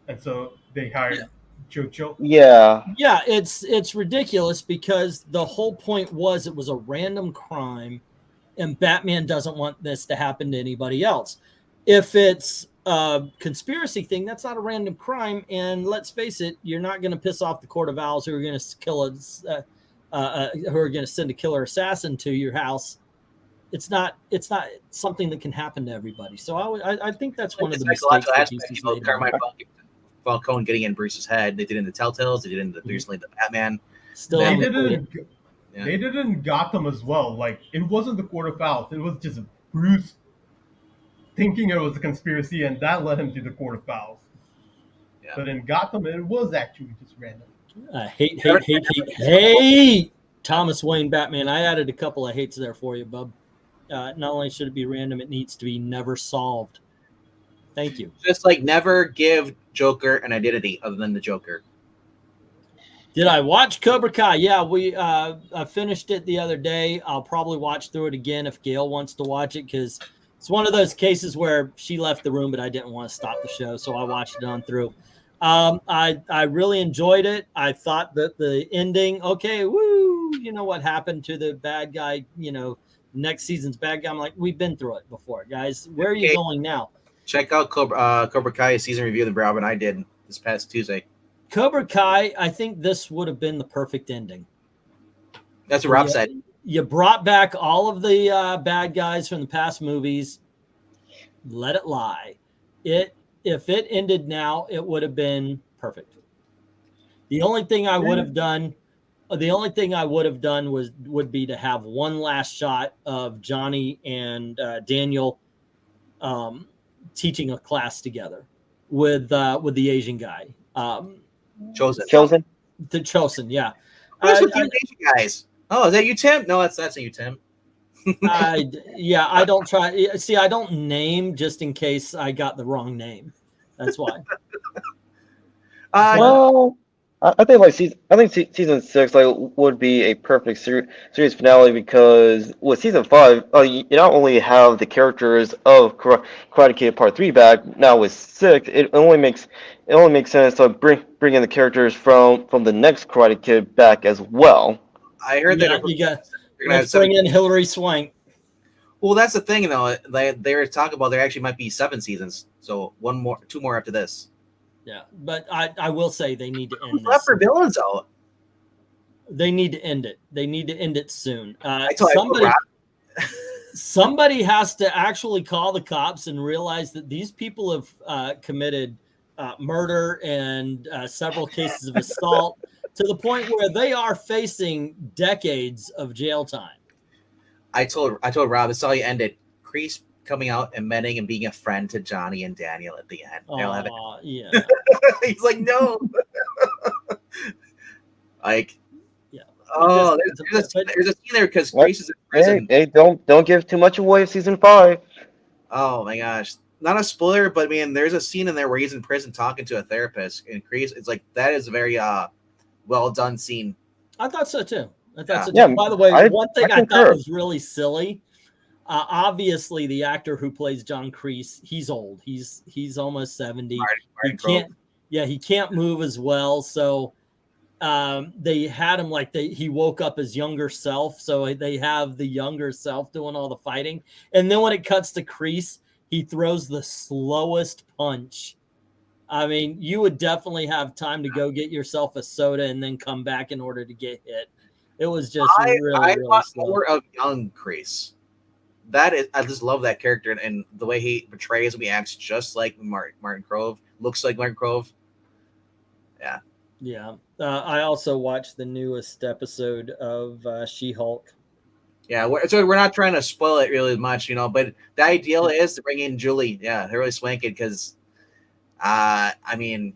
S3: And so they hired Jojo.
S1: Yeah.
S2: Yeah, it's ridiculous because the whole point was it was a random crime. And Batman doesn't want this to happen to anybody else. If it's a conspiracy thing, that's not a random crime. And let's face it, you're not going to piss off the Court of Owls who are going to who are going to send a killer assassin to your house. It's not something that can happen to everybody. So I think that's one of the mistakes that DC's made.
S4: Carmine Falcone getting in Bruce's head. They did it in the Telltales. They did it in recently the Batman.
S2: Still,
S3: They did it in Gotham as well. Like, it wasn't the Court of Owls. It was just Bruce thinking it was a conspiracy, and that led him to the Court of Owls. But in Gotham, it was actually just random.
S2: Hate Thomas Wayne Batman. I added a couple of hates there for you, bub. Not only should it be random, it needs to be never solved. Thank you.
S4: Just like never give Joker an identity other than the Joker.
S2: Did I watch Cobra Kai? Yeah, I finished it the other day. I'll probably watch through it again if Gail wants to watch it, because it's one of those cases where she left the room, but I didn't want to stop the show, so I watched it on through. I really enjoyed it. I thought that the ending, okay, woo, you know what happened to the bad guy, you know, next season's bad guy. I'm like, we've been through it before, guys. Where are you going now?
S4: Check out Cobra Kai season review that Rob and I did this past Tuesday.
S2: Cobra Kai, I think this would have been the perfect ending.
S4: That's what Rob said.
S2: You brought back all of the bad guys from the past movies. Let it lie. If it ended now, it would have been perfect. The only thing I would have done, would be to have one last shot of Johnny and Daniel teaching a class together with the Asian guy.
S1: Chosen.
S2: The Chosen, yeah.
S4: What's with you Asian guys? Oh, is that you, Tim? No, that's you, Tim.
S2: I don't try. See, I don't name just in case I got the wrong name. That's why.
S1: Well, I think season 6 would be a perfect series finale, because with season 5, you not only have the characters of Karate Kid Part 3 back. Now with 6, it only makes sense to bring in the characters from the next Karate Kid back as well.
S4: I heard that
S2: let's bring in Hilary Swank.
S4: Well, that's the thing, though. They were talking about there actually might be 7 seasons, so 2 more after this.
S2: Yeah, but I will say they need to end
S4: left for villains out.
S2: They need to end it. They need to end it soon. Somebody has to actually call the cops and realize that these people have committed murder and several cases of assault to the point where they are facing decades of jail time.
S4: I told Rob, this is how you end it. Kreese coming out, admitting and being a friend to Johnny and Daniel at the end.
S2: Yeah.
S4: He's like, no. Like,
S2: yeah.
S4: Oh, there's a scene there because Kreese is in prison.
S1: Hey, don't give too much away of season 5.
S4: Oh my gosh. Not a spoiler, but I mean, there's a scene in there where he's in prison talking to a therapist, and Kreese, it's like, that is a very well done scene.
S2: I thought so too.
S1: Yeah,
S2: by the way, one thing I thought was really silly. Obviously, the actor who plays John Kreese, he's old. He's almost 70. He can't move as well. So they had him he woke up his younger self. So they have the younger self doing all the fighting. And then when it cuts to Kreese, he throws the slowest punch. I mean, you would definitely have time to go get yourself a soda and then come back in order to get hit. It was just really
S4: want
S2: slow.
S4: More of young Kreese. I just love that character and the way he portrays him. He acts just like Martin Grove. Looks like Martin Grove. Yeah.
S2: Yeah. I also watched the newest episode of She-Hulk.
S4: Yeah, we're not trying to spoil it really much, but the ideal is to bring in Julie. Yeah, they're really swanking because, I mean,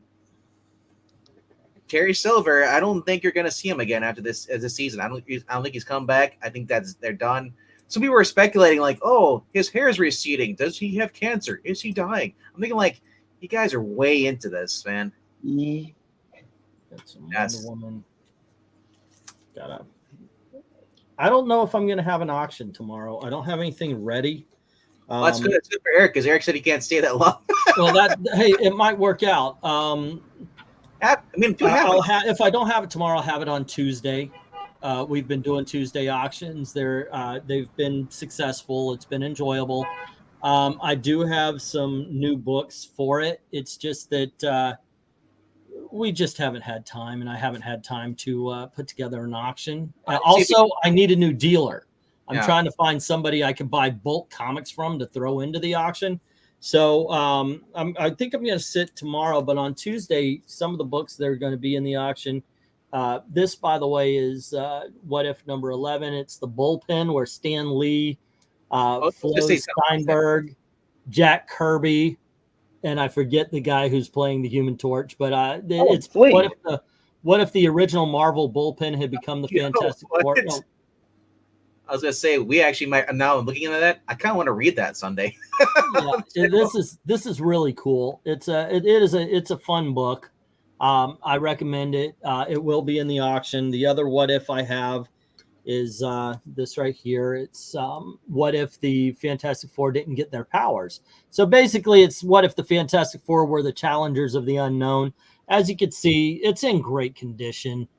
S4: Terry Silver, I don't think you're going to see him again after this season. I don't think he's come back. I think they're done. Some people were speculating like, oh, his hair is receding. Does he have cancer? Is he dying? I'm thinking like, you guys are way into this, man.
S2: That's Wonder Woman. I don't know if I'm going to have an auction tomorrow. I don't have anything ready.
S4: Well, that's good. It's good for Eric because Eric said he can't stay that long.
S2: Well, hey, it might work out.
S4: I mean,
S2: if I don't have it tomorrow, I'll have it on Tuesday. We've been doing Tuesday auctions. They've been successful. It's been enjoyable. I do have some new books for it. It's just that we just haven't had time, and I haven't had time to put together an auction. Also, I need a new dealer. I'm trying to find somebody I can buy bulk comics from to throw into the auction. So I think I'm going to sit tomorrow, but on Tuesday, some of the books that are going to be in the auction. This, by the way, is What If number 11. It's the bullpen where Stan Lee, Flo Steinberg, Jack Kirby, and I forget the guy who's playing the Human Torch, but it's
S1: sweet.
S2: what if the original Marvel bullpen had become the Fantastic Four? No.
S4: I was gonna say we actually might. Now I'm looking at that. I kind of want to read that someday.
S2: Yeah, this is really cool. It's a fun book. I recommend it. It will be in the auction. The other what if I have is this right here. It's what if the Fantastic Four didn't get their powers? So basically, it's what if the Fantastic Four were the challengers of the unknown. As you can see, it's in great condition.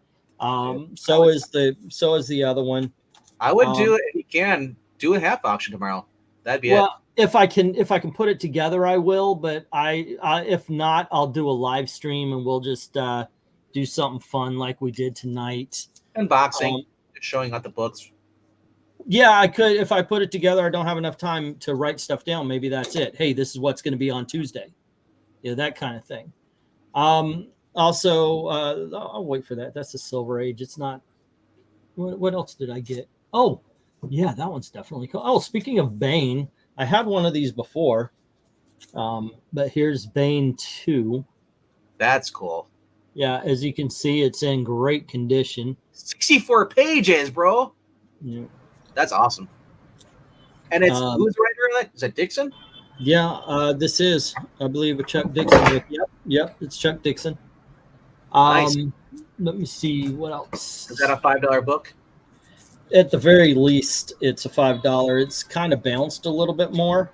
S2: So is the other one.
S4: I would do it if you can. Do a half auction tomorrow. That'd be it.
S2: If I can put it together, I will. But if not, I'll do a live stream and we'll just do something fun like we did tonight.
S4: Unboxing, showing out the books.
S2: Yeah, I could. If I put it together, I don't have enough time to write stuff down. Maybe that's it. Hey, this is what's going to be on Tuesday. Yeah, that kind of thing. Also, I'll wait for that. That's the Silver Age. It's not. What else did I get? Oh, yeah, that one's definitely cool. Oh, speaking of Bane, I had one of these before, but here's Bane 2.
S4: That's cool.
S2: Yeah, as you can see, it's in great condition.
S4: 64 pages, bro.
S2: Yeah.
S4: That's awesome. And it's who's the writer of that? Is that Dixon?
S2: Yeah, this is, I believe, a Chuck Dixon. Yep, it's Chuck Dixon.
S4: Nice.
S2: Let me see what else.
S4: Is that a $5 book?
S2: At the very least, it's a $5. It's kind of bounced a little bit more.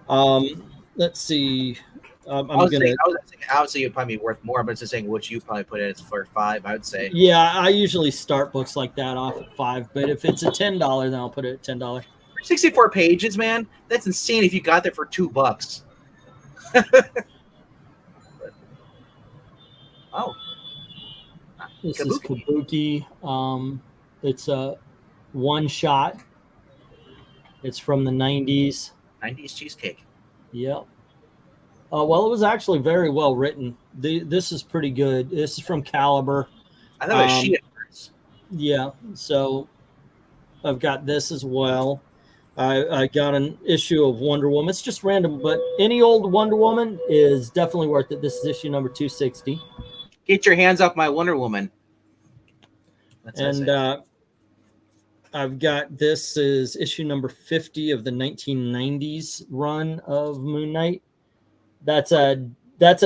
S2: Let's see. I was thinking,
S4: obviously it'd probably be worth more, but it's just saying what you probably put it for $5, I would say.
S2: Yeah, I usually start books like that off at $5, but if it's a $10, then I'll put it at $10.
S4: 64 pages, man. That's insane if you got there for $2. Oh.
S2: This
S4: Kabuki.
S2: is Kabuki. It's a one shot. It's from the 90s.
S4: 90s cheesecake.
S2: Yep. Well, it was actually very well written. This is pretty good. This is from Caliber.
S4: I thought it was she at first.
S2: Yeah. So I've got this as well. I got an issue of Wonder Woman. It's just random, but any old Wonder Woman is definitely worth it. This is issue number 260.
S4: Get your hands off my Wonder Woman.
S2: And I've got this is issue number 50 of the 1990s run of Moon Knight. That's a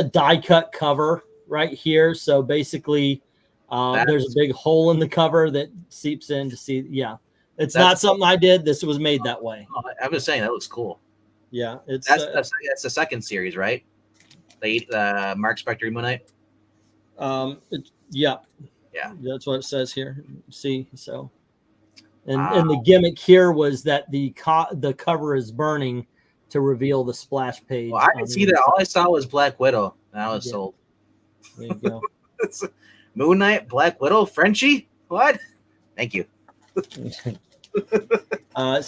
S2: die cut cover right here. So basically, there's a big hole in the cover that seeps in to see. Yeah, it's not something I did. This was made that way.
S4: I'm just saying that looks cool.
S2: Yeah, it's
S4: that's the second series, right? The Mark Spector Moon Knight.
S2: Yeah, that's what it says here. See, so, and the gimmick here was that the cover is burning to reveal the splash page.
S4: Well, I didn't see that. All I saw was Black Widow. That was sold.
S2: There you go.
S4: Moon Knight, Black Widow, Frenchie. What? Thank you.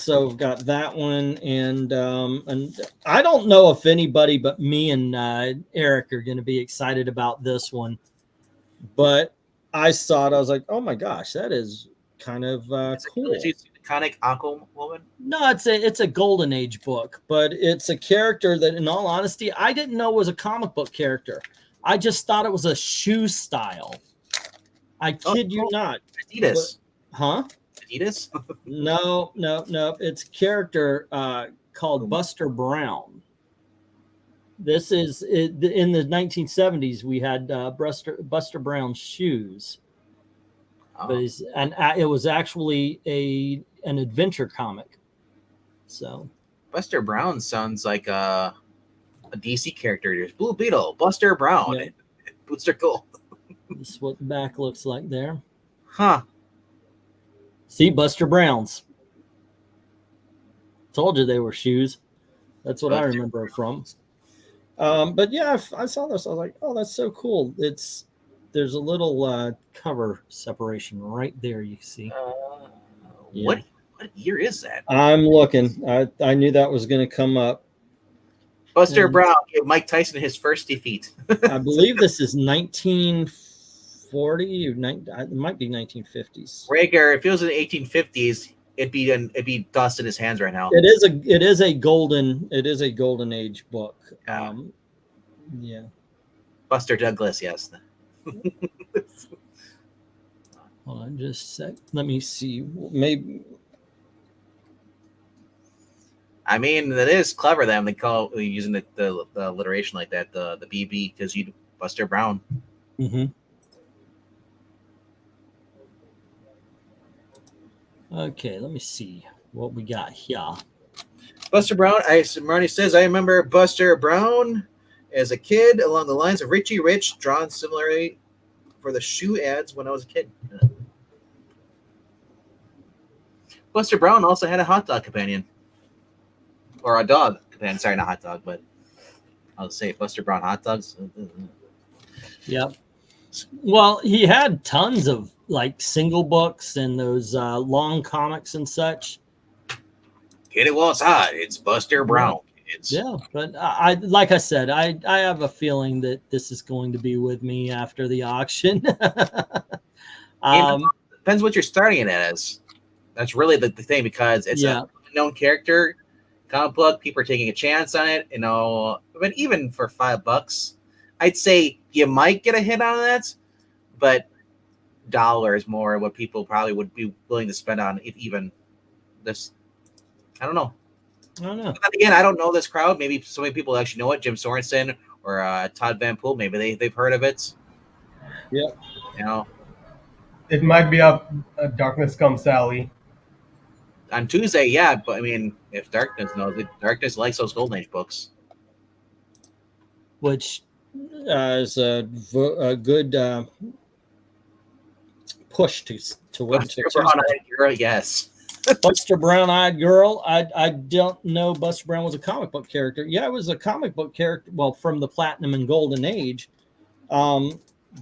S2: So we've got that one, and I don't know if anybody but me and Eric are going to be excited about this one, but I saw it. I was like, oh my gosh, that is kind of cool.
S4: Iconic Aquawoman?
S2: No, it's a Golden Age book, but it's a character that, in all honesty, I didn't know was a comic book character. I just thought it was a shoe style. I kid you not.
S4: Adidas.
S2: Huh?
S4: Adidas?
S2: No. It's a character called Buster Brown. This is in the 1970s. We had Buster Brown's shoes, but it was actually an adventure comic. So
S4: Buster Brown sounds like a DC character. There's Blue Beetle, Buster Brown,
S2: yeah.
S4: Booster Gold.
S2: This is what the back looks like there.
S4: Huh.
S2: See, Buster Browns. Told you they were shoes. That's what I remember it from. But yeah, I saw this. I was like, oh, that's so cool. There's a little cover separation right there. You see.
S4: What year is that?
S2: I'm looking. I knew that was going to come up.
S4: Buster Brown gave Mike Tyson his first defeat.
S2: I believe this is 1940 or it might be 1950s.
S4: Rager, if it was in the 1850s, it'd be dust in his hands right now.
S2: It is a golden age book.
S4: Yeah.
S2: Yeah.
S4: Buster Douglas, yes.
S2: Hold on just a sec. Let me see. Maybe.
S4: I mean, that is clever. Them they call using the alliteration like that. The BB because you Buster Brown.
S2: Mm-hmm. Okay, let me see what we got here.
S4: Buster Brown. Marnie says, I remember Buster Brown as a kid along the lines of Richie Rich, drawn similarly for the shoe ads when I was a kid. Buster Brown also had a hot dog companion. Or a dog companion. Sorry, not hot dog, but I'll say Buster Brown hot dogs.
S2: Yep. Well, he had tons of like single books and those long comics and such.
S4: Get it while it's hot. It's Buster Brown.
S2: Yeah, but I like I said, I have a feeling that this is going to be with me after the auction.
S4: Depends what you're starting it as. That's really the thing because it's a known character. Comic book, people are taking a chance on it, you know. But even for $5, I'd say you might get a hit on that, but $1 more what people probably would be willing to spend on if even this. I don't know. But again, I don't know this crowd. Maybe so many people actually know it. Jim Sorensen or Todd Van Poel. Maybe they've heard of it.
S2: Yeah.
S4: You know.
S3: It might be up Darkness Comes Sally.
S4: On Tuesday, yeah, but I mean, if Darkness knows it, Darkness likes those Golden Age books.
S2: Which is a good push to win.
S4: Buster Brown-Eyed Girl, yes.
S2: Buster Brown-Eyed Girl. I don't know Buster Brown was a comic book character. Yeah, it was a comic book character. Well, from the Platinum and Golden Age.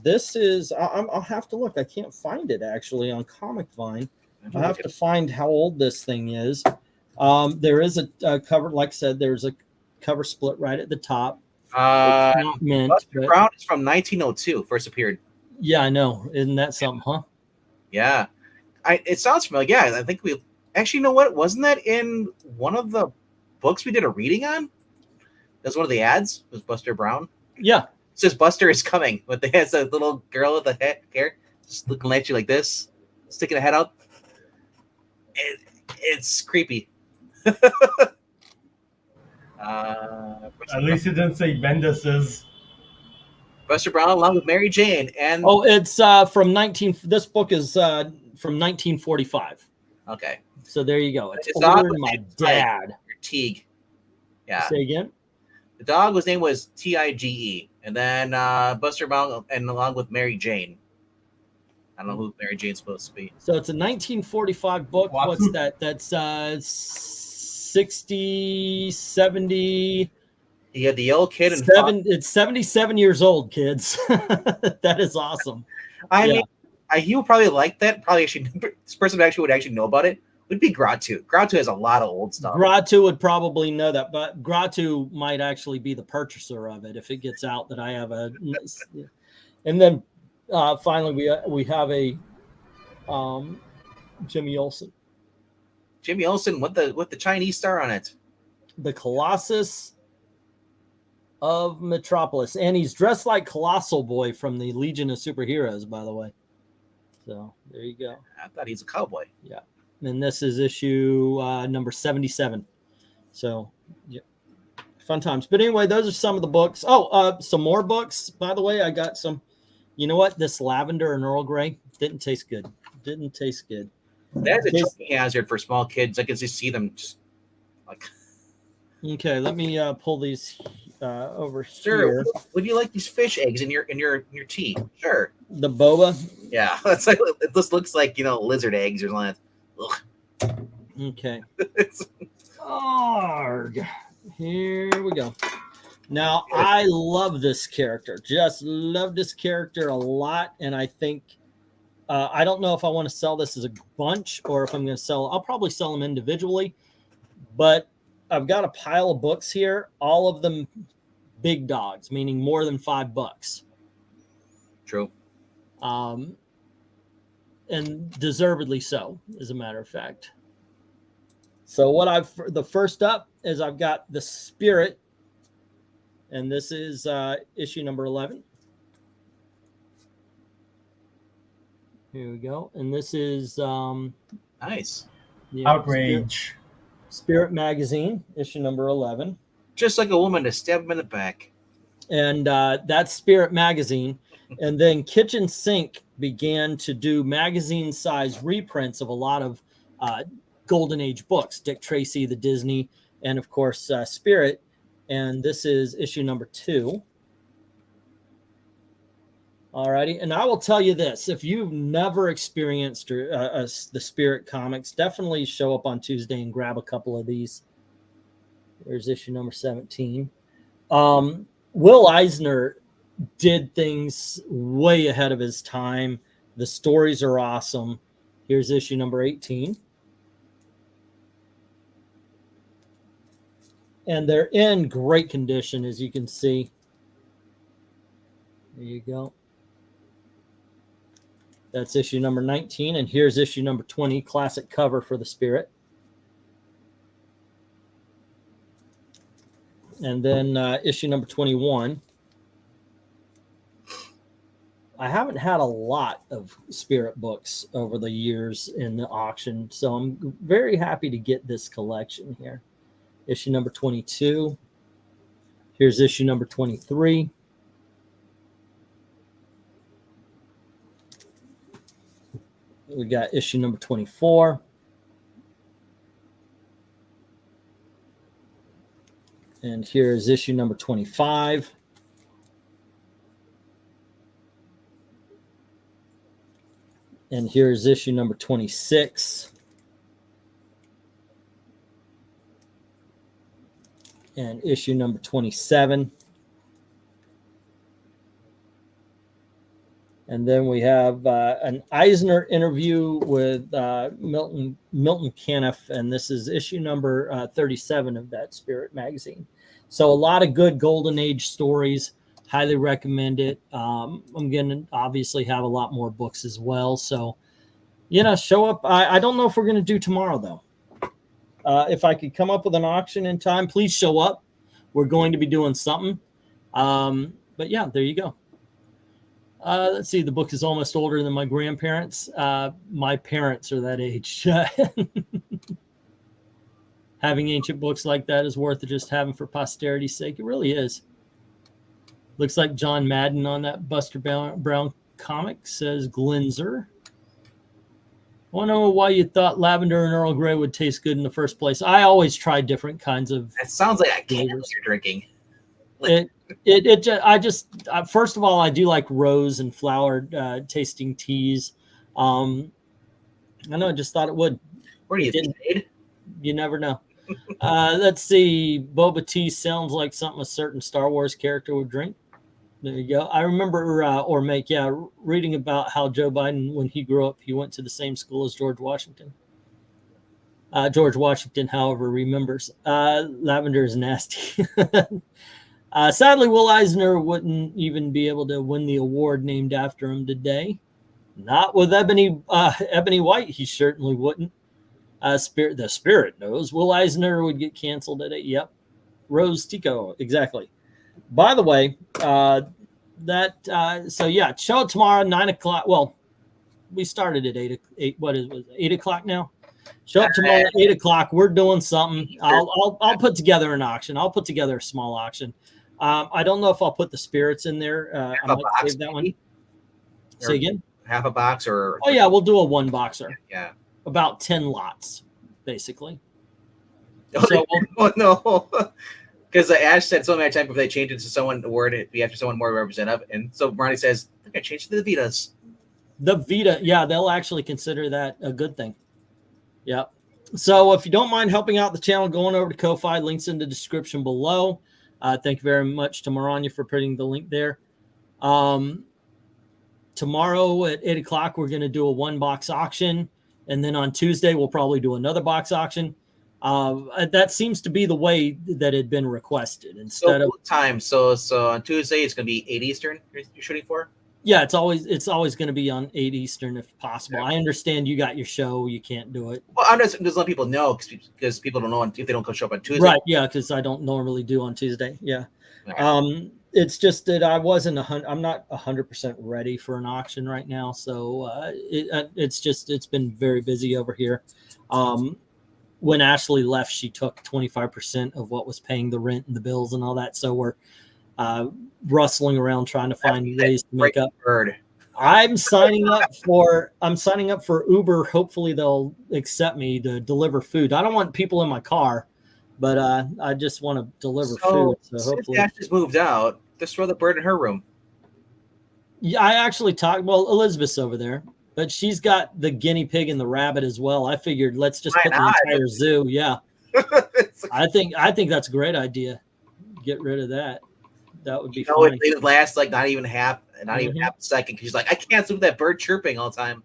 S2: This is. I'll have to look. I can't find it actually on Comic Vine. I have to find how old this thing is. There is a cover. Like I said, there's a cover split right at the top.
S4: Buster Brown is from 1902. First appeared.
S2: Yeah, I know. Isn't that something, huh?
S4: Yeah. It sounds familiar. Yeah, I think we actually, you know what? Wasn't that in one of the books we did a reading on? That was one of the ads. Was Buster Brown?
S2: Yeah.
S4: It says Buster is coming, but they has a little girl with the hair just looking at you like this, sticking her head out. It's creepy.
S3: At least it didn't say Bendis's.
S4: Buster Brown along with Mary Jane and
S2: it's from 19. This book is from 1945.
S4: Okay,
S2: so there you go. It's
S4: older
S2: than my dad.
S4: Teague. Yeah.
S2: Say again.
S4: The dog name was Tige, and then Buster Brown and along with Mary Jane. I don't know who Mary Jane's supposed to be.
S2: So it's a 1945 book. What's that? That's 60, 70.
S4: You had the old kid and
S2: it's 77 years old, kids. That is awesome.
S4: I mean, he would probably like that. Probably actually, this person actually would actually know about it. Would be Gratu. Gratu has a lot of old stuff.
S2: Gratu would probably know that, but Gratu might actually be the purchaser of it if it gets out that I have a. And then finally, we have a Jimmy Olsen.
S4: Jimmy Olsen with the Chinese star on it.
S2: The Colossus of Metropolis, and he's dressed like Colossal Boy from the Legion of Superheroes, by the way. So there you go.
S4: I thought he's a cowboy.
S2: Yeah, and this is issue number 77. So yeah, fun times. But anyway, those are some of the books. Oh, some more books. By the way, I got some. You know what? This lavender and Earl Grey didn't taste good. Didn't taste good.
S4: That's a choking hazard for small kids. I can just see them just like.
S2: Okay, let me pull these over
S4: sure.
S2: here.
S4: Would you like these fish eggs in your tea? Sure.
S2: The boba.
S4: Yeah, that's like it just looks like lizard eggs or something. Ugh.
S2: Okay. Arg. Here we go. Now I love this character. Just love this character a lot, and I think I don't know if I want to sell this as a bunch or if I'm going to sell. I'll probably sell them individually, but I've got a pile of books here, all of them big dogs, meaning more than $5.
S4: True.
S2: And deservedly so, as a matter of fact. So the first up is I've got the Spirit, and this is issue number 11. Here we go. And this is
S4: Nice.
S3: Outrage.
S2: Spirit magazine, issue number 11.
S4: Just like a woman to stab him in the back.
S2: And that's Spirit magazine. And then Kitchen Sink began to do magazine-sized reprints of a lot of Golden Age books, Dick Tracy, the Disney, and of course Spirit. And this is issue number 2. Alrighty, and I will tell you this: if you've never experienced the Spirit comics, definitely show up on Tuesday and grab a couple of these. There's issue number 17. Will Eisner did things way ahead of his time. The stories are awesome. Here's issue number 18. And they're in great condition, as you can see. There you go. That's issue number 19. And here's issue number 20, classic cover for the Spirit. And then issue number 21. I haven't had a lot of Spirit books over the years in the auction, so I'm very happy to get this collection here. Issue number 22. Here's issue number 23. We got issue number 24. And here's issue number 25. And here's issue number 26. And issue number 27. And then we have an Eisner interview with Milton Caniff, and this is issue number 37 of that Spirit magazine. So a lot of good Golden Age stories. Highly recommend it. I'm going to obviously have a lot more books as well. So, show up. I don't know if we're going to do tomorrow, though. If I could come up with an auction in time, please show up. We're going to be doing something. But yeah, there you go. Let's see. The book is almost older than my grandparents. My parents are that age. Having ancient books like that is worth it just having for posterity's sake. It really is. Looks like John Madden on that Buster Brown comic says Glinzer. I want to know why you thought lavender and Earl Grey would taste good in the first place. I always try different kinds of.
S4: It sounds like a candle you're drinking.
S2: First of all, I do like rose and flower tasting teas. I know, I just thought it would.
S4: Where do you think made?
S2: You never know. Let's see. Boba tea sounds like something a certain Star Wars character would drink. There you go. I remember, reading about how Joe Biden, when he grew up, he went to the same school as George Washington. George Washington, however, remembers. Lavender is nasty. Sadly, Will Eisner wouldn't even be able to win the award named after him today. Not with Ebony White, he certainly wouldn't. The Spirit knows. Will Eisner would get canceled at it. Yep. Rose Tico, exactly. By the way, show it tomorrow, 9 o'clock. Well, we started at 8 o'clock now? Show up tomorrow at 8 o'clock. We're doing something. I'll put together an auction. I'll put together a small auction. I don't know if I'll put the Spirits in there. I might save that one. Say again?
S4: Half a box or?
S2: Oh, yeah, we'll do a one boxer.
S4: Yeah.
S2: About 10 lots, basically.
S4: Oh, no. Because Ash said so many times if they change it to someone, the word it'd be after someone more representative. And so Ronnie says, I think I changed it to the Vitas.
S2: The Vita, yeah, they'll actually consider that a good thing. Yep. So if you don't mind helping out the channel, going over to Ko-Fi, links in the description below. Thank you very much to Maranya for putting the link there. Tomorrow at 8 o'clock, we're going to do a one box auction. And then on Tuesday, we'll probably do another box auction. That seems to be the way that had been requested. Instead of
S4: time. So on Tuesday, it's going to be 8 Eastern you're shooting for?
S2: Yeah, it's always going to be on 8 Eastern if possible.
S4: Yeah.
S2: I understand you got your show, you can't do it.
S4: Well, I'm just letting people know because people don't know if they don't show up on Tuesday.
S2: Right? Yeah, because I don't normally do on Tuesday. Yeah.
S4: Okay.
S2: It's just that I wasn't I'm not 100% ready for an auction right now, so it's been very busy over here. When Ashley left, she took 25% of what was paying the rent and the bills and all that. So we're rustling around trying to find ways to make up. I'm signing up for Uber. Hopefully they'll accept me to deliver food. I don't want people in my car, but I just want to deliver food. So hopefully
S4: Ashley's moved out. Just throw the bird in her room.
S2: Yeah, I actually talked. Well, Elizabeth's over there, but she's got the guinea pig and the rabbit as well. I figured let's just put the entire zoo. Yeah, I think that's a great idea. Get rid of that. That would be fun.
S4: It lasts like not even half a second. She's like, I can't sleep with that bird chirping all the time.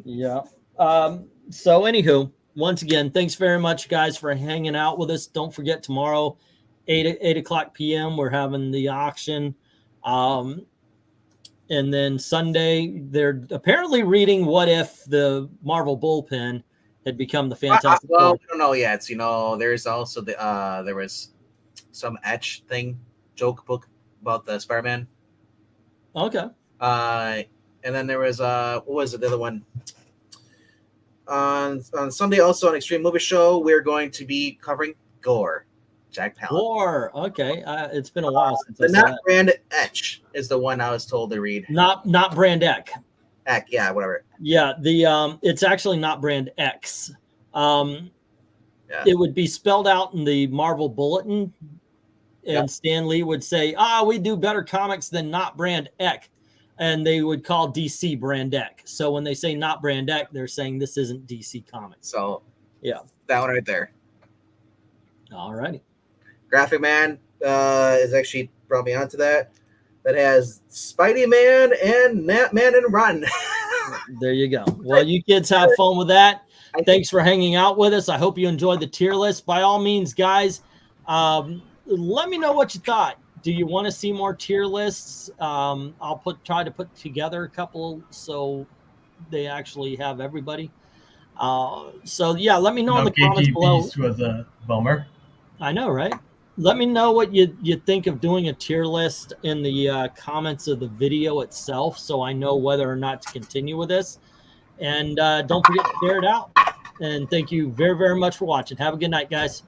S2: Yeah. So anywho, once again, thanks very much, guys, for hanging out with us. Don't forget tomorrow, 8 o'clock p.m. we're having the auction. And then Sunday, they're apparently reading What If the Marvel Bullpen had become the Fantastic
S4: Well,
S2: Four.
S4: we don't know yet. There's also there was some etch thing. Joke book about the Spider-Man.
S2: Okay.
S4: And then there was what was it, the other one? On Sunday, also on Extreme Movie Show, we're going to be covering Gore, Jack Palance.
S2: Gore. Okay. It's been a while since
S4: the
S2: I saw
S4: not
S2: that.
S4: brand etch is the one I was told to read.
S2: Not brand X.
S4: Eck, yeah, whatever.
S2: Yeah, it's actually not brand X.
S4: Yeah.
S2: It would be spelled out in the Marvel Bulletin. And Stan Lee would say, we do better comics than not brand Eck. And they would call DC brand Eck. So when they say not brand Eck, they're saying this isn't DC Comics.
S4: So,
S2: yeah.
S4: That one right there.
S2: All righty.
S4: Graphic Man is actually brought me onto that. That has Spidey Man and Nat Man and Run.
S2: There you go. Well, you kids have fun with that. Thanks for hanging out with us. I hope you enjoyed the tier list. By all means, guys, let me know what you thought. Do you want to see more tier lists? I'll try to put together a couple so they actually have everybody. So yeah, let me know in the comments below.
S3: Beast was a bummer.
S2: I know, right? Let me know what you think of doing a tier list in the comments of the video itself, so I know whether or not to continue with this. And don't forget to share it out. And thank you very, very much for watching. Have a good night, guys.